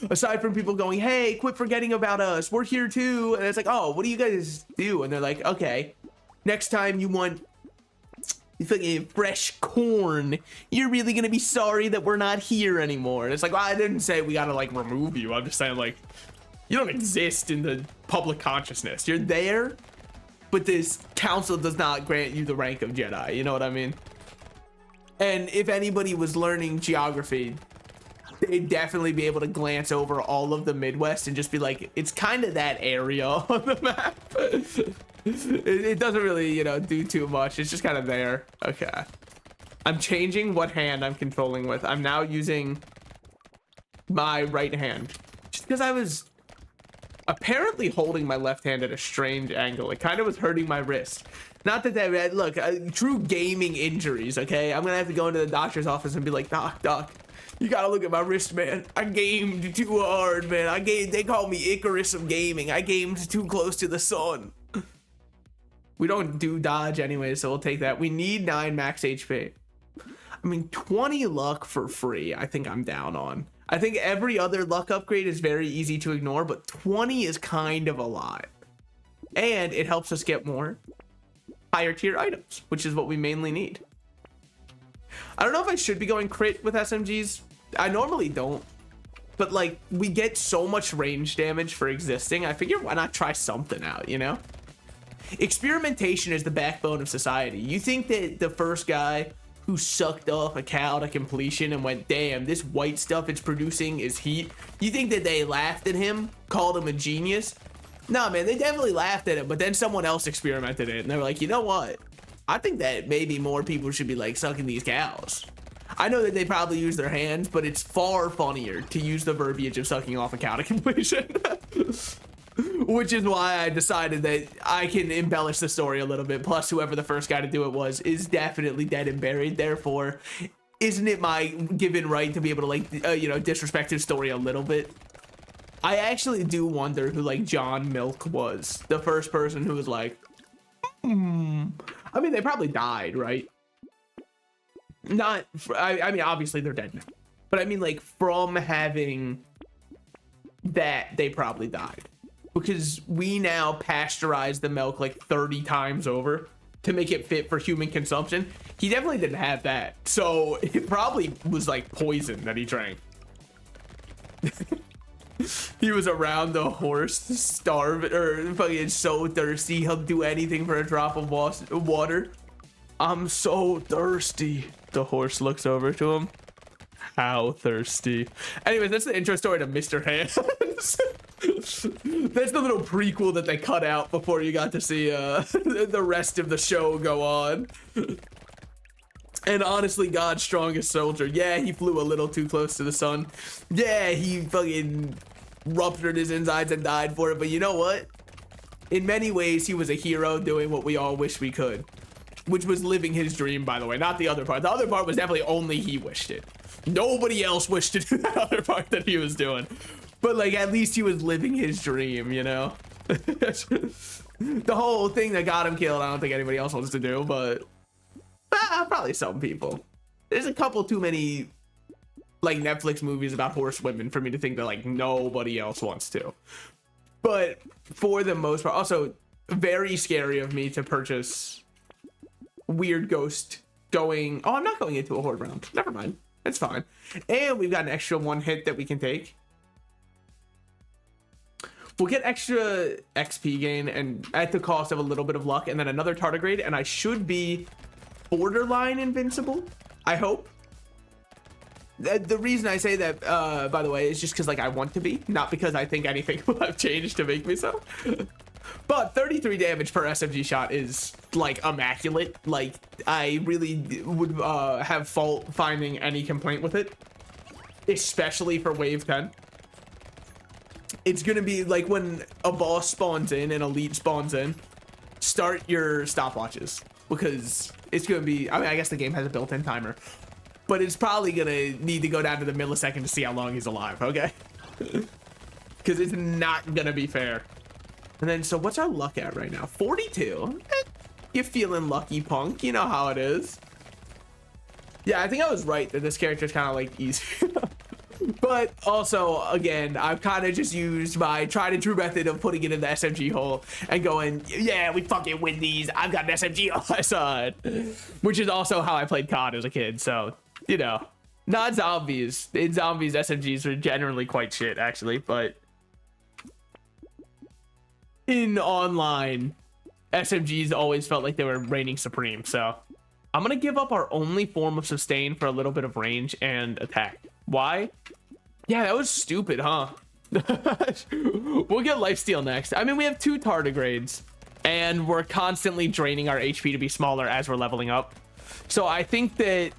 Aside from people going, hey, quit forgetting about us, we're here too. And it's like, oh, what do you guys do? And they're like, okay, next time you want fucking fresh corn, you're really gonna be sorry that we're not here anymore. And it's like, well, I didn't say we gotta like remove you. I'm just saying, like, you don't exist in the public consciousness. You're there, but this council does not grant you the rank of Jedi. You know what I mean? And if anybody was learning geography, they'd definitely be able to glance over all of the Midwest and just be like, it's kind of that area on the map. It doesn't really, you know, do too much. It's just kind of there. Okay. I'm changing what hand I'm controlling with. I'm now using my right hand. Just because I was apparently holding my left hand at a strange angle. It kind of was hurting my wrist. Not that look, true gaming injuries, okay? I'm gonna have to go into the doctor's office and be like, doc, you gotta look at my wrist, man. I gamed too hard, man. They call me Icarus of gaming. I gamed too close to the sun. We don't do dodge anyway, so we'll take that. We need 9 max HP. I mean, 20 luck for free, I think I'm down on. I think every other luck upgrade is very easy to ignore, but 20 is kind of a lot. And it helps us get more higher tier items, which is what we mainly need. I don't know if I should be going crit with SMGs. I normally don't. But like, we get so much range damage for existing. I figure why not try something out, you know? Experimentation is the backbone of society. You think that the first guy who sucked off a cow to completion and went, damn, this white stuff it's producing is heat, you think that they laughed at him, called him a genius? Nah, man, they definitely laughed at him, but then someone else experimented it and they were like, you know what? I think that maybe more people should be like sucking these cows. I know that they probably use their hands, but it's far funnier to use the verbiage of sucking off a cow to completion. Which is why I decided that I can embellish the story a little bit. Plus, whoever the first guy to do it was is definitely dead and buried. Therefore, isn't it my given right to be able to, like, you know, disrespect his story a little bit? I actually do wonder who, like, John Milk was. The first person who was like, I mean, they probably died, right? Not, I mean, obviously they're dead now. But I mean, like, from having that, they probably died. Because we now pasteurize the milk like 30 times over to make it fit for human consumption. He definitely didn't have that. So it probably was like poison that he drank. He was around the horse, starving or fucking so thirsty. He'll do anything for a drop of water. I'm so thirsty. The horse looks over to him. How thirsty. Anyways, that's the intro story to Mr. Hands. That's the little prequel that they cut out before you got to see the rest of the show go on. And honestly, God's strongest soldier. Yeah, he flew a little too close to the sun. Yeah, he fucking ruptured his insides and died for it. But you know what? In many ways, he was a hero doing what we all wish we could. Which was living his dream, by the way. Not the other part. The other part was definitely only he wished it. Nobody else wished to do that other part that he was doing. But like, at least he was living his dream, you know? The whole thing that got him killed, I don't think anybody else wants to do, but probably some people. There's a couple too many like Netflix movies about horsewomen for me to think that like nobody else wants to. But for the most part, also very scary of me to purchase weird ghost going. Oh, I'm not going into a horde round. Never mind. It's fine. And we've got an extra 1 hit that we can take. We'll get extra XP gain and at the cost of a little bit of luck and then another tardigrade, and I should be borderline invincible, I hope. The reason I say that, by the way, is just because like I want to be, not because I think anything will have changed to make me so. But 33 damage per SMG shot is like immaculate. Like I really would have fault finding any complaint with it, especially for wave 10. It's gonna be like when a boss spawns in and elite spawns in, start your stopwatches because it's gonna be, I mean, I guess the game has a built-in timer, but it's probably gonna need to go down to the millisecond to see how long he's alive, okay? Because it's not gonna be fair. And then, so what's our luck at right now? 42. You're feeling lucky, punk. You know how it is. Yeah, I think I was right that this character is kind of like easy. But also, again, I've kind of just used my tried and true method of putting it in the SMG hole and going, yeah, we fucking win these. I've got an SMG on my side. Which is also how I played COD as a kid. So, you know, not zombies. In zombies, SMGs are generally quite shit, actually. But in online, SMGs always felt like they were reigning supreme. So I'm going to give up our only form of sustain for a little bit of range and attack. Why? Yeah, that was stupid, huh? We'll get lifesteal next. I mean, we have 2 tardigrades and we're constantly draining our HP to be smaller as we're leveling up. So I think that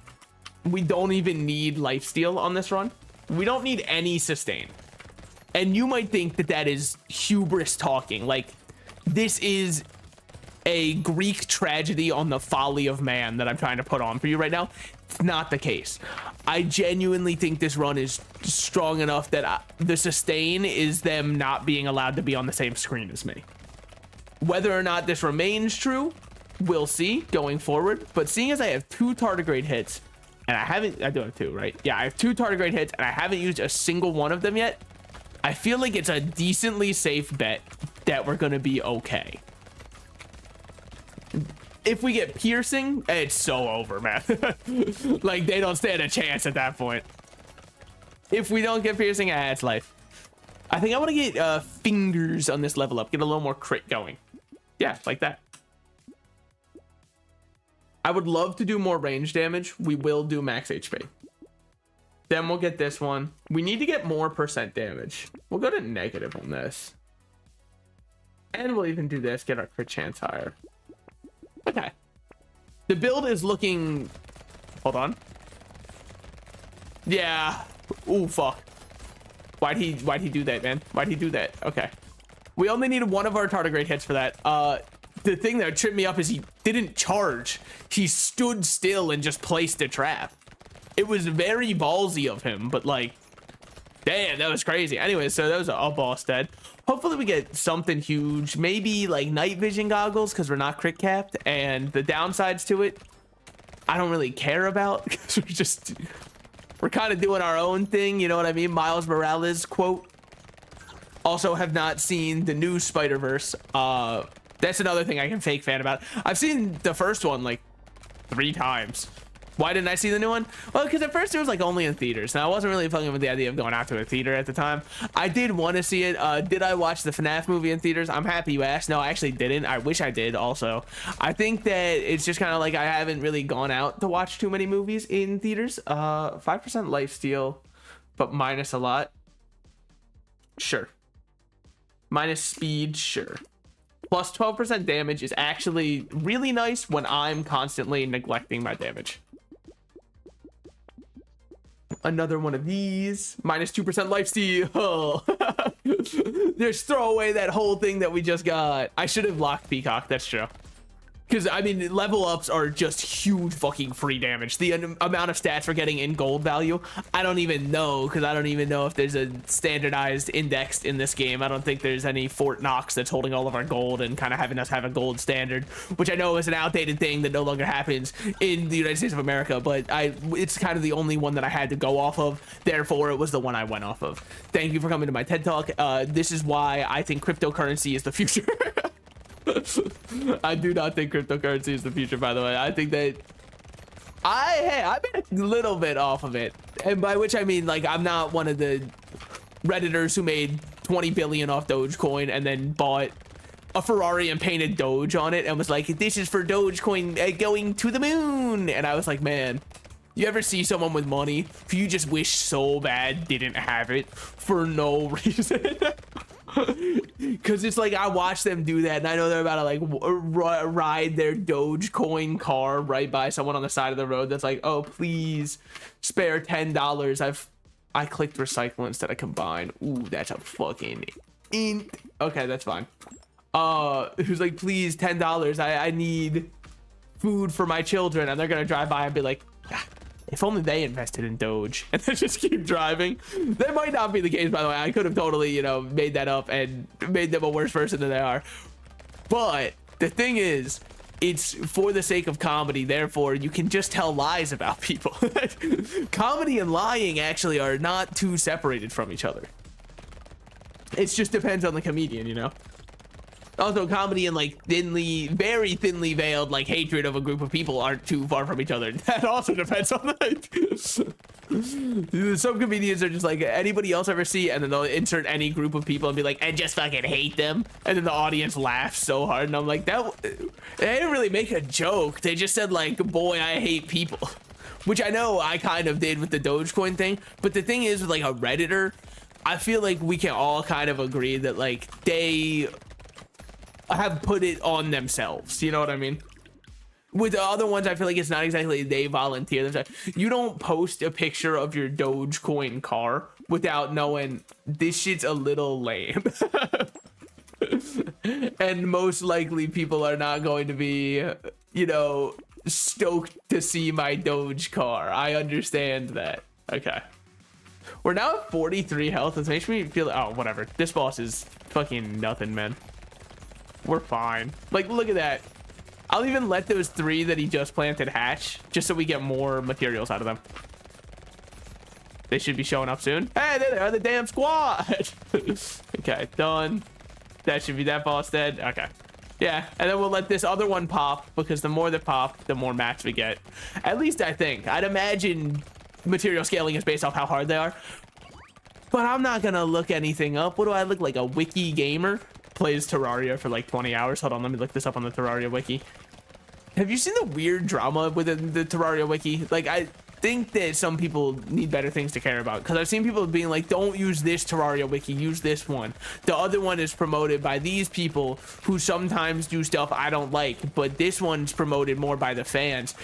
we don't even need lifesteal on this run. We don't need any sustain. And you might think that that is hubris talking. Like, this is a Greek tragedy on the folly of man that I'm trying to put on for you right now. It's not the case. I genuinely think this run is strong enough that the sustain is them not being allowed to be on the same screen as me. Whether or not this remains true, we'll see going forward. But seeing as I have 2 tardigrade hits, and I do have 2, right? Yeah, I have 2 tardigrade hits, and I haven't used a single one of them yet. I feel like it's a decently safe bet that we're gonna be okay. If we get piercing, it's so over, man. Like, they don't stand a chance at that point. If we don't get piercing, it's life. I think I want to get fingers on this level up, get a little more crit going. Yeah, like that. I would love to do more range damage. We will do max HP. Then we'll get this one. We need to get more % damage. We'll go to negative on this. And we'll even do this, get our crit chance higher. Okay. The build is looking... Hold on. Yeah. Ooh, fuck. Why'd he do that, man? Why'd he do that? Okay. We only needed 1 of our tardigrade hits for that. The thing that tripped me up is he didn't charge. He stood still and just placed a trap. It was very ballsy of him, but like, damn, that was crazy. Anyway, so that was a boss dead. Hopefully we get something huge, maybe like night vision goggles because we're not crit capped, and the downsides to it I don't really care about because we're kind of doing our own thing, you know what I mean? Miles Morales quote. Also have not seen the new Spider-Verse. That's another thing I can fake fan about. I've seen the first one like 3 times. Why didn't I see the new one? Well, because at first it was like only in theaters. Now I wasn't really fucking with the idea of going out to a theater at the time. I did want to see it. Did I watch the FNAF movie in theaters? I'm happy you asked. No, I actually didn't. I wish I did also. I think that it's just kind of like I haven't really gone out to watch too many movies in theaters. 5% lifesteal, but minus a lot. Sure. Minus speed, sure. Plus 12% damage is actually really nice when I'm constantly neglecting my damage. Another one of these. Minus 2% lifesteal. Just throw away that whole thing that we just got. I should have locked Peacock. That's true. Because, I mean, level ups are just huge fucking free damage. The amount of stats we're getting in gold value, I don't even know, because I don't even know if there's a standardized index in this game. I don't think there's any Fort Knox that's holding all of our gold and kind of having us have a gold standard, which I know is an outdated thing that no longer happens in the United States of America, but it's kind of the only one that I had to go off of. Therefore, it was the one I went off of. Thank you for coming to my TED Talk. This is why I think cryptocurrency is the future. I do not think cryptocurrency is the future, by the way. I think that I've been a little bit off of it, and by which I mean, like, I'm not one of the redditors who made 20 billion off Dogecoin and then bought a Ferrari and painted Doge on it and was like, this is for Dogecoin going to the moon. And I was like, man, you ever see someone with money who you just wish so bad didn't have it for no reason? Because it's like I watch them do that, and I know they're about to like ride their Dogecoin car right by someone on the side of the road that's like, oh, please spare $10. I clicked recycle instead of combine. Ooh, that's a fucking int. Okay, that's fine. Who's like, please, $10. I need food for my children, and they're gonna drive by and be like, if only they invested in Doge, and then just keep driving. That might not be the case, by the way. I could have totally, you know, made that up and made them a worse person than they are. But the thing is, it's for the sake of comedy. Therefore, you can just tell lies about people. Comedy and lying actually are not too separated from each other. It just depends on the comedian, you know? Also, comedy and like very thinly veiled like hatred of a group of people aren't too far from each other. That also depends on the some comedians are just like, anybody else ever see, and then they'll insert any group of people and be like, I just fucking hate them, and then the audience laughs so hard, and I'm like, they didn't really make a joke. They just said like, boy, I hate people, which I know I kind of did with the Dogecoin thing. But the thing is, with like a Redditor, I feel like we can all kind of agree that like they have put it on themselves, you know what I mean? With the other ones, I feel like it's not exactly they volunteer themselves. You don't post a picture of your Dogecoin car without knowing this shit's a little lame. And most likely people are not going to be, you know, stoked to see my Doge car. I understand that. Okay. We're now at 43 health. It makes me feel, oh, whatever. This boss is fucking nothing, man. We're fine. Like, look at that. I'll even let those 3 that he just planted hatch, just so we get more materials out of them. They should be showing up soon. Hey, there they are, the damn squad. Okay, done. That should be that boss dead. Okay. Yeah, and then we'll let this other one pop, because the more that pop, the more mats we get. At least I think. I'd imagine material scaling is based off how hard they are. But I'm not gonna look anything up. What do I look like, a wiki gamer? Plays Terraria for like 20 hours. Hold on, let me look this up on the Terraria wiki. Have you seen the weird drama within the Terraria wiki? Like, I think that some people need better things to care about, because I've seen people being like, don't use this Terraria wiki, use this one. The other one is promoted by these people who sometimes do stuff I don't like, but this one's promoted more by the fans.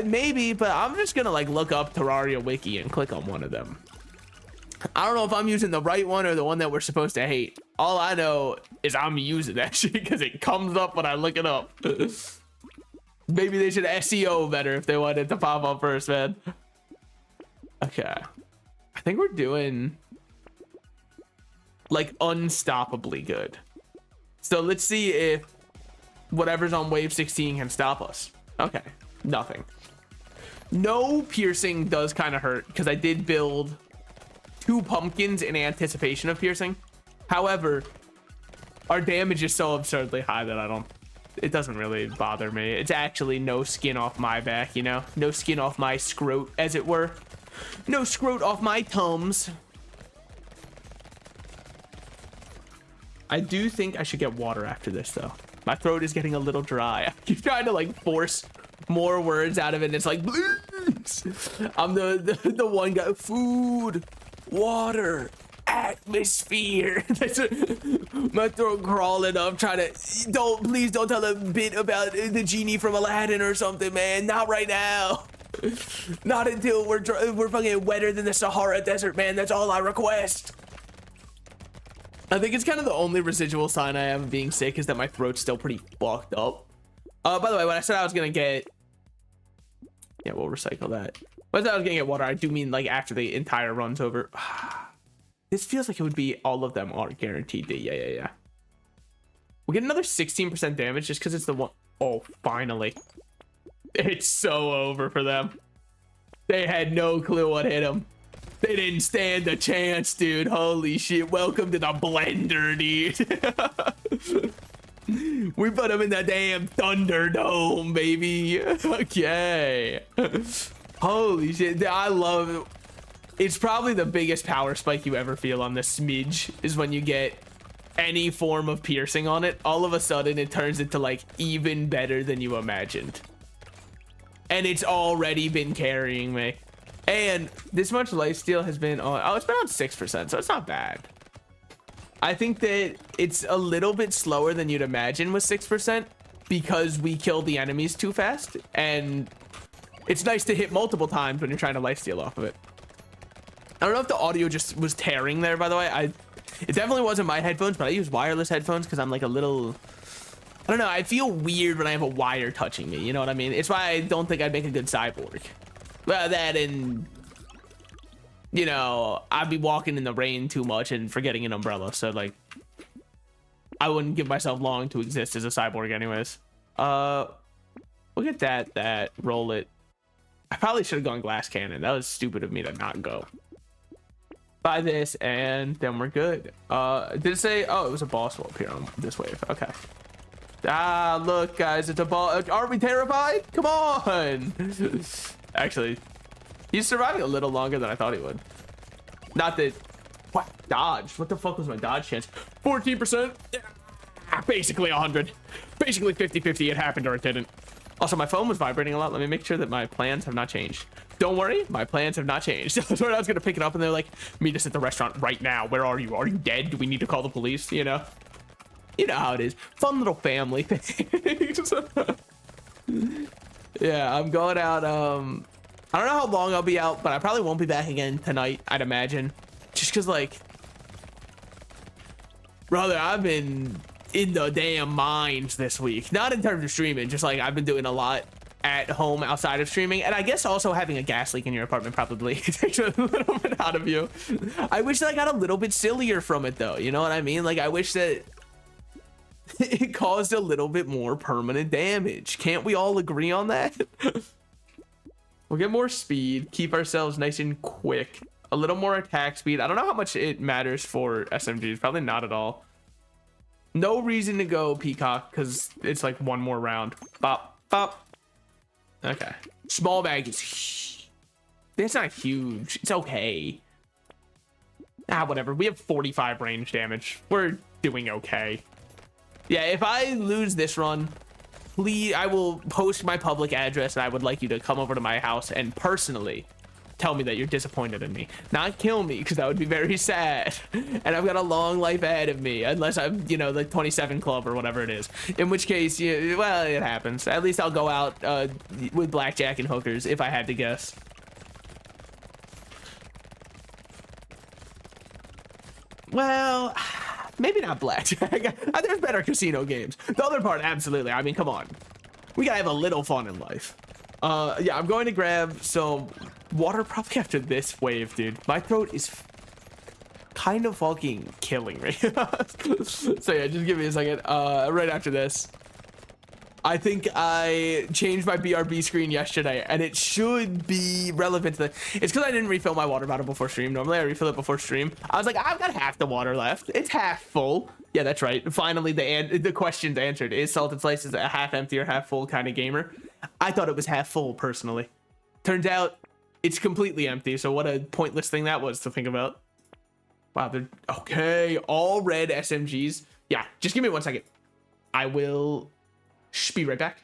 Maybe, but I'm just gonna like look up Terraria wiki and click on one of them. I don't know if I'm using the right one or the one that we're supposed to hate. All I know is I'm using that shit because it comes up when I look it up. Maybe they should SEO better if they wanted to pop up first, man. Okay. I think we're doing like unstoppably good. So let's see if whatever's on wave 16 can stop us. Okay, nothing. No piercing does kind of hurt because I did build 2 pumpkins in anticipation of piercing. However, our damage is so absurdly high that I don't it doesn't really bother me. It's actually no skin off my back, you know? No skin off my scrot, as it were. No scrot off my tums. I do think I should get water after this, though. My throat is getting a little dry. I keep trying to, like, force more words out of it, and it's like, please. I'm the one guy. Food, water, atmosphere. My throat crawling up, trying to, please don't tell a bit about the genie from Aladdin or something, man. Not right now. Not until we're fucking wetter than the Sahara Desert, man. That's all I request. I think it's kind of the only residual sign I have of being sick is that my throat's still pretty fucked up. By the way, when I said I was gonna get, yeah, we'll recycle that. When I said I was gonna get water, I do mean like after the entire run's over. This feels like it would be all of them are guaranteed. Yeah. We'll get another 16% damage just because it's the one. Oh, finally. It's so over for them. They had no clue what hit them. They didn't stand a chance, dude. Holy shit. Welcome to the blender, dude. We put them in the damn Thunderdome, baby. Okay. Holy shit. I love it. It's probably the biggest power spike you ever feel on the smidge is when you get any form of piercing on it. All of a sudden, it turns into like even better than you imagined. And it's already been carrying me. And this much lifesteal has been on, oh, it's been on 6%, so it's not bad. I think that it's a little bit slower than you'd imagine with 6% because we kill the enemies too fast. And it's nice to hit multiple times when you're trying to lifesteal off of it. I don't know if the audio just was tearing there, by the way. It definitely wasn't my headphones, but I use wireless headphones because I'm like a little, I don't know, I feel weird when I have a wire touching me, you know what I mean? It's why I don't think I'd make a good cyborg. Well, that and, you know, I'd be walking in the rain too much and forgetting an umbrella. So, like, I wouldn't give myself long to exist as a cyborg anyways. We'll get that, roll it. I probably should have gone glass cannon. That was stupid of me to not go. Buy this, and then we're good. Did it say, oh, it was a boss up here on this wave. Okay. Ah, look, guys, it's a boss. Aren't we terrified? Come on. Actually, he's surviving a little longer than I thought he would. Not that, what, dodge? What the fuck was my dodge chance? 14%? Basically 100. Basically 50-50. It happened or it didn't. Also, my phone was vibrating a lot. Let me make sure that my plans have not changed. Don't worry, my plans have not changed. I was going to pick it up and they're like, meet us at the restaurant right now. Where are you? Are you dead? Do we need to call the police? You know? You know how it is. Fun little family things. Yeah, I'm going out. I don't know how long I'll be out, but I probably won't be back again tonight, I'd imagine. Just because, like, brother, I've been in the damn mines this week. Not in terms of streaming, just like I've been doing a lot at home outside of streaming. And I guess also having a gas leak in your apartment probably takes a little bit out of you. I wish that I got a little bit sillier from it, though. You know what I mean? Like, I wish that it caused a little bit more permanent damage. Can't we all agree on that? We'll get more speed, keep ourselves nice and quick, a little more attack speed. I don't know how much it matters for SMGs, probably not at all. No reason to go Peacock because it's like one more round. Bop, bop. Okay. Small bag is, it's not huge. It's okay. Ah, whatever. We have 45 range damage. We're doing okay. Yeah, if I lose this run, please, I will post my public address and I would like you to come over to my house and personally tell me that you're disappointed in me. Not kill me, because that would be very sad. And I've got a long life ahead of me, unless I'm, you know, the 27 club or whatever it is. In which case, yeah, well, it happens. At least I'll go out with blackjack and hookers, if I had to guess. Well, maybe not blackjack. There's better casino games. The other part, absolutely. I mean, come on. We gotta have a little fun in life. Yeah, I'm going to grab some water probably after this wave, dude. My throat is kind of fucking killing me. So yeah, just give me a second. Right after this, I think I changed my BRB screen yesterday, and it should be relevant to the. It's because I didn't refill my water bottle before stream. Normally I refill it before stream. I was like, I've got half the water left. It's half full. Yeah, that's right. Finally, the question's answered. Is Salted Slices a half empty or half full kind of gamer? I thought it was half full personally. Turns out it's completely empty. So what a pointless thing that was to think about. Wow, they're okay. All red SMGs. Yeah, just give me 1 second. I will be right back.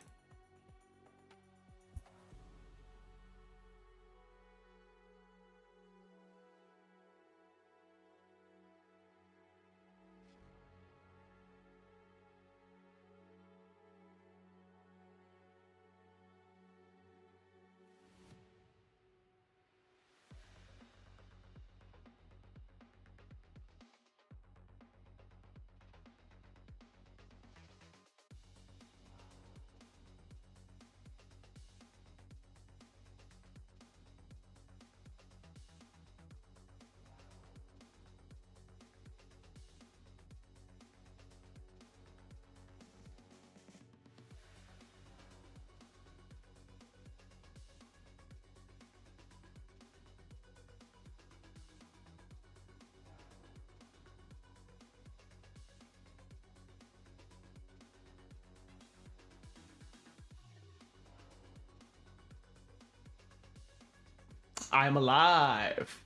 I'm alive.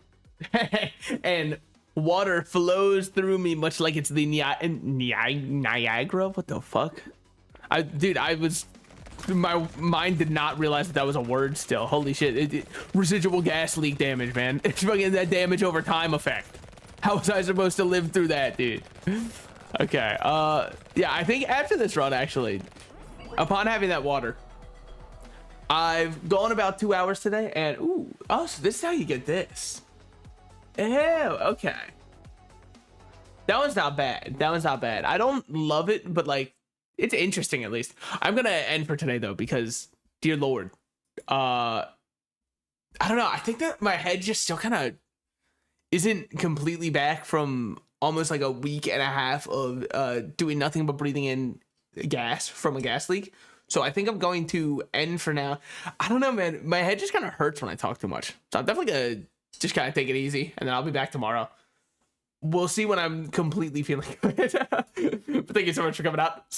And water flows through me much like it's the Niagara. What the fuck? Dude, my mind did not realize that was a word still. Holy shit. Residual gas leak damage, man. It's fucking that damage over time effect. How was I supposed to live through that, dude? Okay. Yeah, I think after this run, actually, upon having that water, I've gone about 2 hours today, and ooh, oh, so this is how you get this. Ew, okay. That one's not bad. That one's not bad. I don't love it, but like, it's interesting at least. I'm gonna end for today though, because dear Lord, I don't know. I think that my head just still kind of isn't completely back from almost like a week and a half of doing nothing but breathing in gas from a gas leak. So I think I'm going to end for now. I don't know, man. My head just kind of hurts when I talk too much. So I'm definitely going to just kind of take it easy. And then I'll be back tomorrow. We'll see when I'm completely feeling good. But thank you so much for coming out.